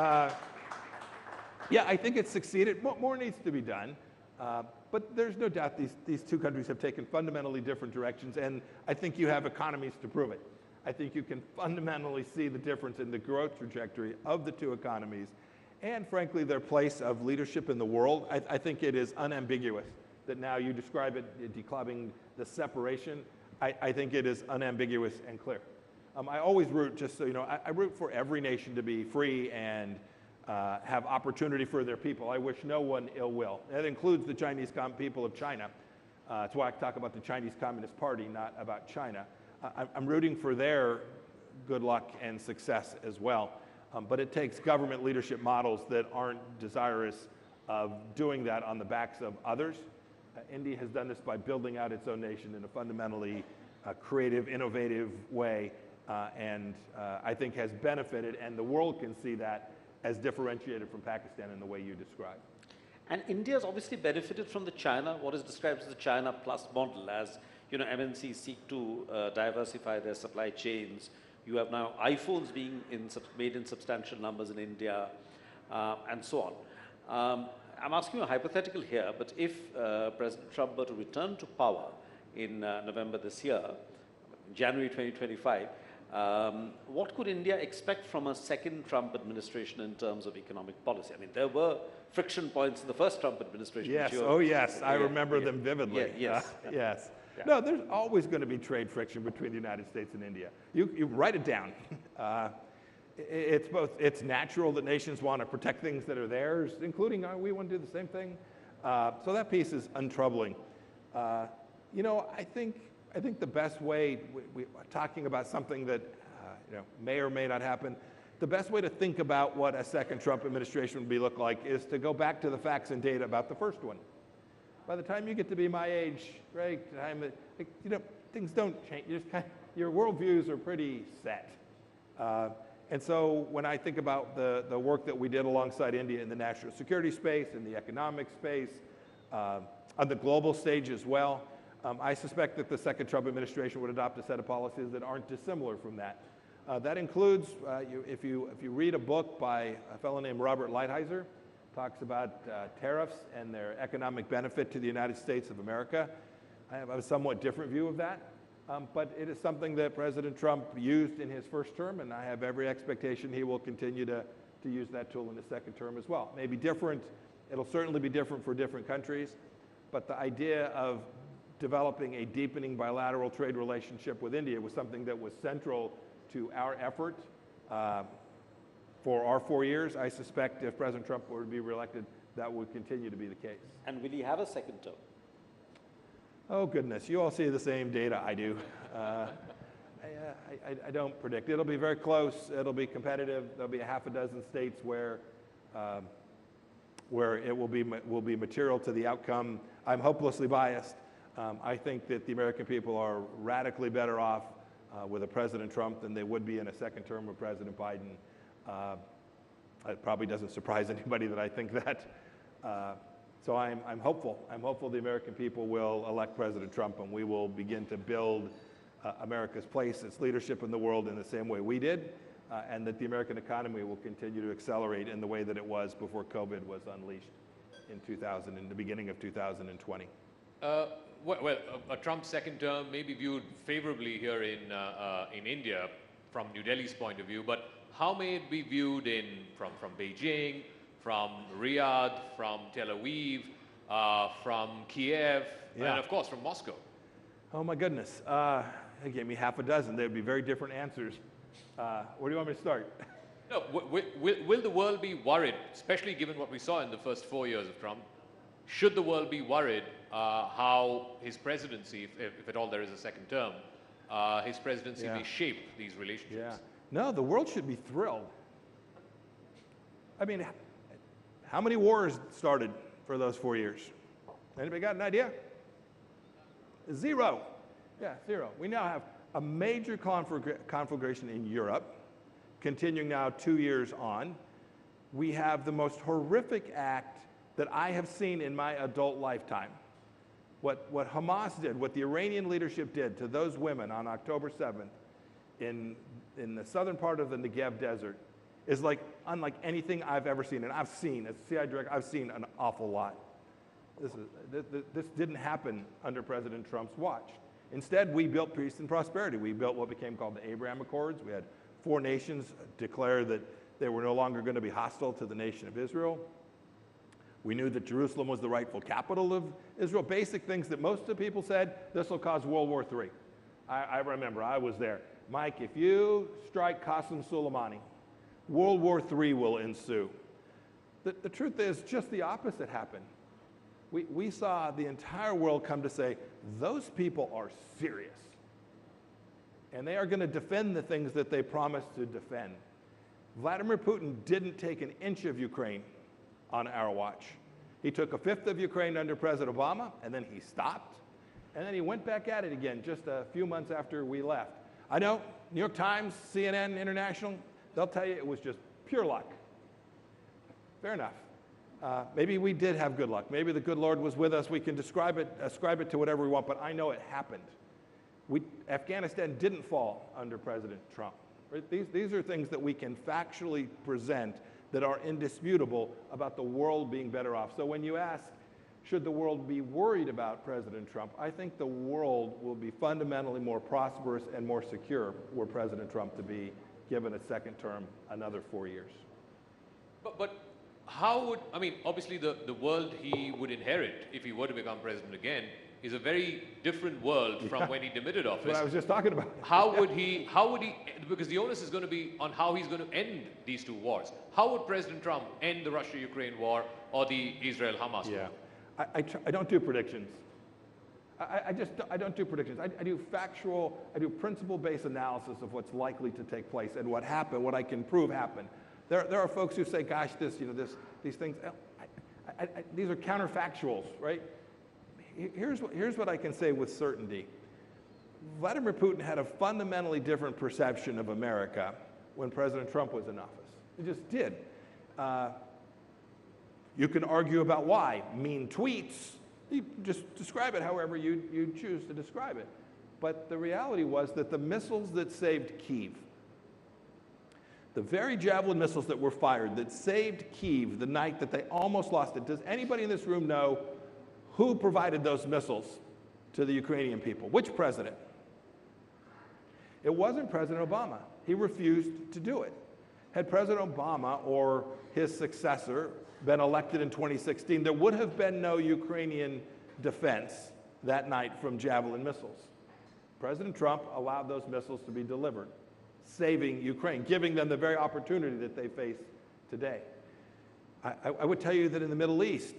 Yeah, I think it's succeeded. More needs to be done. But there's no doubt these two countries have taken fundamentally different directions, and I think you have economies to prove it. I think you can fundamentally see the difference in the growth trajectory of the two economies and, frankly, their place of leadership in the world. I think it is unambiguous that now you describe it, declubbing the separation. I think it is unambiguous and clear. I always root, just so you know, I root for every nation to be free and have opportunity for their people. I wish no one ill will. That includes the Chinese people of China. That's why I talk about the Chinese Communist Party, not about China. I'm rooting for their good luck and success as well. But it takes government leadership models that aren't desirous of doing that on the backs of others. India has done this by building out its own nation in a fundamentally creative, innovative way, and I think has benefited, and the world can see that as differentiated from Pakistan in the way you described. And India has obviously benefited from the China, what is described as the China Plus model, as MNCs seek to diversify their supply chains. You have now iPhones being made in substantial numbers in India, and so on. I'm asking you a hypothetical here, but if President Trump were to return to power in November this year, January 2025, what could India expect from a second Trump administration in terms of economic policy? I mean, there were friction points in the first Trump administration. Yes, oh yes, I remember them vividly. Yes. Yes. Yeah. No, there's always going to be trade friction between the United States and India. You write it down. It's natural that nations want to protect things that are theirs, including we want to do the same thing. So that piece is untroubling. I think the best way, we're talking about something that may or may not happen, the best way to think about what a second Trump administration would look like is to go back to the facts and data about the first one. By the time you get to be my age, right, things don't change. Your worldviews are pretty set. And so when I think about the work that we did alongside India in the national security space, in the economic space, on the global stage as well, I suspect that the second Trump administration would adopt a set of policies that aren't dissimilar from that. That includes, if you read a book by a fellow named Robert Lighthizer, talks about tariffs and their economic benefit to the United States of America. I have a somewhat different view of that. But it is something that President Trump used in his first term, and I have every expectation he will continue to use that tool in his second term as well. Maybe different, it'll certainly be different for different countries, but the idea of developing a deepening bilateral trade relationship with India was something that was central to our effort for our 4 years. I suspect if President Trump were to be reelected, that would continue to be the case. And will he have a second term? Oh, goodness. You all see the same data I do. I don't predict. It'll be very close. It'll be competitive. There'll be a half a dozen states where it will be material to the outcome. I'm hopelessly biased. I think that the American people are radically better off with a President Trump than they would be in a second term of President Biden. It probably doesn't surprise anybody that I think that. So I'm hopeful. I'm hopeful the American people will elect President Trump and we will begin to build America's place, its leadership in the world in the same way we did, and that the American economy will continue to accelerate in the way that it was before COVID was unleashed in the beginning of 2020. Well, a Trump second term may be viewed favorably here in India from New Delhi's point of view, but how may it be viewed from Beijing, from Riyadh, from Tel Aviv, from Kiev, and of course from Moscow? Oh my goodness. They gave me half a dozen. There'd be very different answers. Where do you want me to start? No, will the world be worried, especially given what we saw in the first 4 years of Trump? Should the world be worried how his presidency, if at all there is a second term, his presidency may shape these relationships? Yeah. No, the world should be thrilled. I mean, how many wars started for those 4 years? Anybody got an idea? Zero. Yeah, zero. We now have a major conflagration in Europe, continuing now 2 years on. We have the most horrific act that I have seen in my adult lifetime. What Hamas did, what the Iranian leadership did to those women on October 7th in the southern part of the Negev desert is unlike anything I've ever seen. And I've seen, as CIA director, I've seen an awful lot. This didn't happen under President Trump's watch. Instead, we built peace and prosperity. We built what became called the Abraham Accords. We had 4 nations declare that they were no longer going to be hostile to the nation of Israel. We knew that Jerusalem was the rightful capital of Israel. Basic things that most of the people said, this will cause World War III. I remember, I was there. Mike, if you strike Qasem Soleimani, World War III will ensue. The truth is, just the opposite happened. We saw the entire world come to say, those people are serious. And they are going to defend the things that they promised to defend. Vladimir Putin didn't take an inch of Ukraine on our watch. He took 1/5 of Ukraine under President Obama, and then he stopped. And then he went back at it again just a few months after we left. I know, New York Times, CNN, International, they'll tell you it was just pure luck. Fair enough. Maybe we did have good luck. Maybe the good Lord was with us. We can ascribe it to whatever we want, but I know it happened. Afghanistan didn't fall under President Trump. Right? These are things that we can factually present that are indisputable about the world being better off. So when you ask, should the world be worried about President Trump, I think the world will be fundamentally more prosperous and more secure were President Trump to be given a second term, another 4 years. But how would, I mean, obviously the world he would inherit if he were to become president again is a very different world from when he demitted office. That's what I was just talking about. How would he, because the onus is going to be on how he's going to end these 2 wars. How would President Trump end the Russia-Ukraine war or the Israel-Hamas war? I don't do predictions. I don't do predictions. I do factual, I do principle-based analysis of what's likely to take place and what happened, what I can prove happened. There are folks who say, gosh, these things, these are counterfactuals, right? Here's what I can say with certainty. Vladimir Putin had a fundamentally different perception of America when President Trump was in office. He just did. You can argue about why. Mean tweets, you just describe it however you choose to describe it. But the reality was that the missiles that saved Kyiv, the very Javelin missiles that were fired that saved Kyiv the night that they almost lost it, does anybody in this room know who provided those missiles to the Ukrainian people? Which president? It wasn't President Obama. He refused to do it. Had President Obama or his successor been elected in 2016, there would have been no Ukrainian defense that night from Javelin missiles. President Trump allowed those missiles to be delivered, saving Ukraine, giving them the very opportunity that they face today. I would tell you that in the Middle East,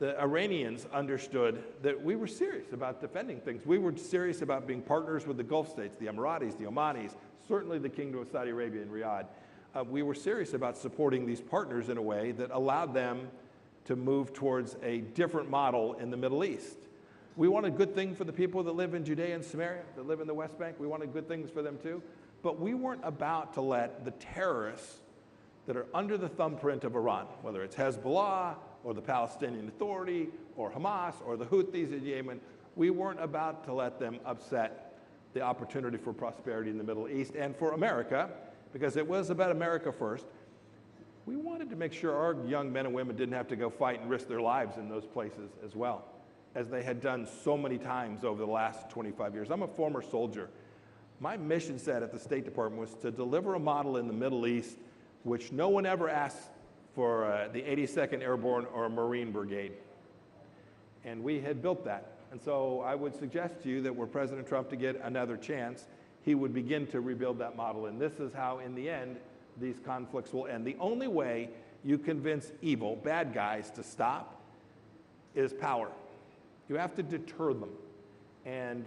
the Iranians understood that we were serious about defending things. We were serious about being partners with the Gulf states, the Emiratis, the Omanis, certainly the Kingdom of Saudi Arabia and Riyadh. We were serious about supporting these partners in a way that allowed them to move towards a different model in the Middle East. We want a good thing for the people that live in Judea and Samaria, that live in the West Bank. We wanted good things for them too. But we weren't about to let the terrorists that are under the thumbprint of Iran, whether it's Hezbollah or the Palestinian Authority or Hamas or the Houthis in Yemen, we weren't about to let them upset the opportunity for prosperity in the Middle East and for America, because it was about America first. We wanted to make sure our young men and women didn't have to go fight and risk their lives in those places as well, as they had done so many times over the last 25 years. I'm a former soldier. My mission set at the State Department was to deliver a model in the Middle East which no one ever asked for the 82nd Airborne or a Marine Brigade. And we had built that. And so I would suggest to you that were President Trump to get another chance, he would begin to rebuild that model. And this is how, in the end, these conflicts will end. The only way you convince evil, bad guys, to stop is power. You have to deter them. And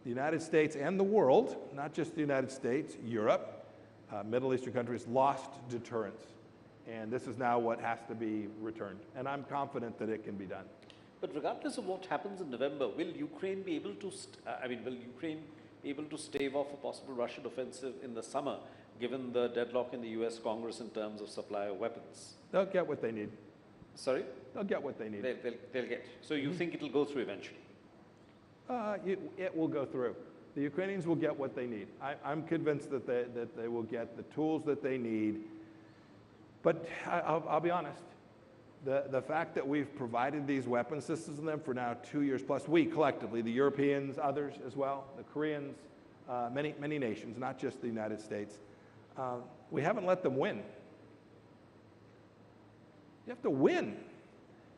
the United States and the world, not just the United States, Europe, Middle Eastern countries, lost deterrence. And this is now what has to be returned. And I'm confident that it can be done. But regardless of what happens in November, will Ukraine be able to, will Ukraine be able to stave off a possible Russian offensive in the summer, given the deadlock in the US Congress in terms of supply of weapons? They'll get what they need. Sorry? They'll get what they need. They'll get. So you think it'll go through eventually? It will go through. The Ukrainians will get what they need. I'm convinced that they will get the tools that they need. But I'll be honest. The fact that we've provided these weapon systems to them for now 2 years plus, we collectively, the Europeans, others as well, the Koreans, many nations, not just the United States, we haven't let them win. You have to win.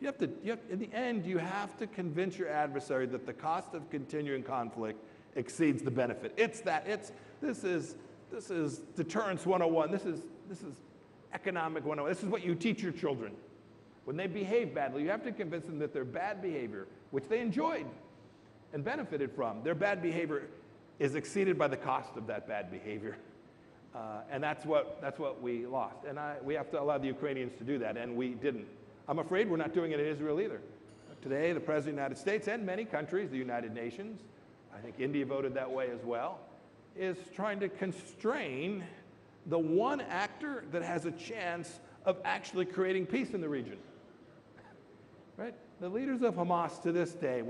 In the end, you have to convince your adversary that the cost of continuing conflict exceeds the benefit. This is deterrence 101. This is economic 101. This is what you teach your children. When they behave badly, you have to convince them that their bad behavior, which they enjoyed and benefited from, their bad behavior is exceeded by the cost of that bad behavior. And that's what we lost. And we have to allow the Ukrainians to do that, and we didn't. I'm afraid we're not doing it in Israel either. Today, the President of the United States and many countries, the United Nations, I think India voted that way as well, is trying to constrain the one actor that has a chance of actually creating peace in the region. Right? The leaders of Hamas to this day,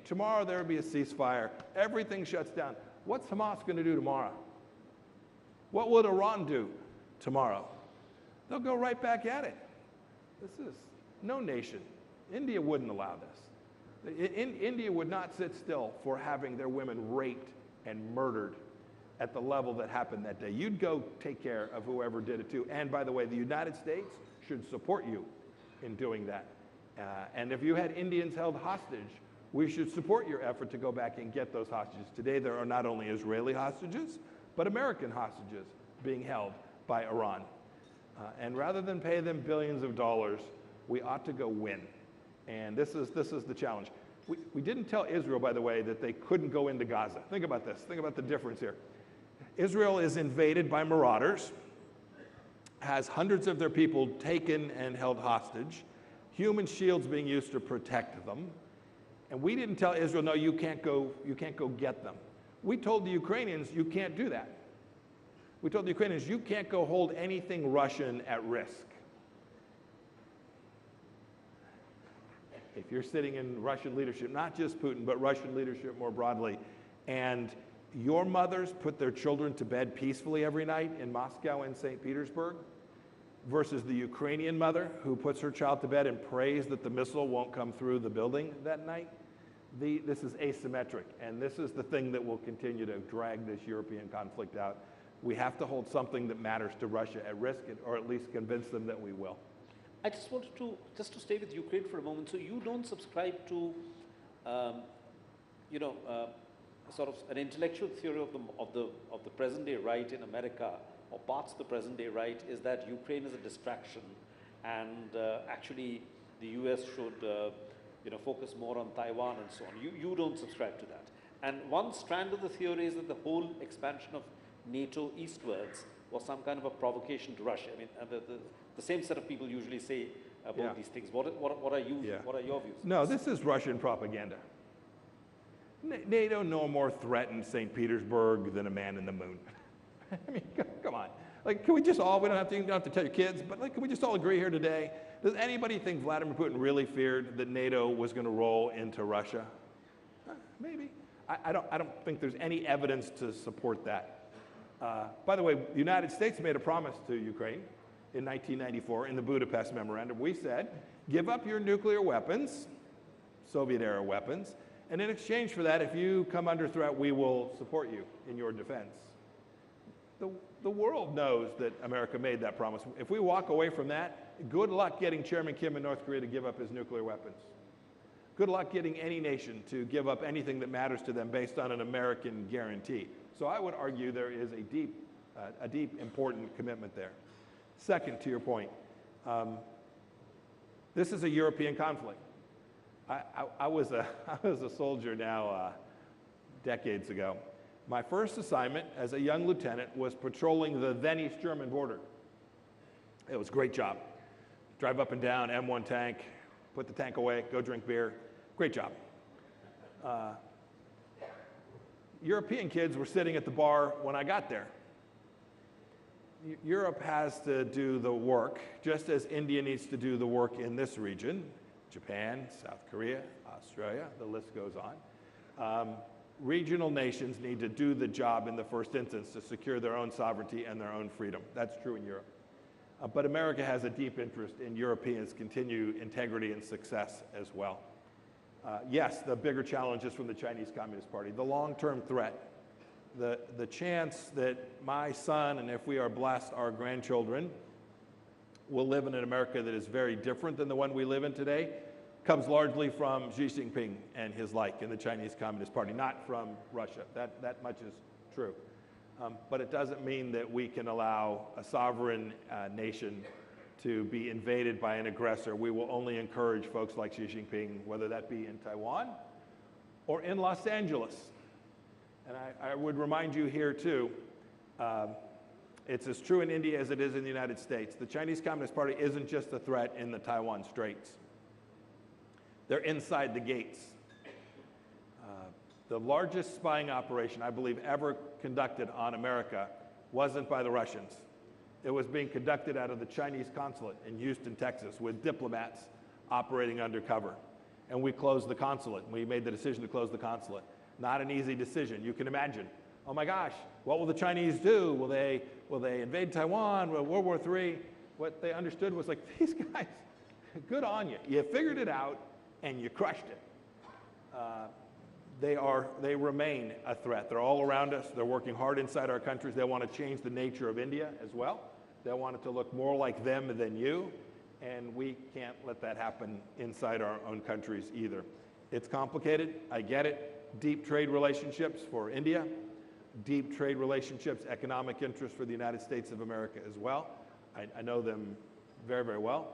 tomorrow there will be a ceasefire, everything shuts down. What's Hamas going to do tomorrow? What would Iran do tomorrow? They'll go right back at it. This is no nation. India wouldn't allow this. India would not sit still for having their women raped and murdered at the level that happened that day. You'd go take care of whoever did it too. And by the way, the United States should support you in doing that. And if you had Indians held hostage, we should support your effort to go back and get those hostages. Today, there are not only Israeli hostages, but American hostages being held by Iran. And rather than pay them billions of dollars, we ought to go win. And this is the challenge. We didn't tell Israel, by the way, that they couldn't go into Gaza. Think about this. Think about the difference here. Israel is invaded by marauders, has hundreds of their people taken and held hostage, human shields being used to protect them. And we didn't tell Israel, no, you can't go get them. We told the Ukrainians, you can't do that. We told the Ukrainians, you can't go hold anything Russian at risk. If you're sitting in Russian leadership, not just Putin, but Russian leadership more broadly, and your mothers put their children to bed peacefully every night in Moscow and St. Petersburg, versus the Ukrainian mother who puts her child to bed and prays that the missile won't come through the building that night, this is asymmetric, and this is the thing that will continue to drag this European conflict out. We have to hold something that matters to Russia at risk, or at least convince them that we will. I just wanted to stay with Ukraine for a moment. So you don't subscribe to, sort of an intellectual theory of the present day right in America, or parts of the present day right, is that Ukraine is a distraction, and actually the U.S. should focus more on Taiwan and so on. You don't subscribe to that. And one strand of the theory is that the whole expansion of NATO eastwards was some kind of a provocation to Russia. I mean, the same set of people usually say about these things. What are your views? No, this is Russian propaganda. NATO no more threatened St. Petersburg than a man in the moon. I mean, come on. Like, can we just all, you don't have to tell your kids, but like, can we just all agree here today? Does anybody think Vladimir Putin really feared that NATO was going to roll into Russia? Maybe. I don't think there's any evidence to support that. By the way, the United States made a promise to Ukraine in 1994 in the Budapest Memorandum. We said, give up your nuclear weapons, Soviet-era weapons, and in exchange for that, if you come under threat, we will support you in your defense. The world knows that America made that promise. If we walk away from that, good luck getting Chairman Kim in North Korea to give up his nuclear weapons. Good luck getting any nation to give up anything that matters to them based on an American guarantee. So I would argue there is a deep, important commitment there. Second, to your point, this is a European conflict. I was a soldier now decades ago. My first assignment as a young lieutenant was patrolling the then East German border. It was a great job. Drive up and down, M1 tank, put the tank away, go drink beer. Great job. European kids were sitting at the bar when I got there. Europe has to do the work, just as India needs to do the work in this region. Japan, South Korea, Australia, the list goes on. Regional nations need to do the job in the first instance to secure their own sovereignty and their own freedom. That's true in Europe. But America has a deep interest in Europeans' continued integrity and success as well. Yes, the bigger challenge is from the Chinese Communist Party. The long-term threat, the chance that my son, and if we are blessed, our grandchildren, will live in an America that is very different than the one we live in today, comes largely from Xi Jinping and his like in the Chinese Communist Party, not from Russia. That much is true. But it doesn't mean that we can allow a sovereign nation to be invaded by an aggressor. We will only encourage folks like Xi Jinping, whether that be in Taiwan or in Los Angeles. And I would remind you here too, it's as true in India as it is in the United States. The Chinese Communist Party isn't just a threat in the Taiwan Straits. They're inside the gates. The largest spying operation, I believe, ever conducted on America wasn't by the Russians. It was being conducted out of the Chinese consulate in Houston, Texas, with diplomats operating undercover. And we closed the consulate. We made the decision to close the consulate. Not an easy decision. You can imagine, oh my gosh, what will the Chinese do? Will they invade Taiwan? Will World War III? What they understood was like, these guys, good on you. You figured it out and you crushed it. They remain a threat. They're all around us. They're working hard inside our countries. They want to change the nature of India as well. They want it to look more like them than you. And we can't let that happen inside our own countries either. It's complicated. I get it. Deep trade relationships for India. Deep trade relationships, economic interests for the United States of America as well. I know them very, very well.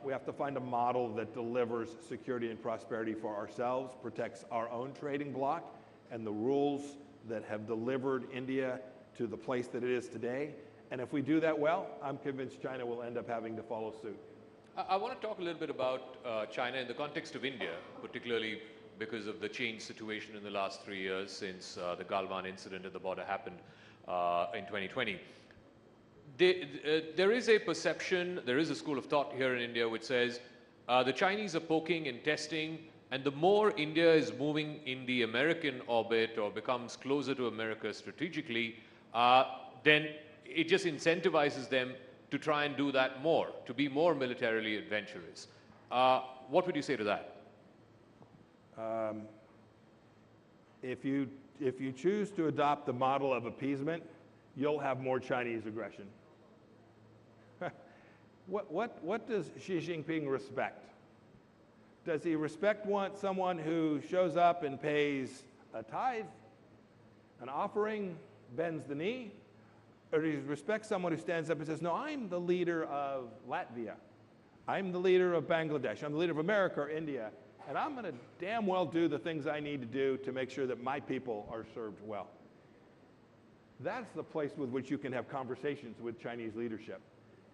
We have to find a model that delivers security and prosperity for ourselves, protects our own trading bloc, and the rules that have delivered India to the place that it is today. And if we do that well, I'm convinced China will end up having to follow suit. I want to talk a little bit about China in the context of India, particularly because of the changed situation in the last 3 years since the Galwan incident at the border happened in 2020. There is a perception, there is a school of thought here in India which says the Chinese are poking and testing, and the more India is moving in the American orbit or becomes closer to America strategically, then it just incentivizes them to try and do that more, to be more militarily adventurous. What would you say to that? If you choose to adopt the model of appeasement, you'll have more Chinese aggression. What does Xi Jinping respect? Does he respect someone who shows up and pays a tithe, an offering, bends the knee? Or does he respect someone who stands up and says, no, I'm the leader of Latvia. I'm the leader of Bangladesh. I'm the leader of America or India. And I'm going to damn well do the things I need to do to make sure that my people are served well. That's the place with which you can have conversations with Chinese leadership.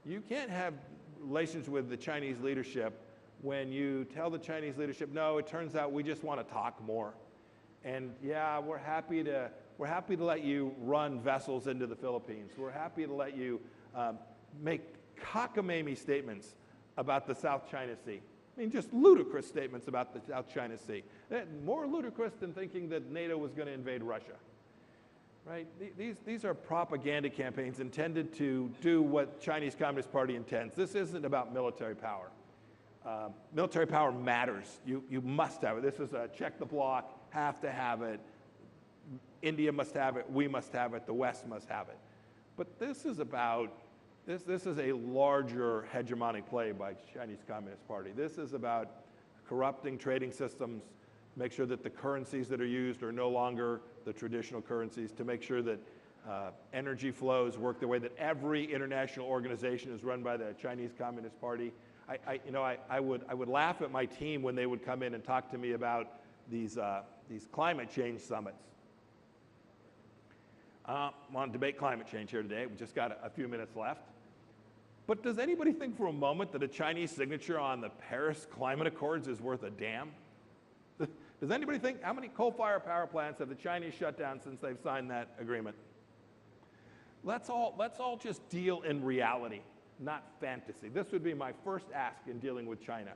You can't have relations with the Chinese leadership when you tell the Chinese leadership, no, it turns out we just want to talk more. And yeah, we're happy to let you run vessels into the Philippines. We're happy to let you make cockamamie statements about the South China Sea. I mean, just ludicrous statements about the South China Sea. More ludicrous than thinking that NATO was going to invade Russia. Right? These are propaganda campaigns intended to do what Chinese Communist Party intends. This isn't about military power. Military power matters. You must have it. This is a check the block, have to have it. India must have it, we must have it, the West must have it. But this is about, this is a larger hegemonic play by Chinese Communist Party. This is about corrupting trading systems, make sure that the currencies that are used are no longer the traditional currencies, to make sure that energy flows work the way that every international organization is run by the Chinese Communist Party. I would laugh at my team when they would come in and talk to me about these climate change summits. I want to debate climate change here today. We just got a few minutes left. But does anybody think for a moment that a Chinese signature on the Paris Climate Accords is worth a damn? Does anybody think, how many coal-fired power plants have the Chinese shut down since they've signed that agreement? Let's all just deal in reality, not fantasy. This would be my first ask in dealing with China.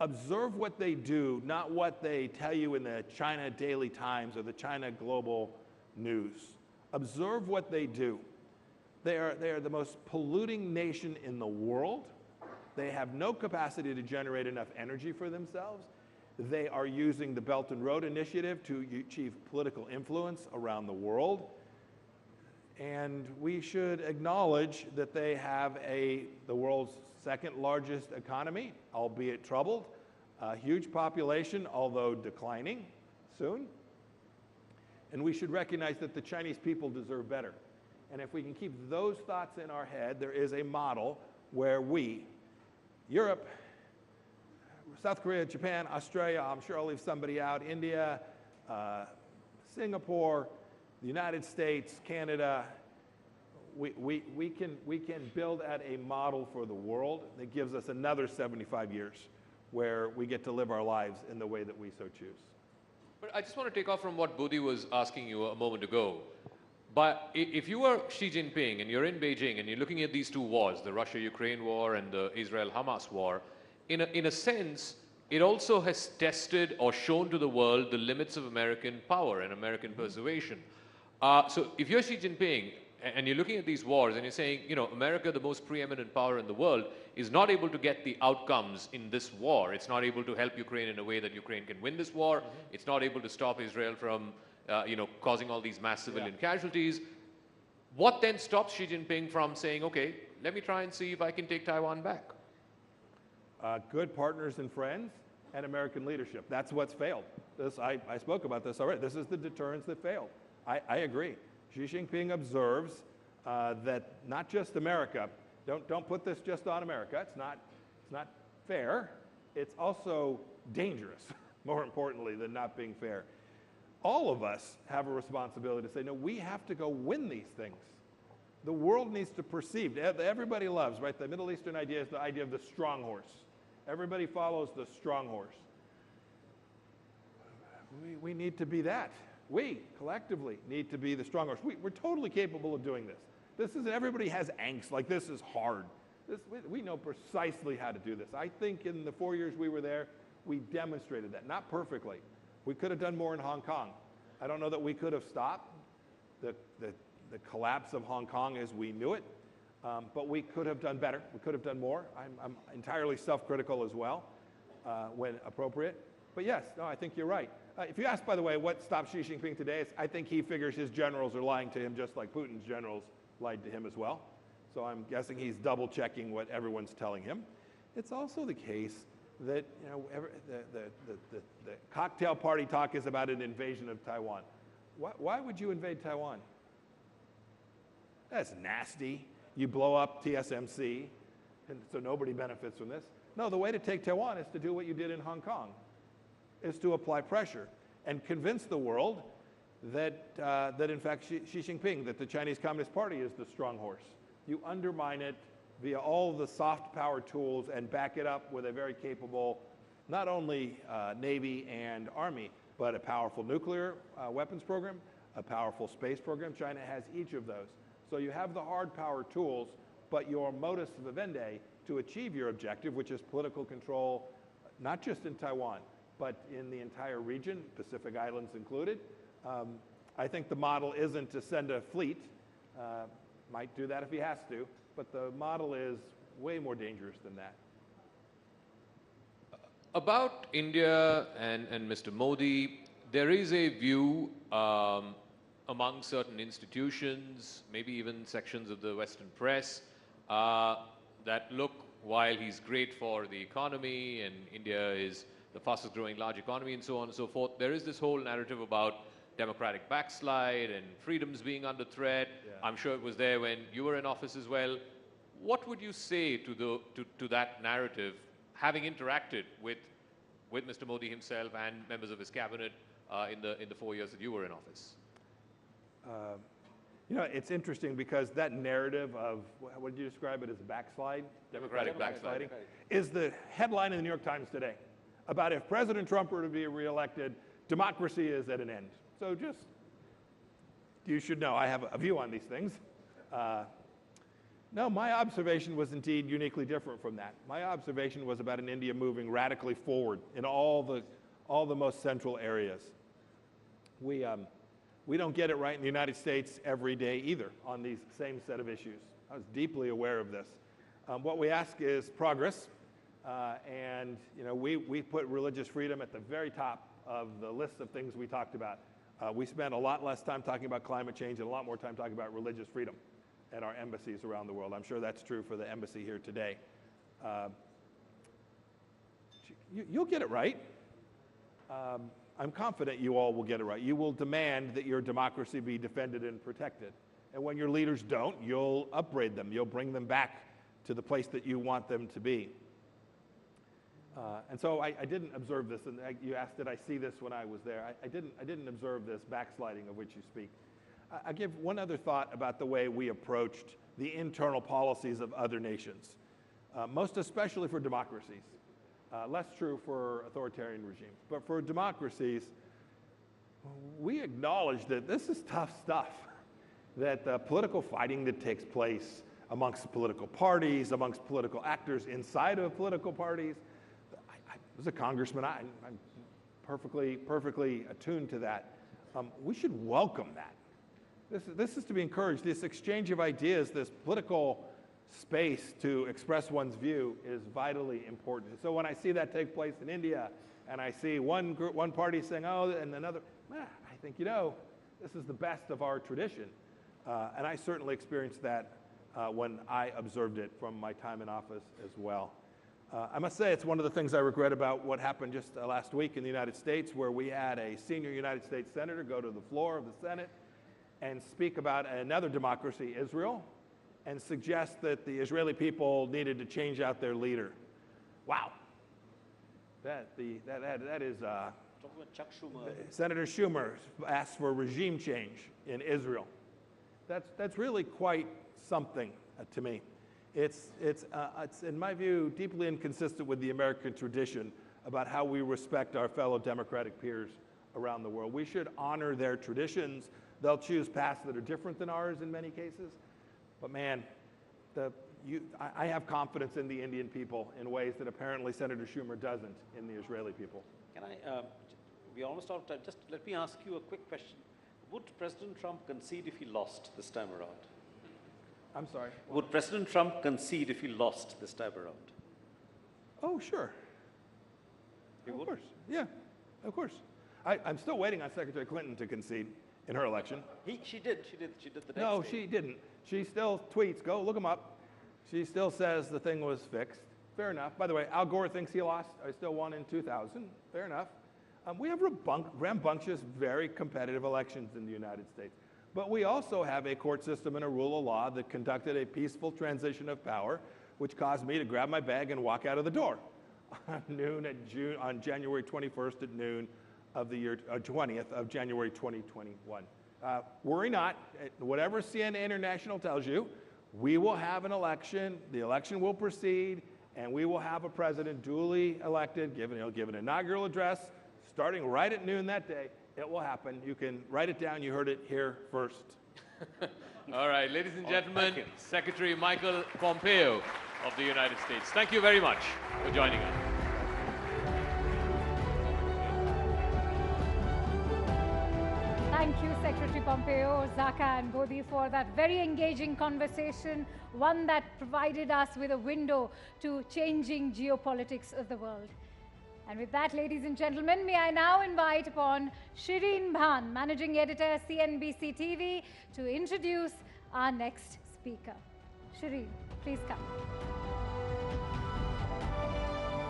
Observe what they do, not what they tell you in the China Daily Times or the China Global News. Observe what they do. They are the most polluting nation in the world. They have no capacity to generate enough energy for themselves. They are using the Belt and Road Initiative to achieve political influence around the world. And we should acknowledge that they have the world's second largest economy, albeit troubled, a huge population, although declining soon. And we should recognize that the Chinese people deserve better. And if we can keep those thoughts in our head, there is a model where we, Europe, South Korea, Japan, Australia, I'm sure I'll leave somebody out, India, Singapore, the United States, Canada, we can build at a model for the world that gives us another 75 years where we get to live our lives in the way that we so choose. But I just want to take off from what Bodhi was asking you a moment ago. But if you were Xi Jinping and you're in Beijing and you're looking at these two wars, the Russia-Ukraine war and the Israel-Hamas war, in a sense, it also has tested or shown to the world the limits of American power and American persuasion. So if you're Xi Jinping and you're looking at these wars and you're saying, you know, America, the most preeminent power in the world, is not able to get the outcomes in this war. It's not able to help Ukraine in a way that Ukraine can win this war. It's not able to stop Israel from, causing all these mass civilian casualties. What then stops Xi Jinping from saying, okay, let me try and see if I can take Taiwan back? Good partners and friends and American leadership. That's what's failed. I spoke about this already. This is the deterrence that failed. I agree. Xi Jinping observes that not just America, don't put this just on America. It's not fair, it's also dangerous, more importantly than not being fair. All of us have a responsibility to say, no, we have to go win these things. The world needs to perceive. Everybody loves, right? The Middle Eastern idea is the idea of the strong horse. Everybody follows the strong horse. We need to be that. We, collectively, need to be the strong horse. We're totally capable of doing this. Everybody has angst, like this is hard. We know precisely how to do this. I think in the 4 years we were there, we demonstrated that. Not perfectly. We could have done more in Hong Kong. I don't know that we could have stopped the collapse of Hong Kong as we knew it, but we could have done better. We could have done more. I'm entirely self-critical as well when appropriate. But yes, no, I think you're right. If you ask, by the way, what stopped Xi Jinping today, I think he figures his generals are lying to him just like Putin's generals lied to him as well. So I'm guessing he's double-checking what everyone's telling him. It's also the case that the cocktail party talk is about an invasion of Taiwan. Why would you invade Taiwan? That's nasty. You blow up TSMC, and so nobody benefits from this. No, the way to take Taiwan is to do what you did in Hong Kong, is to apply pressure and convince the world that in fact Xi Jinping, that the Chinese Communist Party is the strong horse. You undermine it via all the soft power tools and back it up with a very capable, not only Navy and Army, but a powerful nuclear weapons program, a powerful space program. China has each of those. So you have the hard power tools, but your modus vivendi to achieve your objective, which is political control, not just in Taiwan, but in the entire region, Pacific Islands included. I think the model isn't to send a fleet, might do that if he has to, but the model is way more dangerous than that. About India and Mr. Modi, there is a view among certain institutions, maybe even sections of the Western press, that look, while he's great for the economy and India is the fastest growing large economy and so on and so forth, there is this whole narrative about democratic backslide and freedoms being under threat. Yeah. I'm sure it was there when you were in office as well. What would you say to that narrative, having interacted with Mr. Modi himself and members of his cabinet in the 4 years that you were in office? You know, it's interesting because that narrative of, what did you describe it as, backslide? Democratic backsliding. Is the headline in the New York Times today about if President Trump were to be reelected, democracy is at an end. So just, you should know, I have a view on these things. No, my observation was indeed uniquely different from that. My observation was about an India moving radically forward in all the most central areas. We don't get it right in the United States every day either on these same set of issues. I was deeply aware of this. What we ask is progress, and you know, we put religious freedom at the very top of the list of things we talked about. We spent a lot less time talking about climate change and a lot more time talking about religious freedom at our embassies around the world. I'm sure that's true for the embassy here today. You'll get it right. I'm confident you all will get it right. You will demand that your democracy be defended and protected. And when your leaders don't, you'll upbraid them. You'll bring them back to the place that you want them to be. And so I didn't observe this, and you asked, did I see this when I was there? I didn't observe this backsliding of which you speak. I give one other thought about the way we approached the internal policies of other nations, most especially for democracies. Less true for authoritarian regimes. But for democracies, we acknowledge that this is tough stuff, that the political fighting that takes place amongst political parties, amongst political actors inside of political parties. As a congressman, I'm perfectly attuned to that. We should welcome that. This is to be encouraged. This exchange of ideas, this political space to express one's view is vitally important. So when I see that take place in India, and I see one party saying, oh, and another, I think, you know, this is the best of our tradition. And I certainly experienced that when I observed it from my time in office as well. I must say it's one of the things I regret about what happened just last week in the United States, where we had a senior United States senator go to the floor of the Senate and speak about another democracy, Israel, and suggest that the Israeli people needed to change out their leader. Wow, That is. Talking about Chuck Schumer. Senator Schumer asked for regime change in Israel. That's really quite something to me. It's in my view deeply inconsistent with the American tradition about how we respect our fellow democratic peers around the world. We should honor their traditions. They'll choose paths that are different than ours in many cases. But man, I have confidence in the Indian people in ways that apparently Senator Schumer doesn't in the Israeli people. Can I, we're almost out of time. Just let me ask you a quick question. Would President Trump concede if he lost this time around? I'm sorry? Would President Trump concede if he lost this time around? Oh, sure. He would? Of course, yeah, of course. I'm still waiting on Secretary Clinton to concede in her election. She did the next No, day. she didn't. She still tweets, go look them up. She still says the thing was fixed. Fair enough. By the way, Al Gore thinks he lost. I still won in 2000. Fair enough. We have rambunctious, very competitive elections in the United States. But we also have a court system and a rule of law that conducted a peaceful transition of power, which caused me to grab my bag and walk out of the door on January 21st at noon of the year 20th of January 2021. Worry not. Whatever CNN International tells you, we will have an election. The election will proceed, and we will have a president duly elected, give an inaugural address, starting right at noon that day. It will happen. You can write it down. You heard it here first. All right, ladies and gentlemen, Secretary Michael Pompeo of the United States. Thank you very much for joining us. Thank you, Secretary Pompeo, Zaka and Bodhi, for that very engaging conversation, one that provided us with a window to changing geopolitics of the world. And with that, ladies and gentlemen, may I now invite upon Shireen Bhan, Managing Editor, CNBC TV, to introduce our next speaker. Shireen, please come.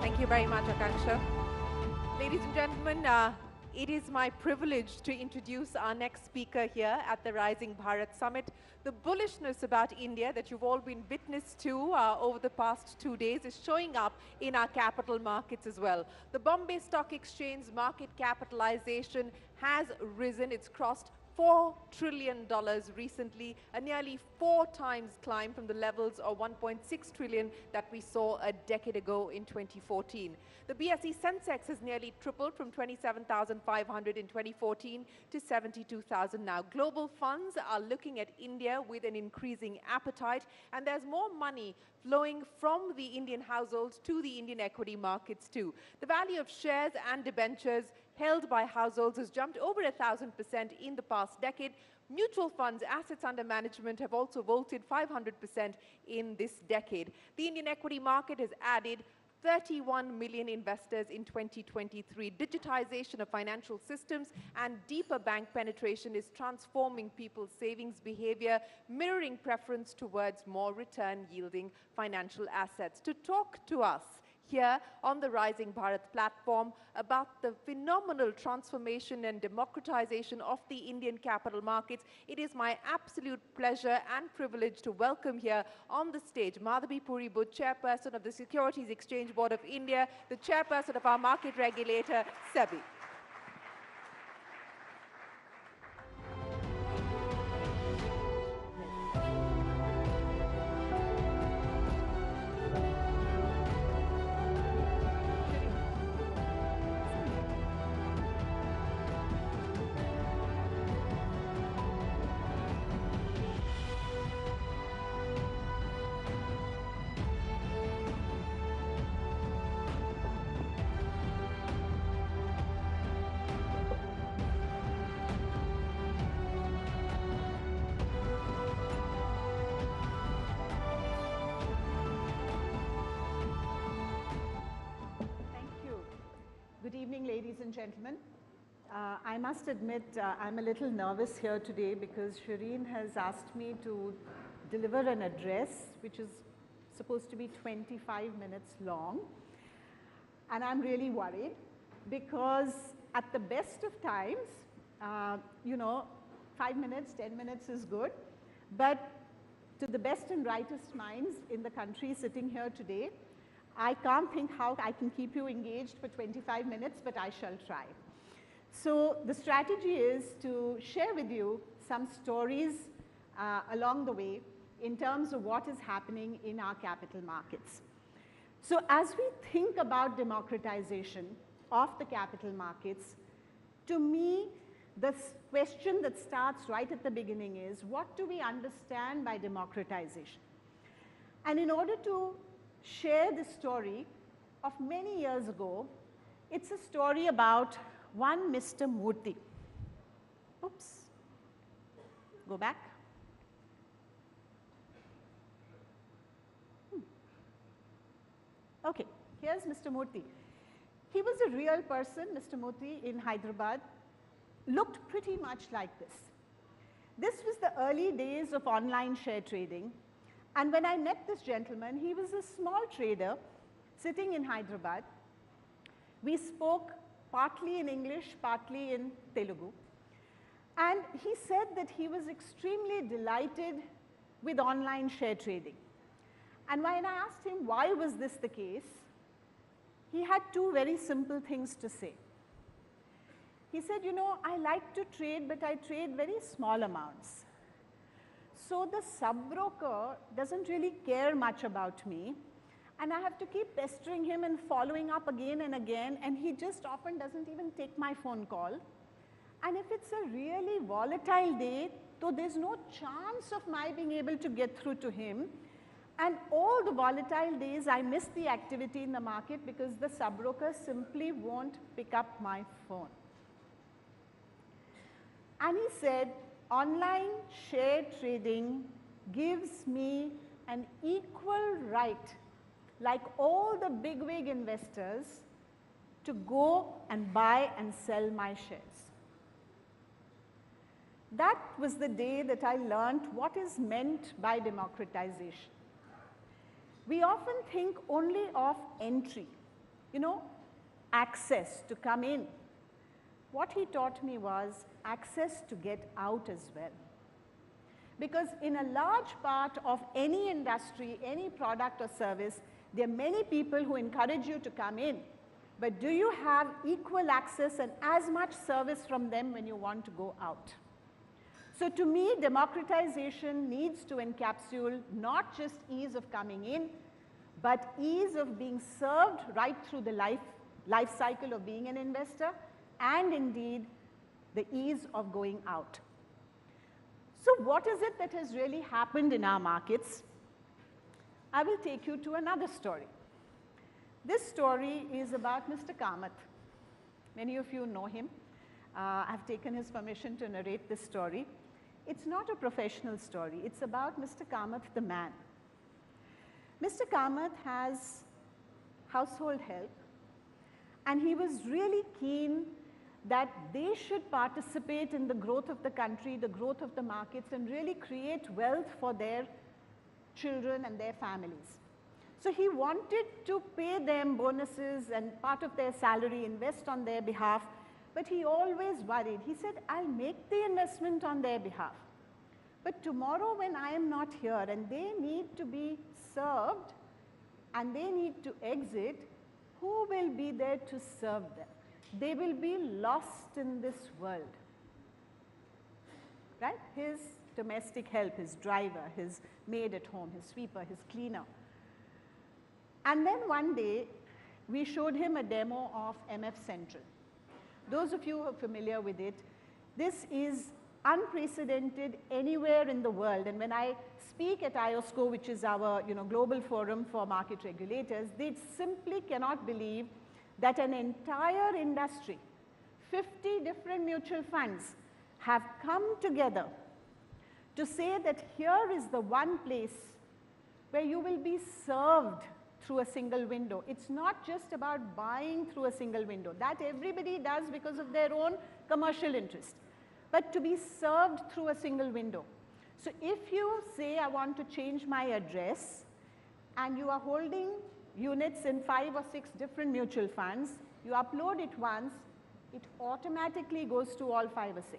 Thank you very much, Aakash. Ladies and gentlemen, it is my privilege to introduce our next speaker here at the Rising Bharat Summit. The bullishness about India that you've all been witness to over the past 2 days is showing up in our capital markets as well. The Bombay Stock Exchange market capitalization has risen. It's crossed $4 trillion recently, a nearly 4 times climb from the levels of $1.6 trillion that we saw a decade ago in 2014. The BSE Sensex has nearly tripled from 27,500 in 2014 to 72,000 now. Global funds are looking at India with an increasing appetite, and there's more money flowing from the Indian households to the Indian equity markets too. The value of shares and debentures held by households has jumped over 1,000% in the past decade. Mutual funds assets under management have also vaulted 500% in this decade. The Indian equity market has added 31 million investors in 2023. Digitization of financial systems and deeper bank penetration is transforming people's savings behavior, mirroring preference towards more return-yielding financial assets. To talk to us here on the Rising Bharat platform about the phenomenal transformation and democratization of the Indian capital markets, it is my absolute pleasure and privilege to welcome here on the stage Madhabi Puri Butt, Chairperson of the Securities Exchange Board of India, the Chairperson of our market regulator, SEBI. Good evening, ladies and gentlemen. I must admit I'm a little nervous here today because Shireen has asked me to deliver an address which is supposed to be 25 minutes long. And I'm really worried because at the best of times, 5 minutes, 10 minutes is good. But to the best and brightest minds in the country sitting here today, I can't think how I can keep you engaged for 25 minutes, but I shall try. So the strategy is to share with you some stories along the way in terms of what is happening in our capital markets. So as we think about democratization of the capital markets, to me, the question that starts right at the beginning is, what do we understand by democratization? And in order to share the story of many years ago, it's a story about one Mr. Murthy. Oops. Go back. Okay, here's Mr. Murthy. He was a real person, Mr. Murthy, in Hyderabad. Looked pretty much like this. This was the early days of online share trading. And when I met this gentleman, he was a small trader sitting in Hyderabad. We spoke partly in English, partly in Telugu. And he said that he was extremely delighted with online share trading. And when I asked him why was this the case, he had two very simple things to say. He said, you know, I like to trade, but I trade very small amounts. So the sub-broker doesn't really care much about me, and I have to keep pestering him and following up again and again, and he just often doesn't even take my phone call. And if it's a really volatile day, so there's no chance of my being able to get through to him. And all the volatile days, I miss the activity in the market because the sub-broker simply won't pick up my phone. And he said, online share trading gives me an equal right, like all the bigwig investors, to go and buy and sell my shares. That was the day that I learned what is meant by democratization. We often think only of entry, you know, access to come in. What he taught me was access to get out as well. Because in a large part of any industry, any product or service, there are many people who encourage you to come in. But do you have equal access and as much service from them when you want to go out? So to me, democratization needs to encapsulate not just ease of coming in, but ease of being served right through the life cycle of being an investor, and indeed the ease of going out. So what is it that has really happened in our markets? I will take you to another story. This story is about Mr. Kamath. Many of you know him. I've taken his permission to narrate this story. It's not a professional story. It's about Mr. Kamath, the man. Mr. Kamath has household help, and he was really keen that they should participate in the growth of the country, the growth of the markets, and really create wealth for their children and their families. So he wanted to pay them bonuses and part of their salary, invest on their behalf, but he always worried. He said, I'll make the investment on their behalf. But tomorrow when I am not here and they need to be served and they need to exit, who will be there to serve them? They will be lost in this world. Right? His domestic help, his driver, his maid at home, his sweeper, his cleaner. And then one day, we showed him a demo of MF Central. Those of you who are familiar with it, this is unprecedented anywhere in the world. And when I speak at IOSCO, which is our global forum for market regulators, they simply cannot believe that an entire industry, 50 different mutual funds, have come together to say that here is the one place where you will be served through a single window. It's not just about buying through a single window. That everybody does because of their own commercial interest. But to be served through a single window. So if you say, I want to change my address, and you are holding units in 5 or 6 different mutual funds, you upload it once, it automatically goes to all 5 or 6.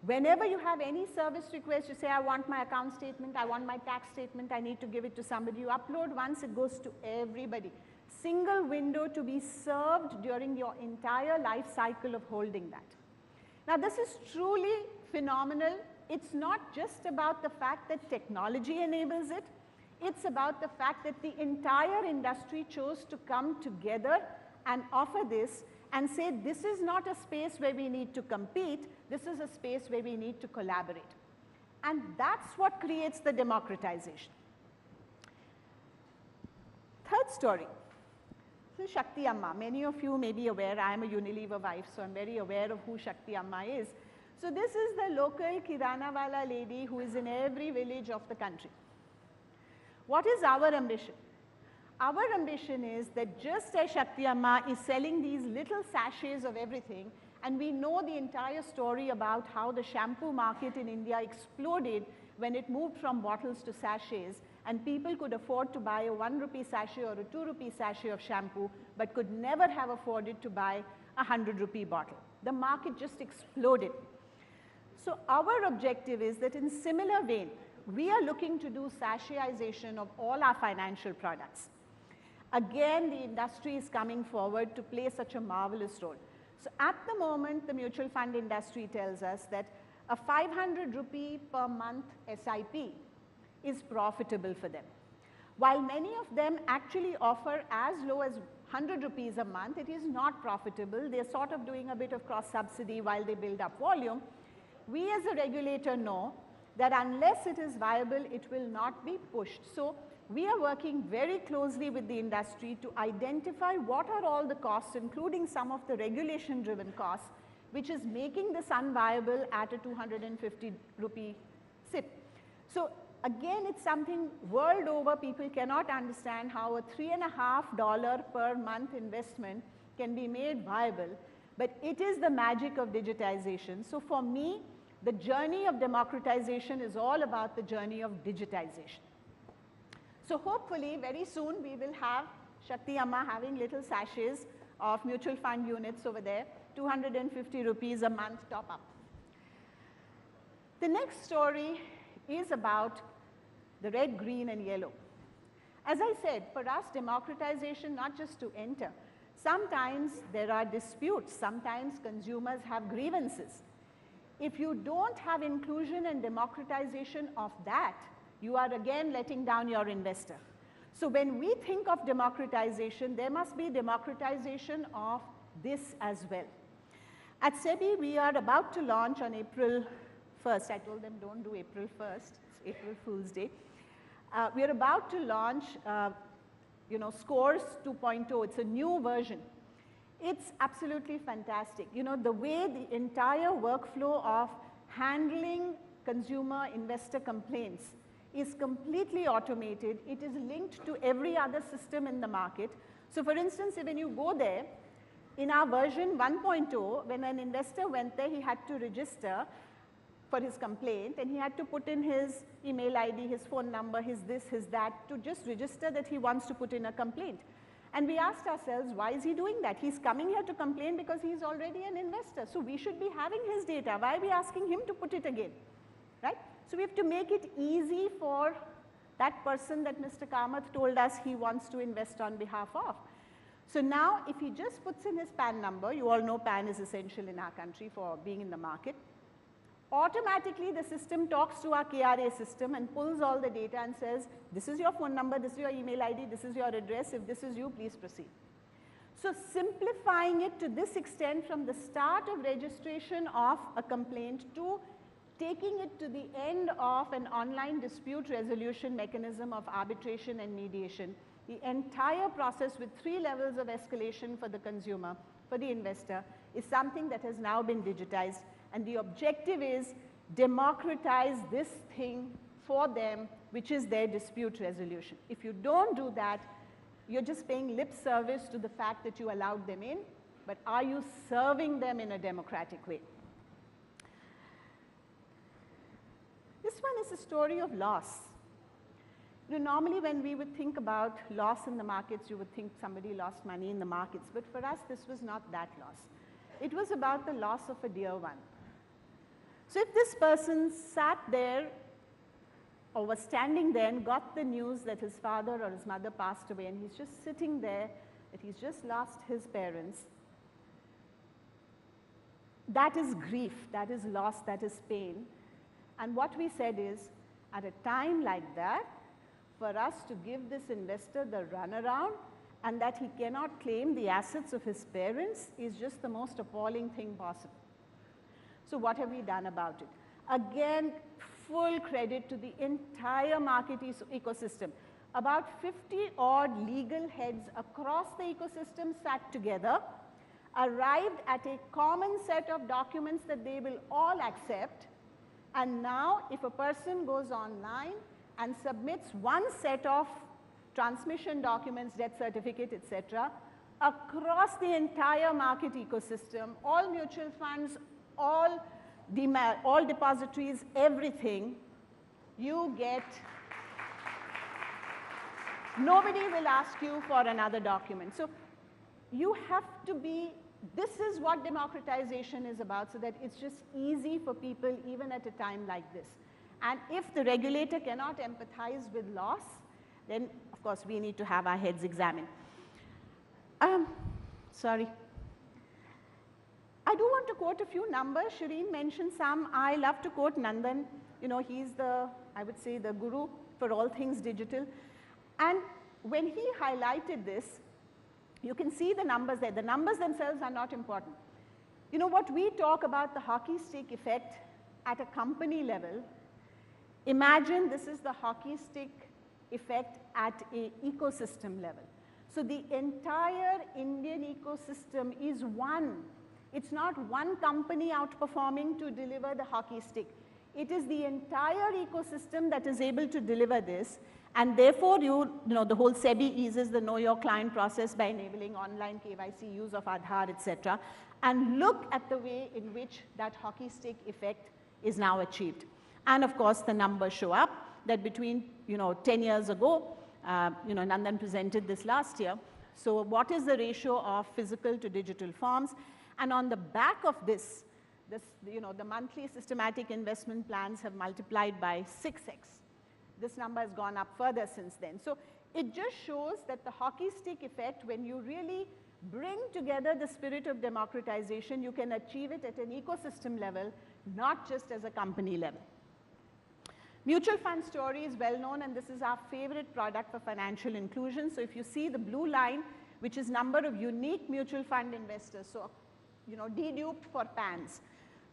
Whenever you have any service request, you say, I want my account statement, I want my tax statement, I need to give it to somebody. You upload once, it goes to everybody. Single window to be served during your entire life cycle of holding that. Now, this is truly phenomenal. It's not just about the fact that technology enables it. It's about the fact that the entire industry chose to come together and offer this and say, this is not a space where we need to compete, this is a space where we need to collaborate. And that's what creates the democratization. Third story, this is Shakti Amma. Many of you may be aware, I am a Unilever wife, so I'm very aware of who Shakti Amma is. So this is the local Kirana wala lady who is in every village of the country. What is our ambition? Our ambition is that just as Shakti Amma is selling these little sachets of everything, and we know the entire story about how the shampoo market in India exploded when it moved from bottles to sachets, and people could afford to buy a 1 rupee sachet or a 2 rupee sachet of shampoo, but could never have afforded to buy a 100 rupee bottle. The market just exploded. So our objective is that in similar vein, we are looking to do sachetization of all our financial products. Again, the industry is coming forward to play such a marvelous role. So at the moment, the mutual fund industry tells us that a 500 rupee per month SIP is profitable for them. While many of them actually offer as low as 100 rupees a month, it is not profitable. They're sort of doing a bit of cross subsidy while they build up volume. We as a regulator know that unless it is viable, it will not be pushed. So we are working very closely with the industry to identify what are all the costs, including some of the regulation-driven costs, which is making this unviable at a 250 rupee SIP. So again, it's something world over people cannot understand how a $3.50 per month investment can be made viable, but it is the magic of digitization. So for me, the journey of democratization is all about the journey of digitization. So hopefully very soon we will have Shakti Amma having little sachets of mutual fund units over there, 250 rupees a month top up. The next story is about the red, green and yellow. As I said, for us democratization not just to enter. Sometimes there are disputes, sometimes consumers have grievances. If you don't have inclusion and democratization of that, you are again letting down your investor. So when we think of democratization, there must be democratization of this as well. At SEBI, we are about to launch on April 1st. I told them don't do April 1st, it's April Fool's Day. We are about to launch, Scores 2.0. It's a new version. It's absolutely fantastic. The way the entire workflow of handling consumer investor complaints is completely automated. It is linked to every other system in the market. So for instance, when you go there, in our version 1.0, when an investor went there, he had to register for his complaint, and he had to put in his email ID, his phone number, his this, his that, to just register that he wants to put in a complaint. And we asked ourselves, why is he doing that? He's coming here to complain because he's already an investor. So we should be having his data. Why are we asking him to put it again, right? So we have to make it easy for that person that Mr. Kamath told us he wants to invest on behalf of. So now if he just puts in his PAN number, you all know PAN is essential in our country for being in the market, automatically the system talks to our KRA system and pulls all the data and says, this is your phone number, this is your email ID, this is your address, if this is you, please proceed. So simplifying it to this extent from the start of registration of a complaint to taking it to the end of an online dispute resolution mechanism of arbitration and mediation, the entire process with 3 levels of escalation for the consumer, for the investor, is something that has now been digitized. And the objective is democratize this thing for them, which is their dispute resolution. If you don't do that, you're just paying lip service to the fact that you allowed them in, but are you serving them in a democratic way? This one is a story of loss. Normally when we would think about loss in the markets, you would think somebody lost money in the markets, but for us this was not that loss. It was about the loss of a dear one. So if this person sat there or was standing there and got the news that his father or his mother passed away, and he's just sitting there, that he's just lost his parents, that is grief, that is loss, that is pain. And what we said is, at a time like that, for us to give this investor the runaround and that he cannot claim the assets of his parents is just the most appalling thing possible. So what have we done about it? Again, full credit to the entire market ecosystem. About 50 odd legal heads across the ecosystem sat together, arrived at a common set of documents that they will all accept, and now if a person goes online and submits one set of transmission documents, death certificate, etc., across the entire market ecosystem, all mutual funds, all depositories, everything, you get, nobody will ask you for another document. So you have to be, this is what democratization is about, so that it's just easy for people even at a time like this. And if the regulator cannot empathize with loss, then of course we need to have our heads examined. Sorry. I do want to quote a few numbers. Shireen mentioned some. I love to quote Nandan. You know, he's the, I would say, the guru for all things digital. And when he highlighted this, you can see the numbers there. The numbers themselves are not important. You know, what we talk about the hockey stick effect at a company level, imagine this is the hockey stick effect at an ecosystem level. So the entire Indian ecosystem is one. It's not one company outperforming to deliver the hockey stick. It is the entire ecosystem that is able to deliver this, and therefore you know, the whole SEBI eases the know your client process by enabling online KYC, use of Aadhaar, etc. And look at the way in which that hockey stick effect is now achieved. And of course, the numbers show up that between 10 years ago, Nandan presented this last year. So what is the ratio of physical to digital forms? And on the back of this, the monthly systematic investment plans have multiplied by 6x. This number has gone up further since then. So it just shows that the hockey stick effect, when you really bring together the spirit of democratization, you can achieve it at an ecosystem level, not just as a company level. Mutual fund story is well known, and this is our favorite product for financial inclusion. So if you see the blue line, which is number of unique mutual fund investors, so deduped for PANs.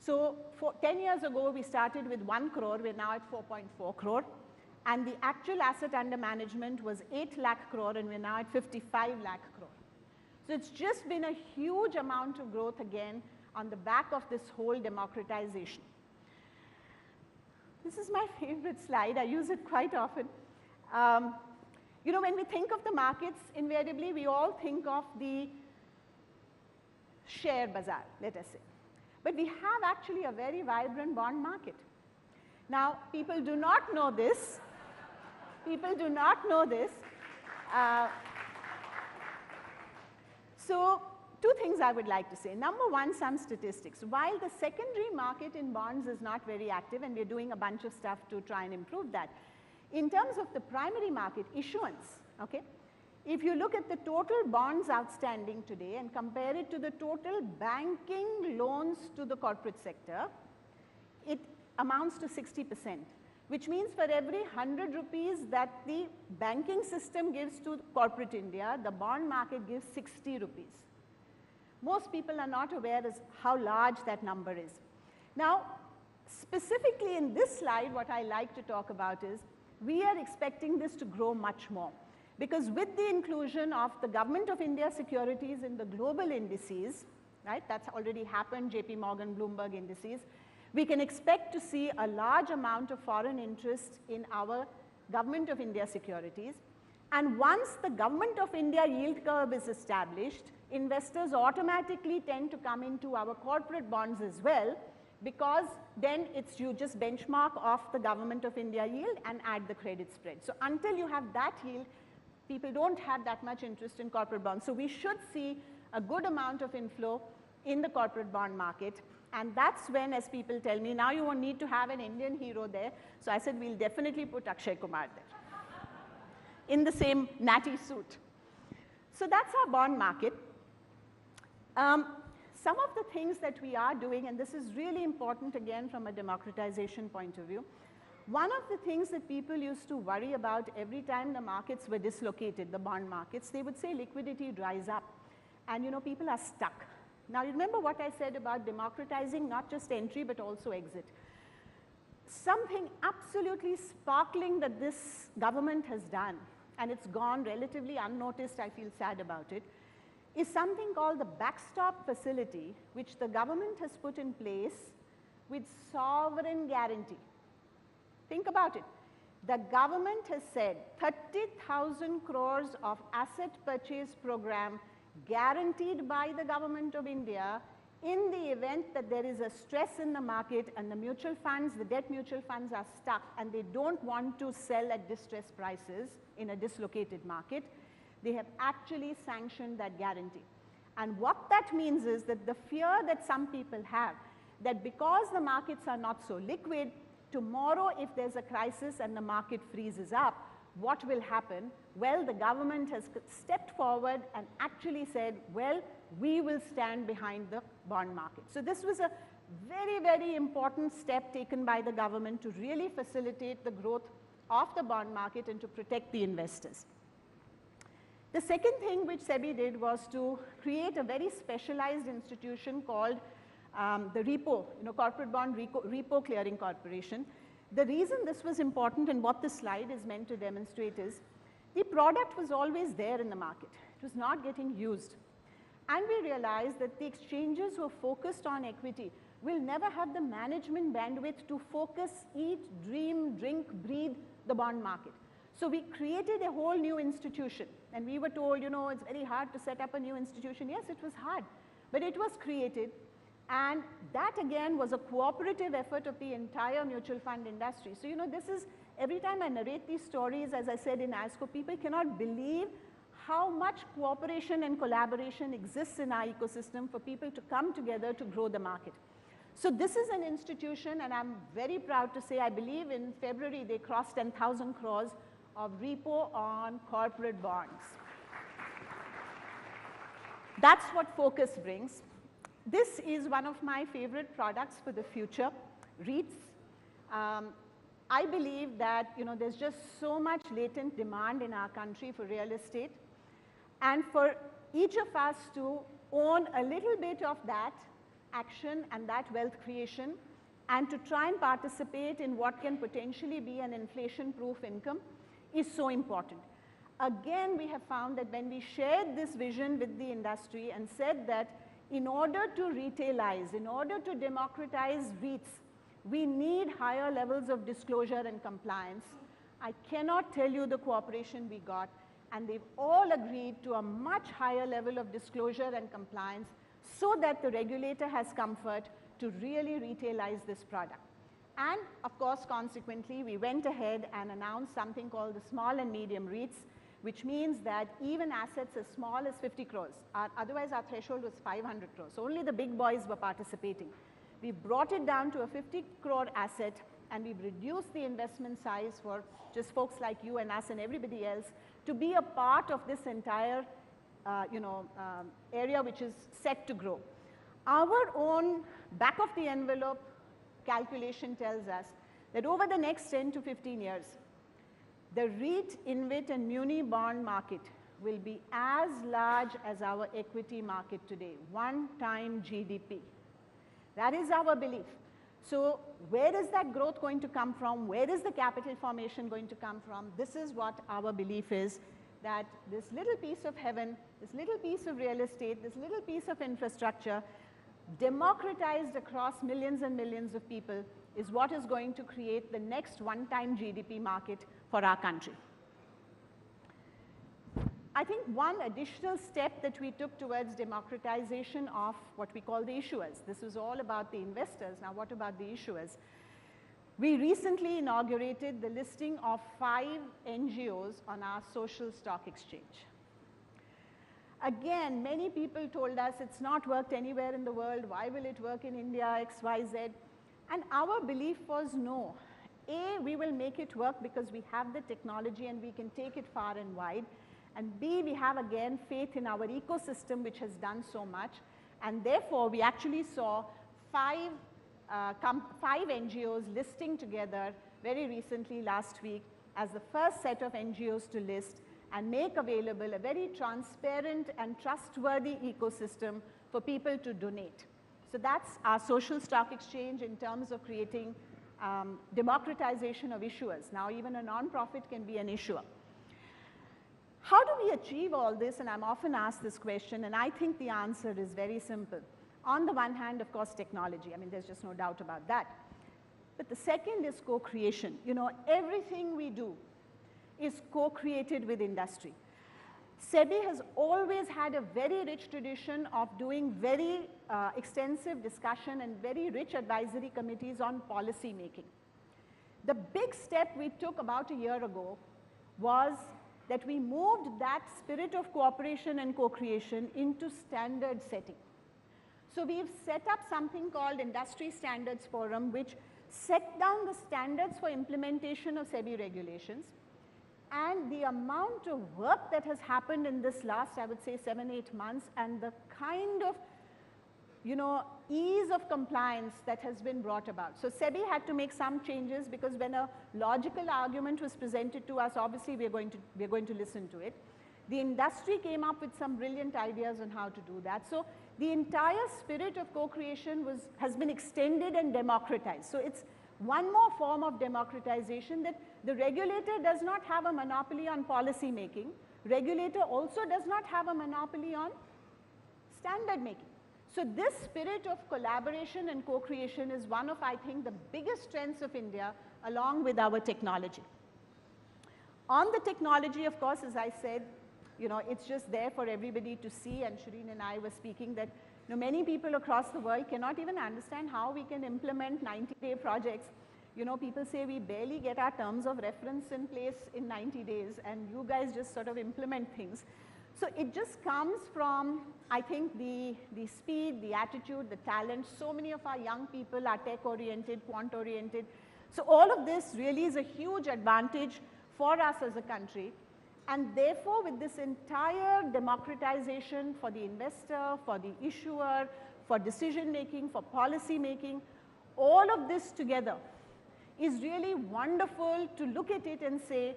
So 10 years ago, we started with 1 crore, we're now at 4.4 crore. And the actual asset under management was 8 lakh crore, and we're now at 55 lakh crore. So it's just been a huge amount of growth again on the back of this whole democratization. This is my favorite slide. I use it quite often. When we think of the markets, invariably we all think of the share bazaar, let us say. But we have actually a very vibrant bond market. Now, people do not know this. People do not know this. So, two things I would like to say. Number one, some statistics. While the secondary market in bonds is not very active, and we're doing a bunch of stuff to try and improve that, in terms of the primary market, issuance, okay? If you look at the total bonds outstanding today and compare it to the total banking loans to the corporate sector, it amounts to 60%, which means for every 100 rupees that the banking system gives to corporate India, the bond market gives 60 rupees. Most people are not aware as how large that number is. Now, specifically in this slide, what I like to talk about is we are expecting this to grow much more. Because with the inclusion of the Government of India securities in the global indices, right, that's already happened, JP Morgan, Bloomberg indices, we can expect to see a large amount of foreign interest in our Government of India securities. And once the Government of India yield curve is established, investors automatically tend to come into our corporate bonds as well, because then it's you just benchmark off the Government of India yield and add the credit spread. So until you have that yield, people don't have that much interest in corporate bonds. So we should see a good amount of inflow in the corporate bond market. And that's when, as people tell me, now you won't need to have an Indian hero there. So I said, we'll definitely put Akshay Kumar there in the same natty suit. So that's our bond market. Some of the things that we are doing, and this is really important again from a democratization point of view, one of the things that people used to worry about every time the markets were dislocated, the bond markets, they would say liquidity dries up and people are stuck. Now you remember what I said about democratizing not just entry but also exit. Something absolutely sparkling that this government has done, and it's gone relatively unnoticed, I feel sad about it, is something called the backstop facility, which the government has put in place with sovereign guarantee. Think about it. The government has said 30,000 crores of asset purchase program guaranteed by the government of India in the event that there is a stress in the market and the mutual funds, the debt mutual funds are stuck and they don't want to sell at distressed prices in a dislocated market. They have actually sanctioned that guarantee. And what that means is that the fear that some people have, that because the markets are not so liquid, tomorrow if there's a crisis and the market freezes up, what will happen? Well, the government has stepped forward and actually said, well, we will stand behind the bond market. So this was a very, very important step taken by the government to really facilitate the growth of the bond market and to protect the investors. The second thing which SEBI did was to create a very specialized institution called the repo, corporate bond repo clearing corporation. The reason this was important and what this slide is meant to demonstrate is the product was always there in the market. It was not getting used. And we realized that the exchanges who are focused on equity will never have the management bandwidth to focus, eat, dream, drink, breathe the bond market. So we created a whole new institution, and we were told, it's very hard to set up a new institution. Yes, it was hard, but it was created, and that again was a cooperative effort of the entire mutual fund industry. So this is, every time I narrate these stories, as I said in ASCO, people cannot believe how much cooperation and collaboration exists in our ecosystem for people to come together to grow the market. So this is an institution, and I'm very proud to say, I believe in February they crossed 10,000 crores of repo on corporate bonds. That's what focus brings. This is one of my favorite products for the future, REITs. I believe that there's just so much latent demand in our country for real estate, and for each of us to own a little bit of that action and that wealth creation, and to try and participate in what can potentially be an inflation-proof income is so important. Again, we have found that when we shared this vision with the industry and said that in order to retailize, in order to democratize REITs, we need higher levels of disclosure and compliance. I cannot tell you the cooperation we got, and they've all agreed to a much higher level of disclosure and compliance so that the regulator has comfort to really retailize this product. And of course, consequently, we went ahead and announced something called the small and medium REITs, which means that even assets as small as 50 crores, otherwise our threshold was 500 crores. So only the big boys were participating. We brought it down to a 50 crore asset, and we've reduced the investment size for just folks like you and us and everybody else to be a part of this entire area which is set to grow. Our own back of the envelope calculation tells us that over the next 10 to 15 years, the REIT, InvIT and Muni bond market will be as large as our equity market today, 1 time GDP. That is our belief. So where is that growth going to come from? Where is the capital formation going to come from? This is what our belief is, that this little piece of heaven, this little piece of real estate, this little piece of infrastructure, democratized across millions and millions of people, is what is going to create the next 1 time GDP market for our country. I think one additional step that we took towards democratization of what we call the issuers. This was all about the investors. Now what about the issuers? We recently inaugurated the listing of 5 NGOs on our social stock exchange. again, many people told us it's not worked anywhere in the world. Why will it work in India, X, Y, Z? And our belief was no. A, we will make it work because we have the technology and we can take it far and wide. And B, we have again faith in our ecosystem which has done so much. And therefore, we actually saw five NGOs listing together very recently last week as the first set of NGOs to list and make available a very transparent and trustworthy ecosystem for people to donate. So that's our social stock exchange in terms of creating democratization of issuers. Now even a non-profit can be an issuer. How do we achieve all this? And I'm often asked this question, and I think the answer is very simple. On the one hand, of course, technology. I mean, there's just no doubt about that. But the second is co-creation. You know, everything we do is co-created with industry. SEBI has always had a very rich tradition of doing very extensive discussion and very rich advisory committees on policy making. The big step we took about a year ago was that we moved that spirit of cooperation and co-creation into standard setting. So we've set up something called Industry Standards Forum, which set down the standards for implementation of SEBI regulations. And the amount of work that has happened in this last, I would say, 7-8 months, and the kind of, you know, ease of compliance that has been brought about. So SEBI had to make some changes because when a logical argument was presented to us, obviously we're going to listen to it. The industry came up with some brilliant ideas on how to do that. So the entire spirit of co-creation has been extended and democratized. So it's one more form of democratization, that the regulator does not have a monopoly on policy making. Regulator also does not have a monopoly on standard making. So this spirit of collaboration and co-creation is one of, I think, the biggest strengths of India, along with our technology. On the technology, of course, as I said, you know, it's just there for everybody to see, and Shireen and I were speaking that, you know, many people across the world cannot even understand how we can implement 90-day projects. You know, people say we barely get our terms of reference in place in 90 days, and you guys just sort of implement things. So it just comes from, I think, the speed, the attitude, the talent. So many of our young people are tech-oriented, quant-oriented. So all of this really is a huge advantage for us as a country. And therefore, with this entire democratization for the investor, for the issuer, for decision making, for policy making, all of this together is really wonderful to look at it and say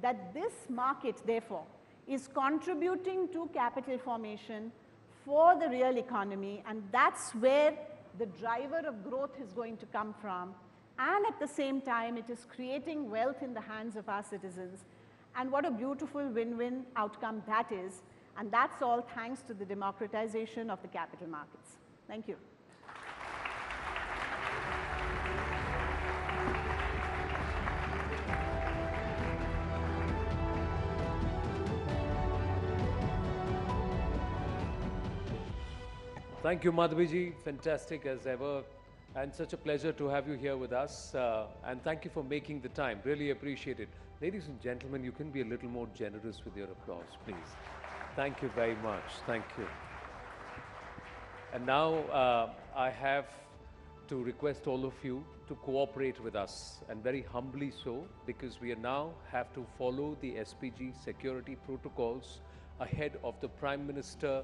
that this market, therefore, is contributing to capital formation for the real economy, and that's where the driver of growth is going to come from. And at the same time, it is creating wealth in the hands of our citizens. And what a beautiful win-win outcome that is. And that's all thanks to the democratization of the capital markets. Thank you. Thank you, Madhviji. Fantastic as ever. And such a pleasure to have you here with us. And thank you for making the time. Really appreciate it. Ladies and gentlemen, you can be a little more generous with your applause, please. Thank you very much. Thank you. And now I have to request all of you to cooperate with us, and very humbly so, because we now have to follow the SPG security protocols ahead of the Prime Minister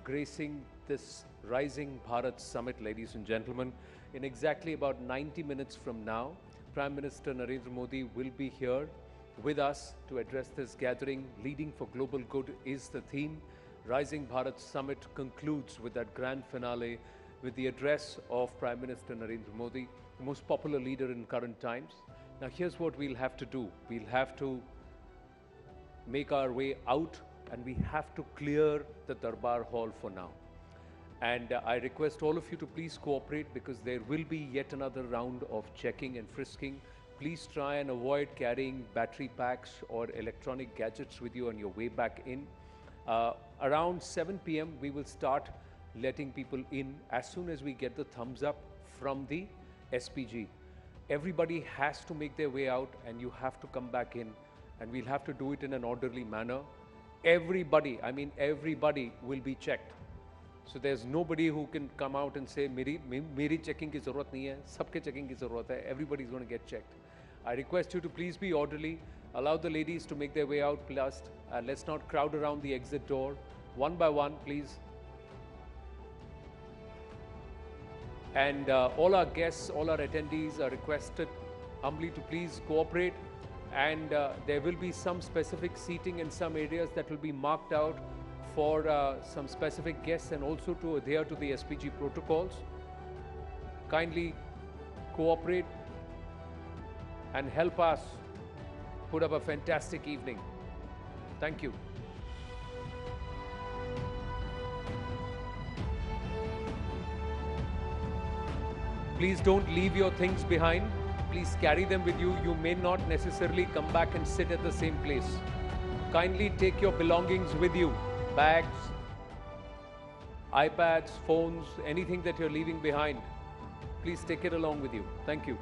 gracing this Rising Bharat Summit, ladies and gentlemen. In exactly about 90 minutes from now, Prime Minister Narendra Modi will be here with us to address this gathering. Leading for Global Good is the theme. Rising Bharat Summit concludes with that grand finale with the address of Prime Minister Narendra Modi, the most popular leader in current times. Now here's what we'll have to do. We'll have to make our way out, and we have to clear the Darbar Hall for now. And I request all of you to please cooperate, because there will be yet another round of checking and frisking. Please try and avoid carrying battery packs or electronic gadgets with you on your way back in. Around 7 p.m. we will start letting people in as soon as we get the thumbs up from the SPG. Everybody has to make their way out, and you have to come back in, and we'll have to do it in an orderly manner. everybody, I mean everybody will be checked. So there's nobody who can come out and say, meri checking ki zarurat nahi hai, sabke checking ki zarurat hai, everybody's going to get checked. I request you to please be orderly, allow the ladies to make their way out, plus let's not crowd around the exit door. One by one, please. And all our guests, all our attendees are requested humbly to please cooperate, and there will be some specific seating in some areas that will be marked out for some specific guests, and also to adhere to the SPG protocols. Kindly cooperate and help us put up a fantastic evening. Thank you. Please don't leave your things behind. Please carry them with you. You may not necessarily come back and sit at the same place. Kindly take your belongings with you. Bags, iPads, phones, anything that you're leaving behind. Please take it along with you. Thank you.